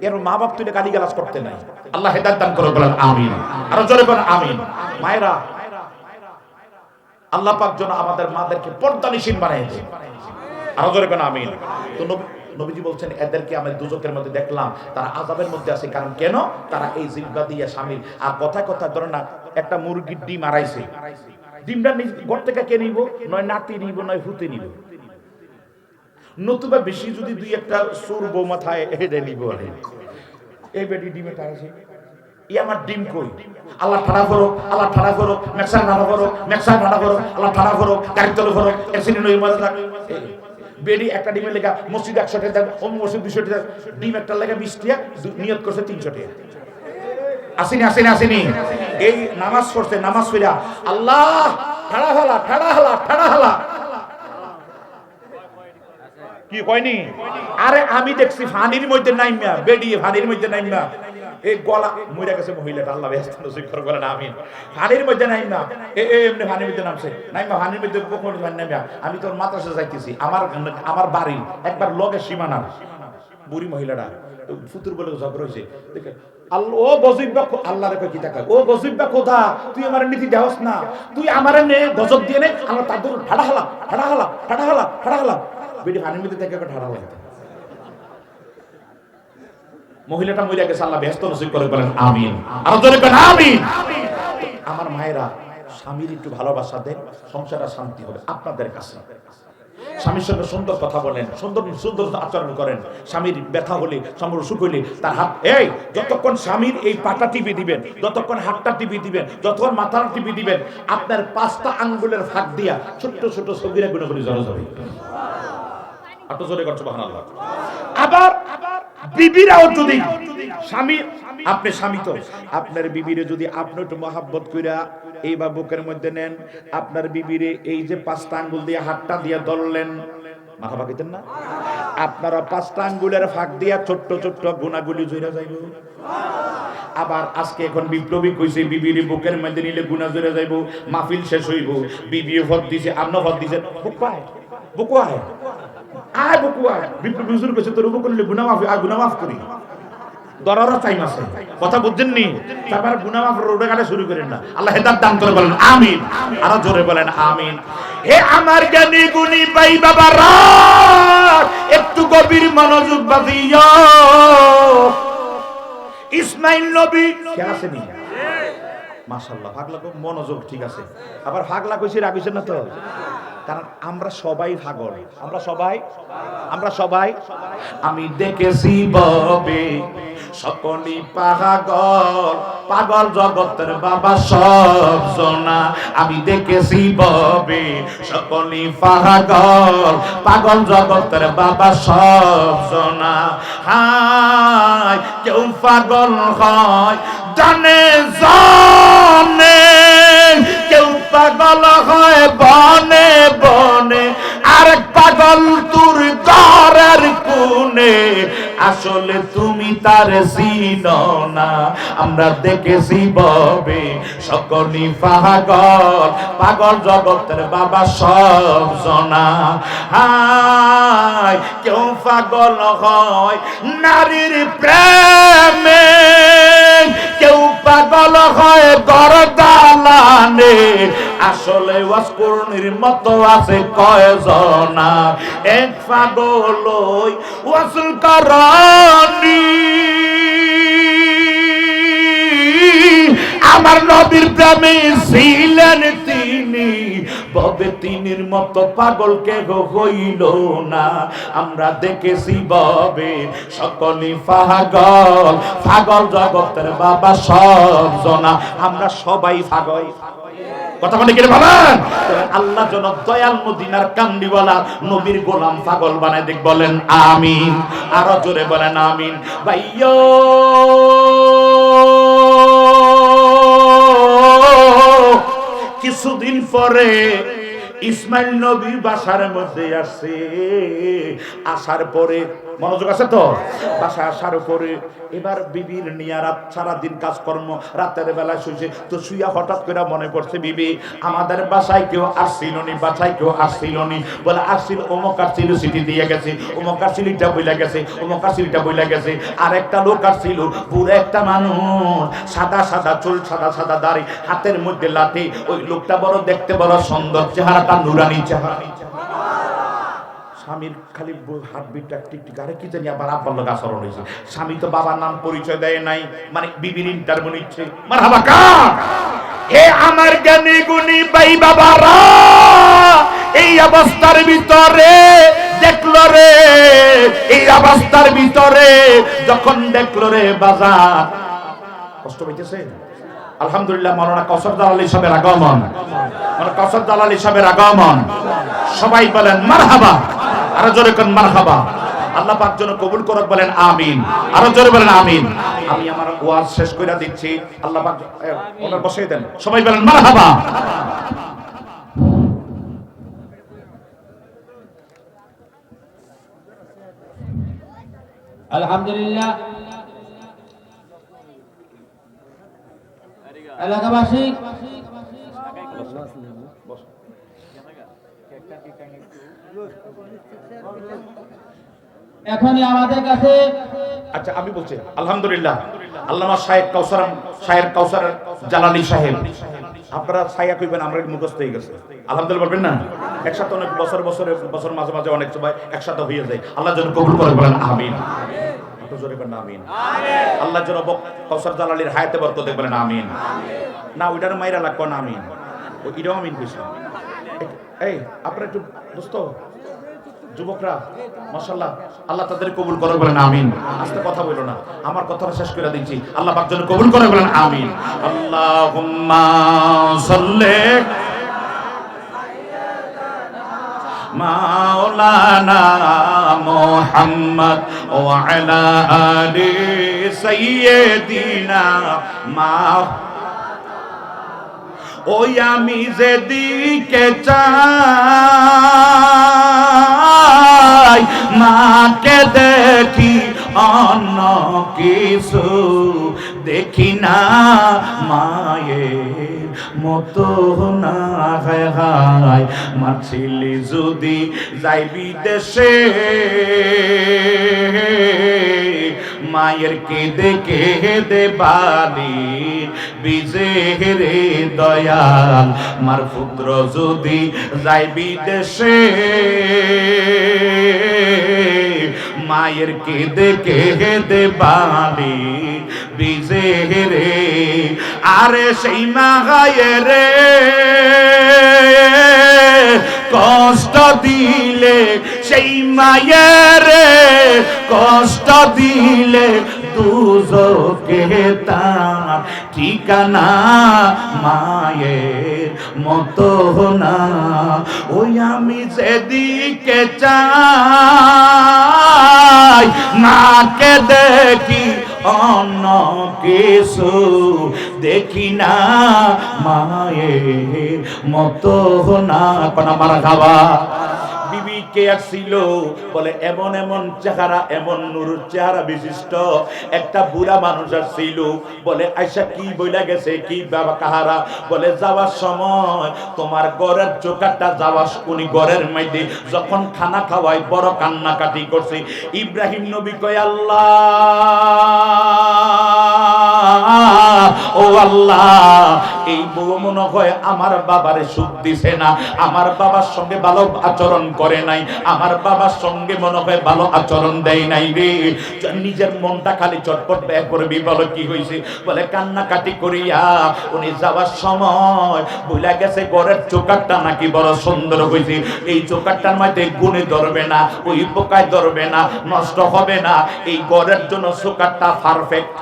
এর মা বাপ তুই গালি গালাজ করতে নাই আল্লাহ হেদায়েত দান করুন বলেন আমিন আর জোরে বলেন আমিন মায়েরা আল্লাহ পাক যেন আমাদের মাদেরকে পর্দানিশীন বানায় দেন আর জোরে বলেন আমিন তো নবীজি বলছেন এদেরকে আমি দুজকের মধ্যে দেখলাম তারা আযাবের মধ্যে আছে কারণ কেন তারা এই জিহ্বা দিয়ে স্বামীর আর কথা কথা ধরে না একটা মুরগির ডিম আড়াইছে ডিমটা ঘর থেকে কে নিব নয় নাতি নিব নয় হুতে নিব নতুবা বেশি যদি দুই একটা সুর বউ মাথায় হেডে নিব আরে এই বেটি ডিমে টাড়াছে ই আমার ডিম কই আল্লাহ ঠাড়া করো মেক্সার ঠাড়া করো আল্লাহ ঠাড়া করো গাড়ি তলে করো এসিনি নই মজা থাক বেডি একটা ডিমের লেখা মসজিদ 100 টাকা দেন ওম মসজিদ 200 টাকা ডিম একটা লেখা 20 টাকা নিয়ত করছে 300 টাকা আসেনি এই নামাজ পড়ছে নামাজ পড়া আল্লাহ ঠাড়া হালা কি কয়নি আরে আমি দেখছি ফানির মধ্যে নাইমা বেডি ফানির মধ্যে নাইমা এই গলা মইরা গেছে মহিলাটা আল্লাহ ব্যস্ত নসিব করে বলেন আমিন ফানির মধ্যে নাইমা এমনি ফানির মধ্যে নামছে নাইমা ফানির মধ্যে কখন নাইমা আমি তোর মাদ্রাসা যাইতেছি আমার বাড়ি একবার লগে সীমানা বুড়ি মহিলাটা ফুতুর বলে ঝগড়া হইছে দেখে আল্লাহ ও গজিবা আল্লাহর কই কি টাকা ও গজিবা খোদা তুই আমারে নীতি দেহস না তুই আমারে নে গজব দিয়ে নে আল্লাহ তাদুর ঠাড়া হালা বেডি ফানির মধ্যে থেকে ঠাড়া লাগে মহিলাটা মইরা গেছে, আল্লাহ ব্যস্ত নসিব করে, বলেন আমিন। আর জোরে বলেন আমিন। আমার মায়েরা, স্বামীর একটু ভালোবাসা দেন, সংসারে শান্তি হবে আপনাদের কাছে। স্বামীর সঙ্গে সুন্দর কথা বলেন, সুন্দর সুন্দর আচরণ করেন। স্বামীর ব্যথা হলে, স্বামীর অসুখ হইলে তার হাত, এই যতক্ষণ স্বামীর এই পাটা টিপি দিবেন, যতক্ষণ হাতটা টিপি দিবেন, যতক্ষণ মাথাটা টিপি দিবেন, আপনার 5টা আঙ্গুলের ফাঁক দিয়া ছোট্ট ছোট সগীরা গুণগুলি জড়ো যাবে। এত জোরে করছে সুবহানাল্লাহ। আবার বিবিরাও যদি স্বামী, আপনি স্বামী তো আপনার বিবিরে যদি আপনি একটু মহাব্বত কইরা এইবার বুকের মধ্যে নেন, আপনার বিবিরে এই যে 5টা আঙ্গুল দিয়ে হাতটা দিয়ে ধরলেন, মাথা পাকিতেন না? আপনারা 5টা আঙ্গুলের ফাঁক দিয়া ছোট্ট ছোট্ট গুণাগুলি জইরা যাইব। আবার আজকে এখন বিপ্লবী কইছে বিবির বুকের মধ্যে নিলে গুণা জইরা যাইব, মাহফিল শেষ হইব, বিবিও ভোট দিছে, আপনিও ভোট দিছেন, বুকুয়ায় বুকুয়ায় আয় বুকুয়ায়। বিপ্লবী হুজুর কইছে তোর বুক করলে গুনাহ মাফ, আর গুনাহ মাফ করি, দরারও টাইম আছে, কথা বুঝছেন নি? তারপর গুনাহ মাফ রোডে ঘাটে শুরু করেন না। আল্লাহ হেদায়েত দান করে, বলেন আমিন। আরো জোরে বলেন আমিন। হে আমার জ্ঞানী গুণী ভাই বাবারা, একটু গভীর মনোযোগ বাজিও। ইসমাইল নবী কে আসেনি? মাশাআল্লাহ, পাগলা খুব মনোযোগ, ঠিক আছে। আবার পাগলা কইছি রাগিছেন না তো? কারণ আমরা সবাই পাগল, আমরা সবাই আমি দেখেছি ববে সকলই পাগল, পাগল জগতের বাবা সব জনা। আমি দেখেছি ববে সকলই পাগল, পাগল জগতের বাবা সব জনা। হায় কেউ পাগল হয় জানে জানে, কেউ পাগল হয় বনে বনে, আরেক পাগল তোর ঘরের কোণে, আসলে তুমি তার চিনো না। আমরা দেখেছি ববে সকলই পাগল, পাগল জগতের বাবা সব জনা। হায় কেউ পাগল হয় নারীর প্রেমে, কেউ পাগল হয় গরদালানে, আসলে ওয়াসকুরনির মতো আছে কয়জনা। এক পাগল ওয়াসুল করনি, আমার নবীর প্রেমে ছিলেন তিনি, ববে তিনির মতো পাগল কেহ হইল না। আমরা দেখেছি ববে সকলই পাগল, পাগল জগতের বাবা সব জনা। আমরা সবাই পাগল, কথা বলে কি বলেন? আল্লাহ যেন দয়াল মদিনার কান্দিওয়ালা নবীর গোলাম পাগল বানায় দেখ, বলেন আমিন। আরো জোরে বলেন আমিন। ভাইয়ো কিছুদিন পরে ইসমাইল নবী বাসার মধ্যে আসে। আসার পরে মনোযোগ আছে তো, বাসা আসার পরে এবার বিবির নিয়ে রাত সারাদিন কাজকর্ম, রাতের বেলা শুয়েছে তো শুইয়া হঠাৎ করে মনে পড়ছে বিবি আমাদের বাসায় কেউ আসছিল নি, বাসায় কেউ আসছিল নি। বলে আসছিল, অমুক আসছিল চিঠি দিয়ে গেছে, অমুক আসছিলটা বইলা গেছে, অমুক আসছিলটা বইলা গেছে। আর একটা লোক আসছিল, পুরো একটা মানুষ, সাদা সাদা চুল, সাদা সাদা দাড়ি, হাতের মধ্যে লাঠি। ওই লোকটা বড় দেখতে বড় সুন্দর, চেহারাটা নুরানি চেহারা। স্বামীর খালি হার্টবিটটা টিকটিক, আরে কি জানি আবার আব্বার লোক আচরণ হয়েছে। স্বামী তো বাবার নাম পরিচয় দেয় নাই, মানে বিবির ইন্টারভিউ নিচ্ছে। মারহাবা কা। হে আমার জ্ঞানী গুণী ভাই বাবারা, এই অবস্থার ভিতরে দেখলো রে, এই অবস্থার ভিতরে যখন দেখলো রে বাজার, কষ্ট পাইতেছে। আলহামদুলিল্লাহ, মাওলানা কাউসার জালালী সাহেবের আগমন, মাওলানা কাউসার জালালী সাহেবের আগমন। সবাই বলেন মারহাবা, আরো জোরে কোন মারহাবা। আল্লাহ পাক যেন কবুল করুক, বলেন আমিন। আরো জোরে বলেন আমিন। আমি আমার ওয়াজ শেষ করে দিচ্ছি, আল্লাহ পাক ওনার বসিয়ে দেন, সবাই বলেন মারহাবা। আলহামদুলিল্লাহ। এলাকাবাসী এখনই আমাদের কাছে, আচ্ছা আমি বলছি আলহামদুলিল্লাহ, আল্লামা শাহেদ কাউসার, শাহেদ কাউসার জালালী সাহেব, আপনারা ছায়া কইবেন, আমরা মুখস্থ হয়ে গেছে আলহামদুলিল্লাহ বলবেন না? একসাথে অনেক বছর মাঝে মাঝে অনেক সময় একসাথে হয়ে যায়। আল্লাহ যেন কবুল করে, বলেন আমিন। জোরে বলেন আমিন। আল্লাহ যেন কাউসার জালালির হায়াতে বরকত দেন, বলেন আমিন। না ওইটার মাইরা লাগবে না আমিন, ওইটাও আমিন কইছে। এই আপনারা একটু দোস্ত যুবকরা মাশাআল্লাহ আল্লাহ তাদের কবুল করে, বলেন আমিন। আস্তে কথা বলো না, আমার কথাটা শেষ করে দিচ্ছি। আল্লাহ পাক যেন কবুল করে, বলেন আমিন। আল্লাহুম্মা সাল্লি মাওলানা মুহাম্মদ ওয়া আলা আলি সাইয়্যিদিনা ওই আমি যেদিকে চাই মাকে দেখি অন্য কিছু দেখি না, মায়ের মতো না হায় মাছিলি যদি যাই বিদেশে মায়ের কেঁদে কেঁদে বালি বিজে রে দয়াল মার পুত্র যদি যাই বিদেশে মায়ের কেঁদে কেঁদে বালি বিজে রে আরে সেই মায়ের রে কষ্ট দিলে সেই মায়ের কষ্ট দিলে দুজকে তার ঠিকানা মায়ের মতো না ওই আমি যেদিকে চাই মাকে দেখি অন্য কিছু দেখি না, মায়ের মতো না কোনা মারা খাবা। বিবি কে আসছিল বলে এমন এমন চেহারা, এমন নুরুর চেহারা বিশিষ্ট একটা বুড়া মানুষ আসছিল। বলে আয়সা কি বইলা গেছে, কি বাবা কাহারা? বলে যাওয়ার সময় তোমার ঘরের চোখাটা যাওয়ার উনি ঘরের মধ্যে যখন খানা খাওয়াই বড় কান্নাকাটি করছে। ইব্রাহিম নবী কয় আল্লাহ ও আল্লাহ এই বউ মনে হয় আমার বাবারে সুখ দিছে না, আমার বাবার সঙ্গে ভালো আচরণ করে নাই, আমার বাবার সঙ্গে মনে হয় ভালো আচরণ দেয় নাই রে। নিজের মনটা খালি চটপট ব্যয় করবি। বলো কি হয়েছে? বলে কান্নাকাটি করিয়া উনি যাওয়ার সময় বইলা গেছে ঘরের চোকারটা নাকি বড় সুন্দর হয়েছে, এই চোকারটার মধ্যে গুণে ধরবে না, ওই পোকায় ধরবে না, নষ্ট হবে না, এই ঘরের জন্য চোকারটা পারফেক্ট।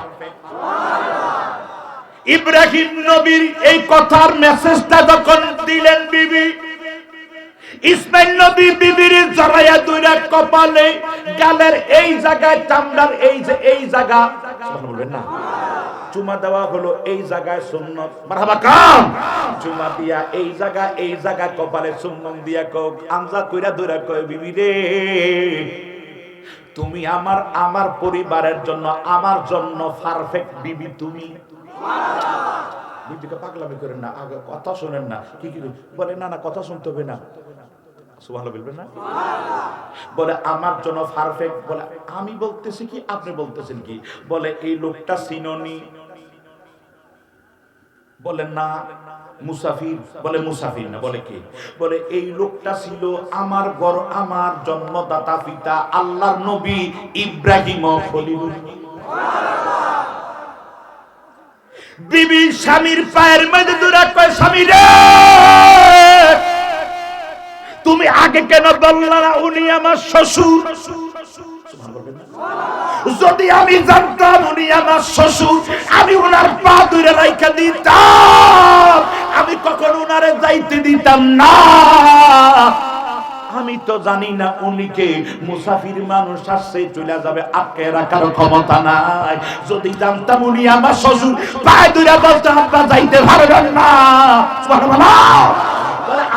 ইব্রাহিম নবীর এই কথার মেসেজটা যখন দিলেন বিবি ইসমাইল নবী বিবির জড়াইয়া দুইটা কপালে গালের এই জায়গায় চামড়ার এই জায়গা বলবেন না চুমা দেওয়া হলো, এই জায়গায় সুন্নত মারহাবা কাম চুমা দিয়া এই জায়গায় কপালে চুম্বন দিয়া কক আমজা কইরা দুইটা কয় বিবি রে তুমি আমার পরিবারের জন্য আমার জন্য পারফেক্ট বিবি তুমি। বিবিকে পাগলামি করেন না, আগে কথা শোনেন না। কি বলে? না না কথা শুনতে হবে না, সুবহানাল্লাহ বলবেন না। বলে আমার জন্য পারফেক্ট। বলে আমি বলতেছি কি আপনি বলতেছেন কি? বলে এই লোকটা সিনোনি। বলে না মুসাফির। বলে মুসাফির না। বলে কি? বলে এই লোকটা ছিল আমার ঘর আমার জন্মদাতা পিতা আল্লাহর নবী ইব্রাহিম খলিলুল্লাহ। বিবি স্বামীর পায়ের মধ্যে দুরা কয় স্বামী রে তুমি আগে কেন বললা না উনি আমার শ্বশুর? যদি আমি জানতাম উনি আমার শ্বশুর আমি ওনার পা ধরে রাইখা দিতাম, আমি কখনো ওনারে যাইতে দিতাম না। আমি তো জানি না উনিকে মুসাফির মানুষ আসছে চলে যাবে, আটকে রাখার ক্ষমতা নাই। যদি জানতাম উনি আমার শ্বশুর পায়ে ধরে বলতে আব্বা যাইতে পারবেন না। সুবহানাল্লাহ।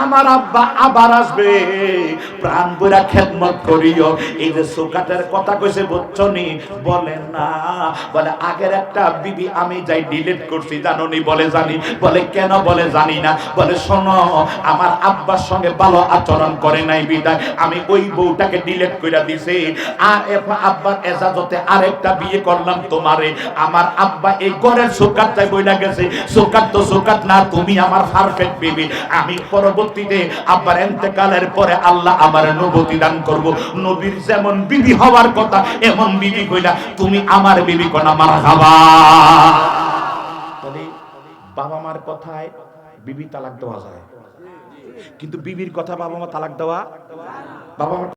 আমার আব্বা আবার আসবে, প্রাণ ভরা খেদমত করিও। এই যে সুকাটের কথা কইছে বুঝছনি? বলে না। বলে আগের একটা বিবি আমি যাই ডিলিট করছি জানোনি? বলে জানি। বলে কেন? বলে জানি না। বলে শোনো আমার আব্বার সঙ্গে ভালো আচরণ করে নাই বিদায় আমি ওই বউটাকে ডিলিট কইরা দিছি, আর আব্বার এজাজতে আরেকটা বিয়ে করলাম তোমারে। আমার আব্বা এই ঘরের সুকাট চাই বইলা গেছে, সুকাট তো সুকাট না, তুমি আমার পারফেক্ট বিবি। আমি পরবর্তীতে আব্বার ইন্তেকালের পরে আল্লাহ আমার নবুয়তি দান করব। নবীর যেমন বিবি হওয়ার কথা এমন বিবি কইলা তুমি আমার বিবি কোনা মারহাবা। তাহলে বাবা মার কথায় বিবি তালাক দেওয়া যায়, কিন্তু বিবির কথা বাবা মা তালাক দেওয়া বাবা মা